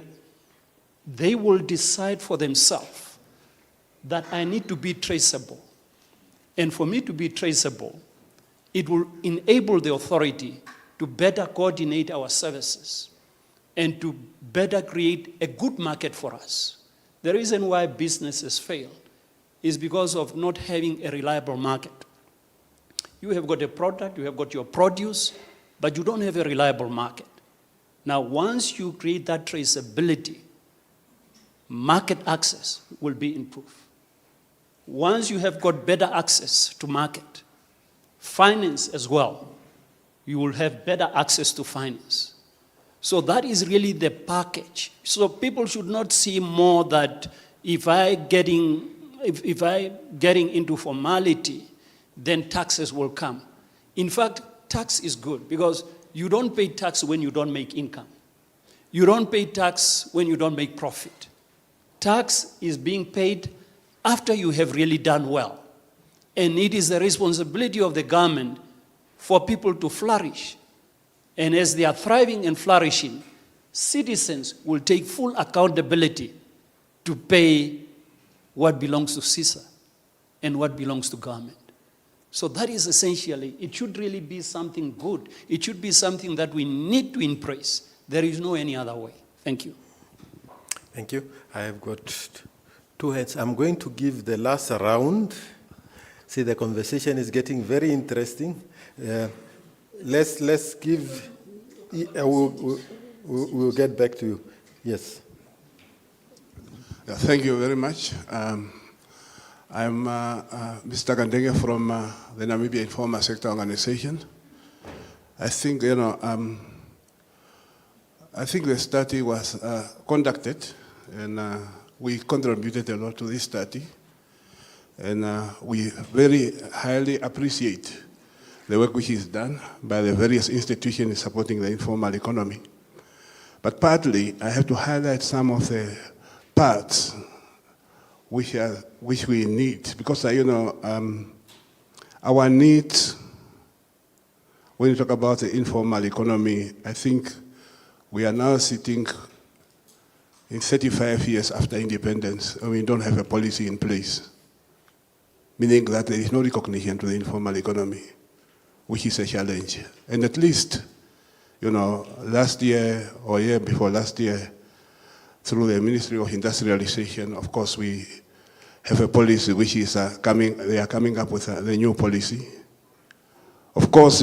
They will decide for themselves that I need to be traceable. And for me to be traceable, it will enable the authority to better coordinate our services and to better create a good market for us. The reason why businesses fail is because of not having a reliable market. You have got a product, you have got your produce, but you don't have a reliable market. Now, once you create that traceability, market access will be improved. Once you have got better access to market, finance as well, you will have better access to finance. So that is really the package. So people should not see more that if I getting into formality, then taxes will come. In fact, tax is good because you don't pay tax when you don't make income. You don't pay tax when you don't make profit. Tax is being paid after you have really done well. And it is the responsibility of the government for people to flourish. And as they are thriving and flourishing, citizens will take full accountability to pay what belongs to Caesar and what belongs to government. So that is essentially, it should really be something good. It should be something that we need to embrace. There is no any other way. Thank you. Thank you. I have got two hands. I'm going to give the last round. See, the conversation is getting very interesting. Let's give, we'll get back to you. Yes. Yeah, thank you very much. I'm Mr. Gandenge from the Namibia Informal Sector Organization. I think, I think the study was conducted, and we contributed a lot to this study. And we very highly appreciate the work which is done by the various institutions supporting the informal economy. But partly, I have to highlight some of the parts which we need, because our needs, when you talk about the informal economy, I think we are now sitting in 35 years after independence, and we don't have a policy in place, meaning that there is no recognition to the informal economy, which is a challenge. And at least, last year or year before last year, through the Ministry of Industrialization, of course, we have a policy which is they are coming up with the new policy. Of course,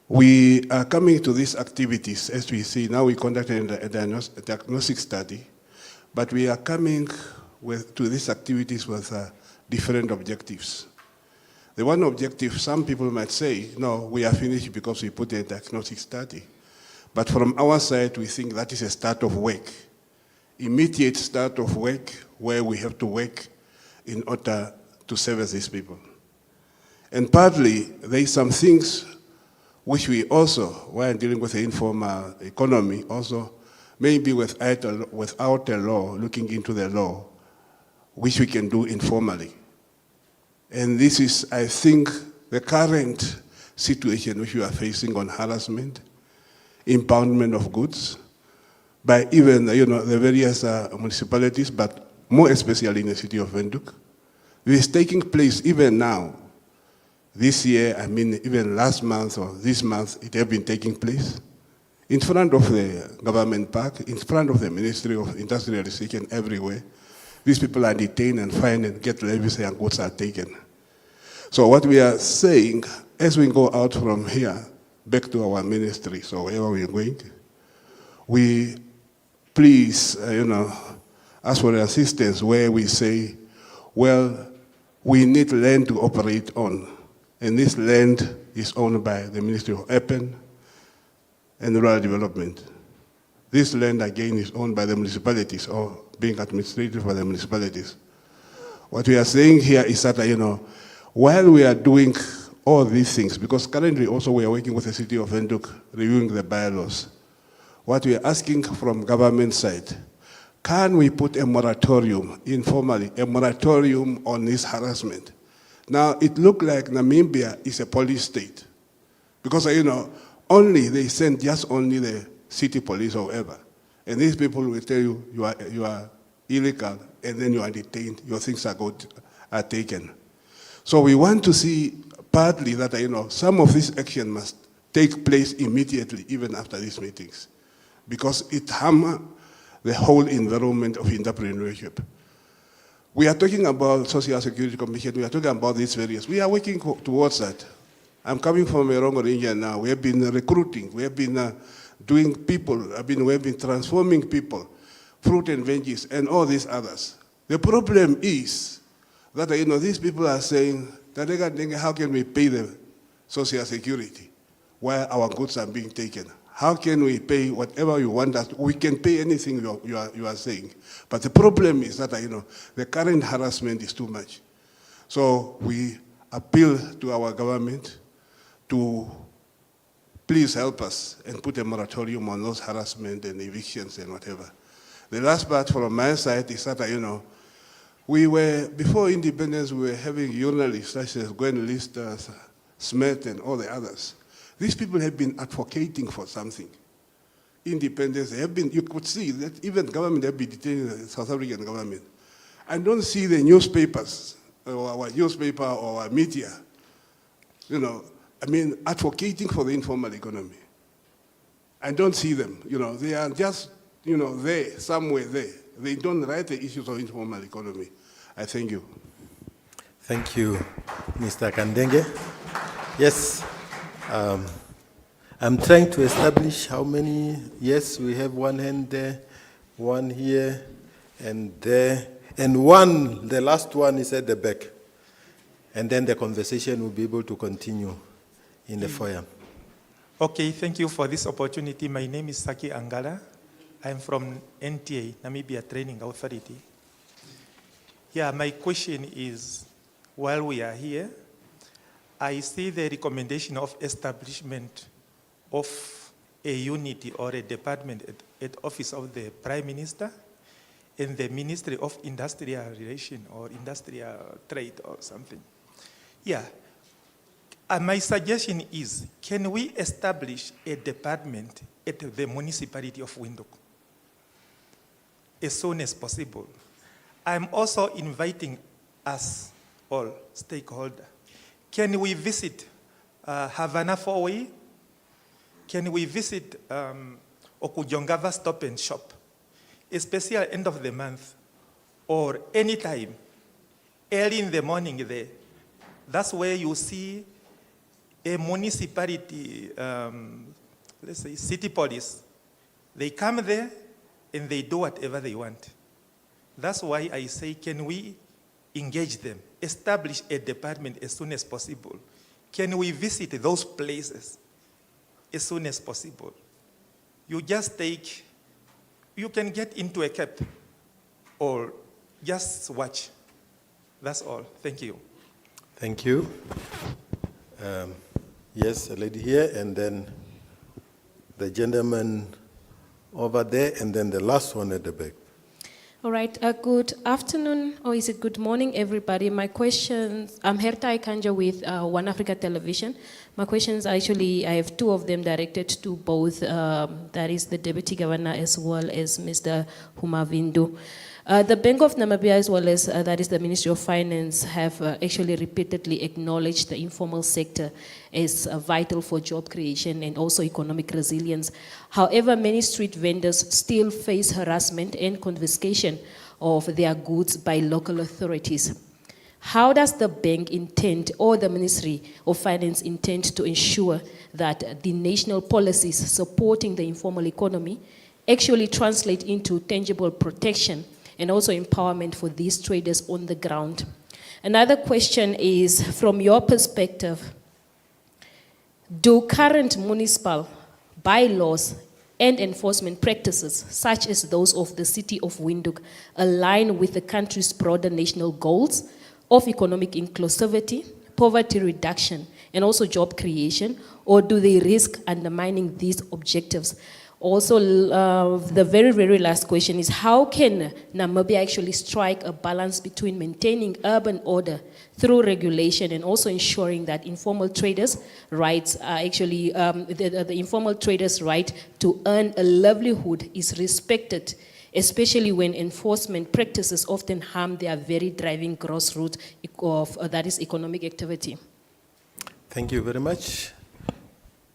we are coming to these activities, as we see, now we conducted a diagnostic study, but we are coming to these activities with different objectives. The one objective, some people might say, no, we are finished because we put a diagnostic study. But from our side, we think that is a start of work immediate start of work where we have to work in order to service these people. And partly, there is some things which we also, while dealing with the informal economy, also maybe without a law, looking into the law, which we can do informally. And this is, I think, the current situation which we are facing on harassment, impoundment of goods, by even the various municipalities, but more especially in the city of Windhoek. It is taking place even now. This year, I mean, even last month or this month, it has been taking place in front of the government park, in front of the Ministry of Industrial Research and everywhere. These people are detained and fined and get levies and goods are taken. So what we are saying, as we go out from here, back to our ministry, so wherever we are going, we please, ask for assistance where we say, well, we need land to operate on. And this land is owned by the Ministry of Urban and Rural Development. This land, again, is owned by the municipalities or being administrated by the municipalities. What we are saying here is that, while we are doing all these things, because currently also we are working with the city of Windhoek, reviewing the bylaws, what we are asking from government side, can we put a moratorium, informally, a moratorium on this harassment? Now, it looks like Namibia is a police state, because, only they send just only the city police or whatever. And these people will tell you, you are illegal, and then you are detained, your things are taken. So we want to see partly that, some of this action must take place immediately, even after these meetings, because it harms the whole environment of entrepreneurship. We are talking about Social Security Commission, we are talking about these various. We are working towards that. I'm coming from Erongo region now. We have been recruiting, we have been doing people, we have been transforming people, fruit and veggies, and all these others. The problem is that, these people are saying, how can we pay the Social Security while our goods are being taken? How can we pay whatever you want us? We can pay anything you are saying. But the problem is that, the current harassment is too much. So we appeal to our government to please help us and put a moratorium on those harassment and evictions and whatever. The last part from my side is that, we were, before independence, we were having journalists such as Gwen Lister, Smith, and all the others. These people have been advocating for something. Independence, they have been, you could see that even government have been detaining the South African government. I don't see the newspapers, or our newspaper, or our media, advocating for the informal economy. I don't see them, they are just, there, somewhere there. They don't write the issues of informal economy. I thank you. Thank you, Mr. Kandenge. Yes, I'm trying to establish how many. Yes, we have one hand there, one here, and there, and one, the last one is at the back. And then the conversation will be able to continue in the foyer. Okay, thank you for this opportunity. My name is Saki Angala. I'm from NTA, Namibia Training Authority. Yeah, my question is, while we are here, I see the recommendation of establishment of a unit or a department at office of the Prime Minister in the Ministry of Industrial Relations or Industrial Trade or something. Yeah, my suggestion is, can we establish a department at the municipality of Windhoek as soon as possible? I'm also inviting us all stakeholders. Can we visit Havana Fourway? Can we visit Okujongava Stop and Shop, especially at the end of the month or anytime, early in the morning there? That's where you see a municipality, let's say city police. They come there and they do whatever they want. That's why I say, can we engage them, establish a department as soon as possible? Can we visit those places as soon as possible? You just take, you can get into a cab or just watch. That's all. Thank you. Thank you. Yes, a lady here, and then the gentleman over there, and then the last one at the back. All right, good afternoon, or is it good morning, everybody? My questions, I'm Herta Ikanja with One Africa Television. My questions, actually, I have two of them directed to both, that is the Deputy Governor as well as Mr. Humavindu. The Bank of Namibia as well as that is the Ministry of Finance have actually repeatedly acknowledged the informal sector as vital for job creation and also economic resilience. However, many street vendors still face harassment and confiscation of their goods by local authorities. How does the bank intend, or the Ministry of Finance intend to ensure that the national policies supporting the informal economy actually translate into tangible protection and also empowerment for these traders on the ground? Another question is, from your perspective, do current municipal bylaws and enforcement practices, such as those of the city of Windhoek, align with the country's broader national goals of economic inclusivity, poverty reduction, and also job creation, or do they risk undermining these objectives? Also, the very, very last question is, how can Namibia actually strike a balance between maintaining urban order through regulation and also ensuring that informal traders' rights are actually, the informal traders' right to earn a livelihood is respected, especially when enforcement practices often harm their very driving grassroots of, that is, economic activity? Thank you very much.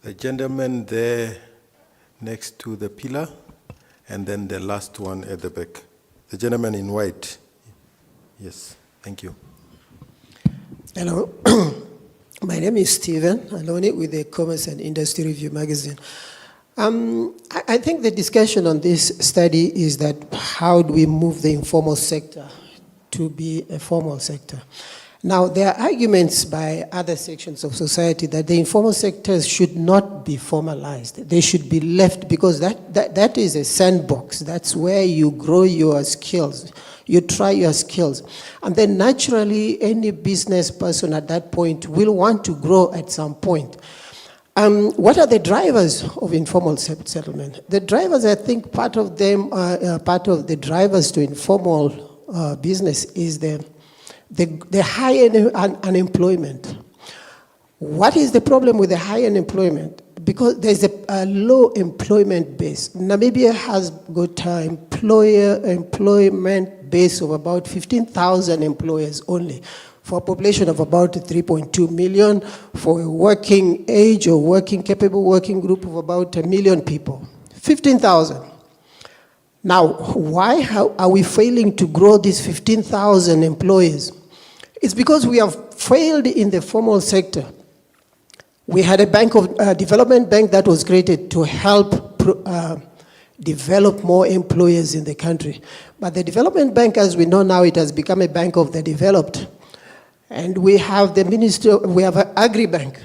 The gentleman there next to the pillar, and then the last one at the back. The gentleman in white. Yes, thank you. Hello, my name is Stephen Aloni with the Commerce and Industry Review magazine. I think the discussion on this study is that how do we move the informal sector to be a formal sector? Now, there are arguments by other sections of society that the informal sectors should not be formalized. They should be left, because that is a sandbox. That's where you grow your skills. You try your skills. And then naturally, any business person at that point will want to grow at some point. What are the drivers of informal settlement? The drivers, I think part of them, part of the drivers to informal business is the high unemployment. What is the problem with the high unemployment? Because there's a low employment base. Namibia has got an employment base of about 15,000 employers only, for a population of about 3.2 million, for a working age or working capable working group of about 1 million people. 15,000. Now, why are we failing to grow these 15,000 employees? It's because we have failed in the formal sector. We had a development bank that was created to help develop more employers in the country. But the development bank, as we know now, it has become a bank of the developed. And we have we have an agri-bank,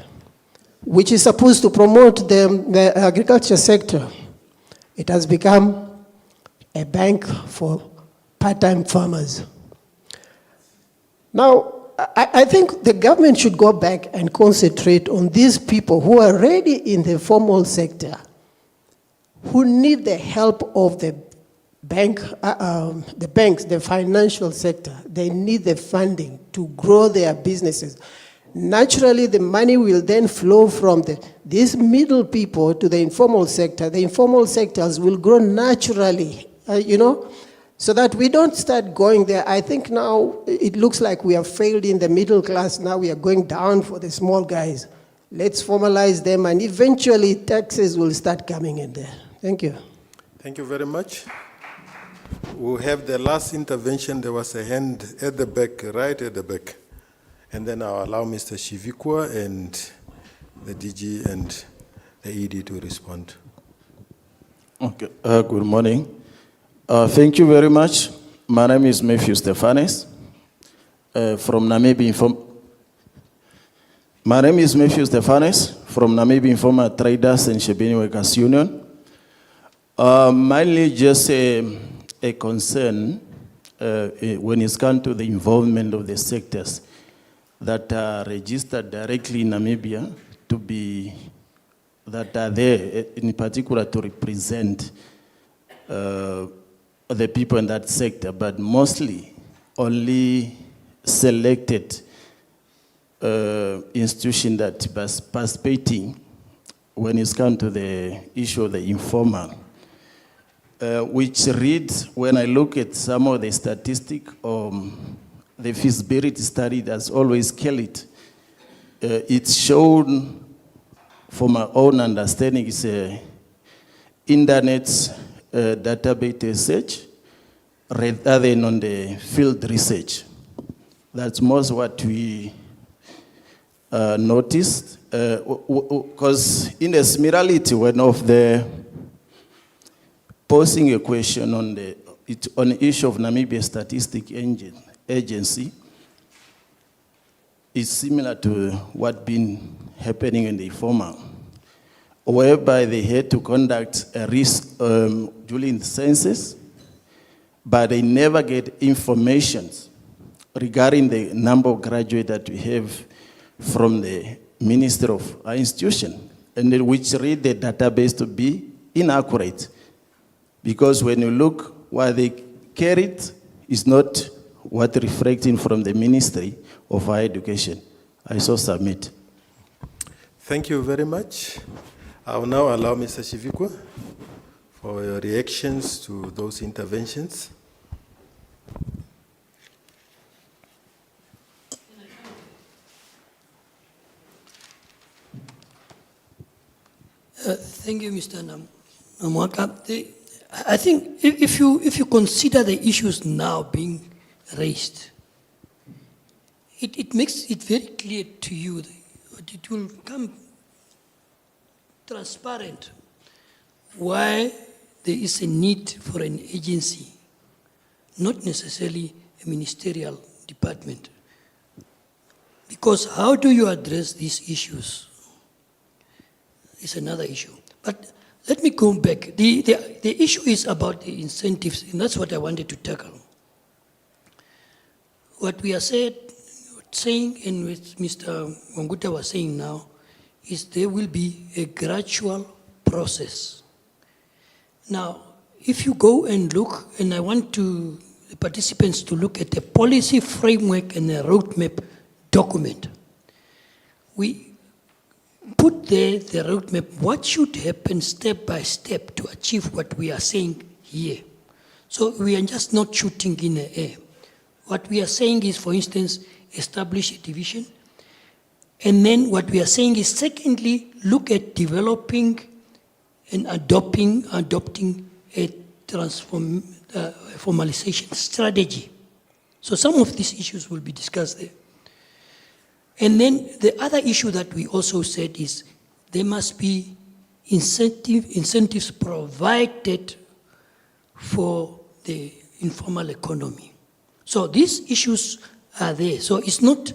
which is supposed to promote the agriculture sector. It has become a bank for part-time farmers. Now, I think the government should go back and concentrate on these people who are already in the formal sector, who need the help of the banks, the financial sector. They need the funding to grow their businesses. Naturally, the money will then flow from these middle people to the informal sector. The informal sectors will grow naturally, so that we don't start going there. I think now it looks like we have failed in the middle class. Now we are going down for the small guys. Let's formalize them, and eventually taxes will start coming in there. Thank you. Thank you very much. We'll have the last intervention. There was a hand at the back, right at the back. And then I'll allow Mr. Shivikwa and the DG and the ED to respond. Okay. Good morning. Thank you very much. My name is Matthew Stefanes from Namibia. My name is Matthew Stefanes from Namibia Informal Traders and Shipping Workers Union. Mainly just a concern when it's come to the involvement of the sectors that are registered directly in Namibia to be, that are there in particular to represent the people in that sector, but mostly only selected institutions that was participating when it's come to the issue of the informal. Which reads, when I look at some of the statistics, the feasibility study that's always carried, it's shown, from my own understanding, is internet database research rather than on the field research. That's most what we noticed, because in the similarity, one of the posing a question on the issue of Namibia Statistic Agency is similar to what been happening in the informal, whereby they had to conduct a risk during the census, but they never get information regarding the number of graduates that we have from the Ministry of our institution, and which read the database to be inaccurate. Because when you look what they carried is not what reflecting from the Ministry of Higher Education. I so submit. Thank you very much. I will now allow Mr. Chivikwa for your reactions to those interventions. Thank you, Mr. Namwaka. I think if you consider the issues now being raised, it makes it very clear to you that it will come transparent why there is a need for an agency, not necessarily a ministerial department. Because how do you address these issues is another issue. But let me go back. The issue is about the incentives, and that's what I wanted to tackle. What we are saying, and what Mr. Wanguta was saying now, is there will be a gradual process. Now, if you go and look, and I want the participants to look at the policy framework and the roadmap document, we put there the roadmap, what should happen step by step to achieve what we are saying here. So we are just not shooting in the air. What we are saying is, for instance, establish a division. And then what we are saying is, secondly, look at developing and adopting a formalization strategy. So some of these issues will be discussed there. And then the other issue that we also said is there must be incentives provided for the informal economy. So these issues are there. So it's not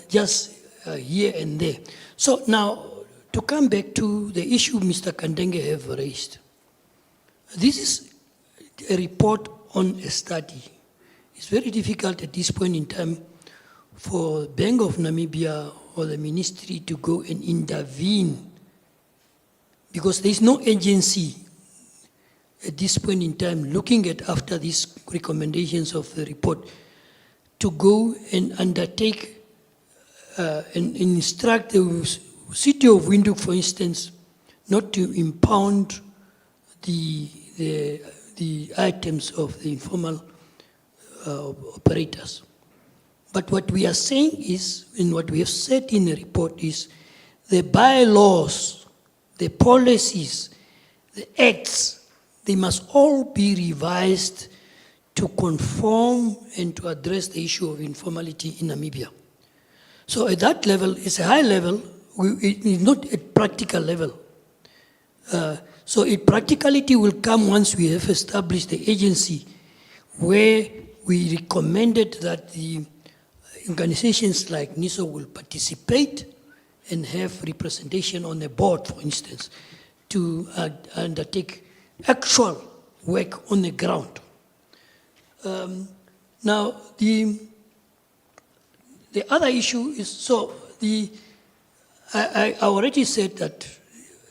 just here and there. So now, to come back to the issue Mr. Kandenge have raised, this is a report on a study. It's very difficult at this point in time for Bank of Namibia or the ministry to go and intervene, because there is no agency at this point in time looking at after these recommendations of the report to go and undertake and instruct the city of Windhoek, for instance, not to impound the items of the informal operators. But what we are saying is, and what we have said in the report is, the bylaws, the policies, the acts, they must all be revised to conform and to address the issue of informality in Namibia. So at that level, it's a high level, it is not a practical level. So practicality will come once we have established the agency, where we recommended that the organizations like NISO will participate and have representation on the board, for instance, to undertake actual work on the ground. Now, the other issue is, I already said that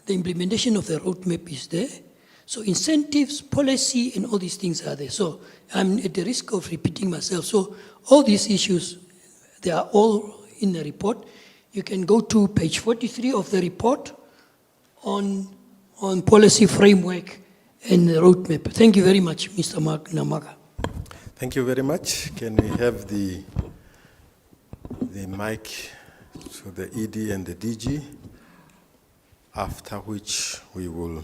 the implementation of the roadmap is there. So incentives, policy, and all these things are there. So I'm at the risk of repeating myself. So all these issues, they are all in the report. You can go to page 43 of the report on policy framework and the roadmap. Thank you very much, Mr. Namaga. Thank you very much. Can we have the mic to the ED and the DG, after which we will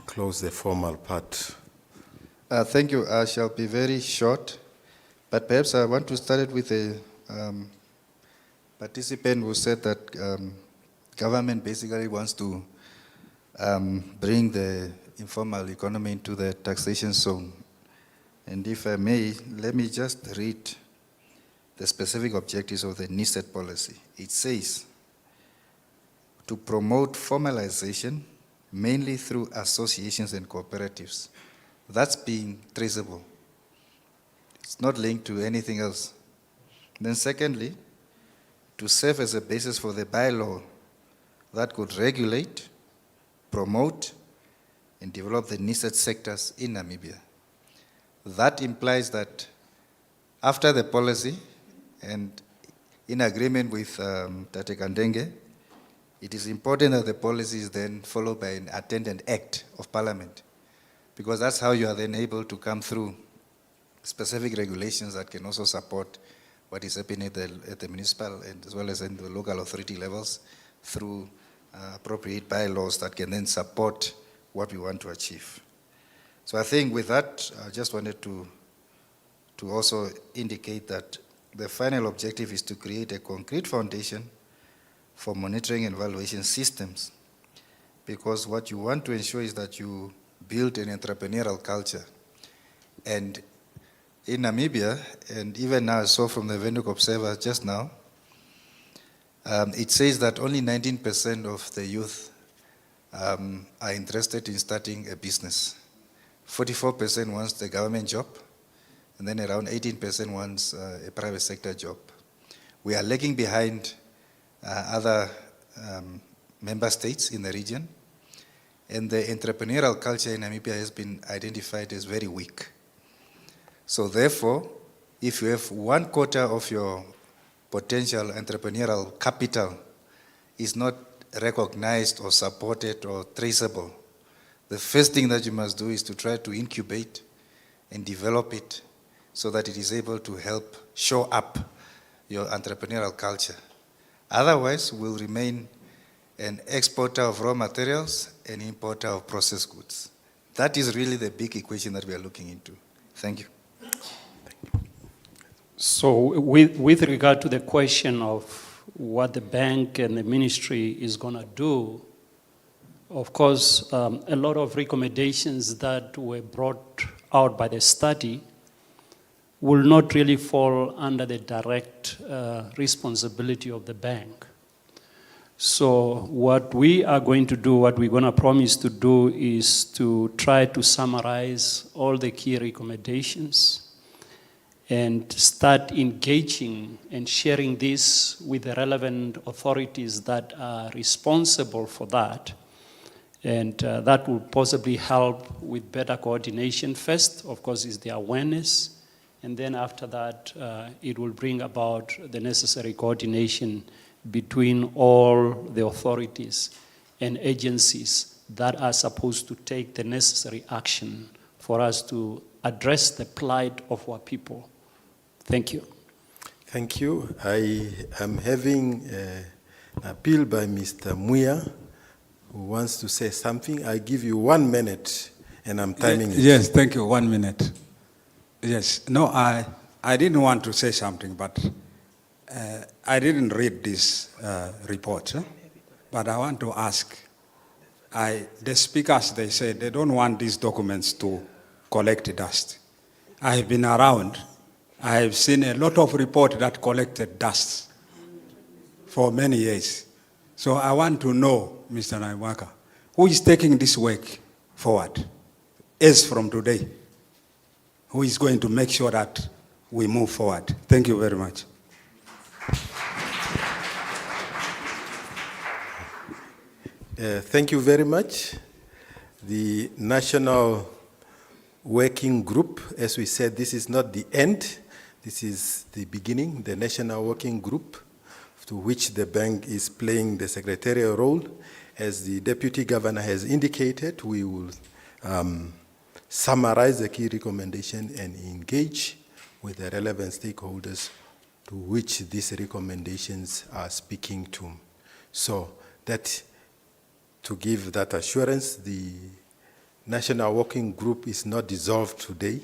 close the formal part. Thank you. I shall be very short, but perhaps I want to start it with a participant who said that government basically wants to bring the informal economy into the taxation zone. And if I may, let me just read the specific objectives of the NISET policy. It says, to promote formalization, mainly through associations and cooperatives. That's being traceable. It's not linked to anything else. Then secondly, to serve as a basis for the bylaw that could regulate, promote, and develop the NISET sectors in Namibia. That implies that after the policy, and in agreement with Tate Kandenge, it is important that the policy is then followed by an attendant act of parliament, because that's how you are then able to come through specific regulations that can also support what is happening at the municipal and as well as in the local authority levels through appropriate bylaws that can then support what we want to achieve. So I think with that, I just wanted to also indicate that the final objective is to create a concrete foundation for monitoring and evaluation systems, because what you want to ensure is that you build an entrepreneurial culture. And in Namibia, and even now I saw from the Windhoek Observer just now, it says that only 19% of the youth are interested in starting a business. 44% wants the government job, and then around 18% wants a private sector job. We are lagging behind other member states in the region, and the entrepreneurial culture in Namibia has been identified as very weak. So therefore, if you have 1/4 of your potential entrepreneurial capital is not recognized or supported or traceable, the first thing that you must do is to try to incubate and develop it so that it is able to help show up your entrepreneurial culture. Otherwise, we'll remain an exporter of raw materials and importer of processed goods. That is really the big equation that we are looking into. Thank you. So with regard to the question of what the bank and the ministry is going to do, of course, a lot of recommendations that were brought out by the study will not really fall under the direct responsibility of the bank. So what we are going to do, what we're going to promise to do, is to try to summarize all the key recommendations and start engaging and sharing this with the relevant authorities that are responsible for that. And that will possibly help with better coordination first, of course, is the awareness. And then after that, it will bring about the necessary coordination between all the authorities and agencies that are supposed to take the necessary action for us to address the plight of our people. Thank you. Thank you. I am having an appeal by Mr. Muya, who wants to say something. I give you 1 minute, and I'm timing it. Yes, thank you. 1 minute. Yes. No, I didn't want to say something, but I didn't read this report. But I want to ask. The speakers, they said they don't want these documents to collect dust. I have been around. I have seen a lot of reports that collected dust for many years. So I want to know, Mr. Naimwaka, who is taking this work forward. As from today, who is going to make sure that we move forward? Thank you very much. Thank you very much. The National Working Group, as we said, this is not the end. This is the beginning, the National Working Group, to which the bank is playing the secretarial role. As the Deputy Governor has indicated, we will summarize the key recommendation and engage with the relevant stakeholders to which these recommendations are speaking to. So that, to give that assurance, the National Working Group is not dissolved today.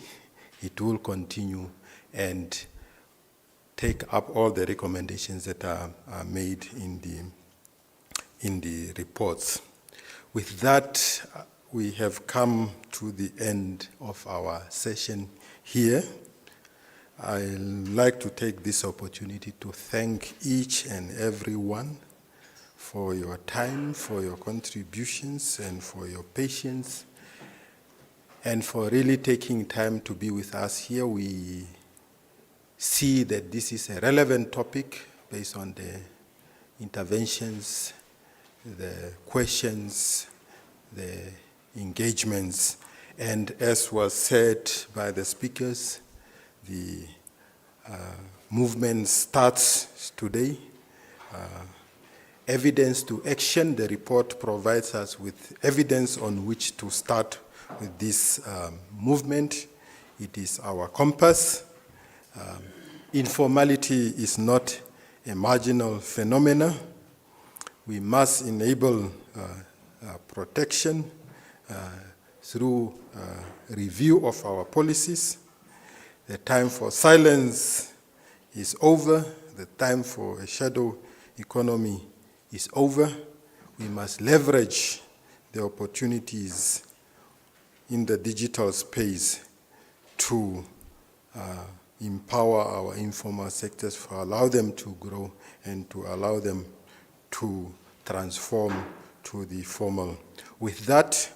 It will continue and take up all the recommendations that are made in the reports. With that, we have come to the end of our session here. I'd like to take this opportunity to thank each and every one for your time, for your contributions, and for your patience, and for really taking time to be with us here. We see that this is a relevant topic based on the interventions, the questions, the engagements, and as was said by the speakers, the movement starts today. Evidence to action, the report provides us with evidence on which to start with this movement. It is our compass. Informality is not a marginal phenomenon. We must enable protection through review of our policies. The time for silence is over. The time for a shadow economy is over. We must leverage the opportunities in the digital space to empower our informal sectors, to allow them to grow and to allow them to transform to the formal. With that,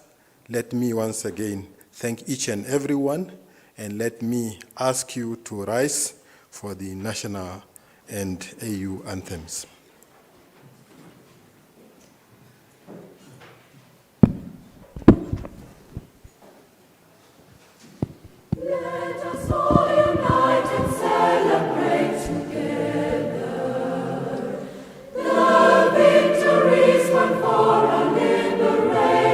let me once again thank each and every one, and let me ask you to rise for the national and AU anthems. Let us all unite and celebrate together the victories won for our liberation.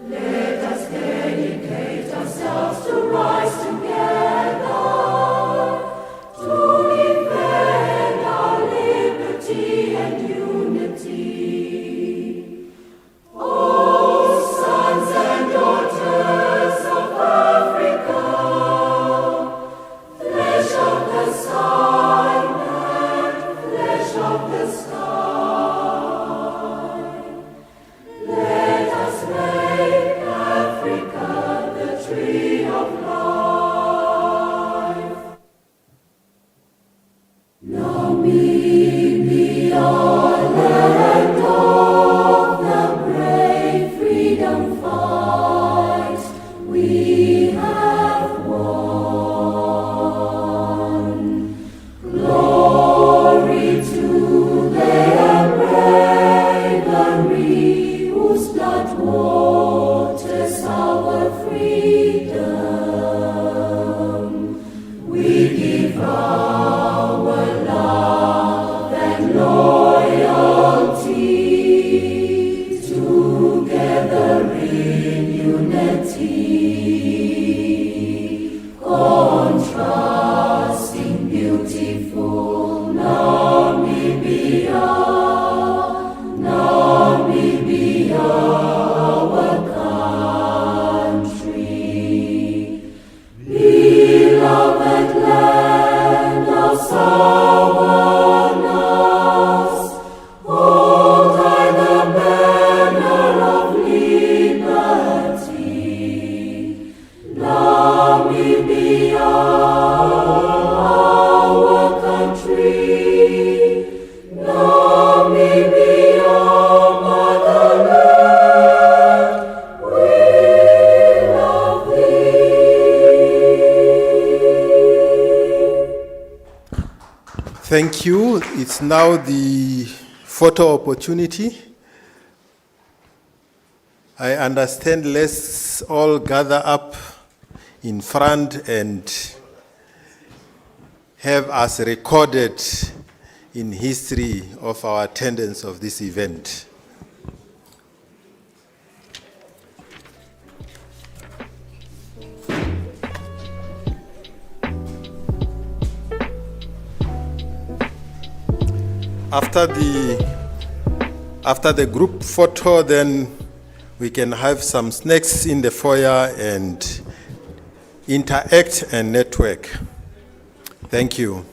Let us dedicate ourselves to rise together to defend Thank you. It's now the photo opportunity. I understand let's all gather up in front and have us recorded in history of our attendance of this event. After the group photo, then we can have some snacks in the foyer and interact and network. Thank you.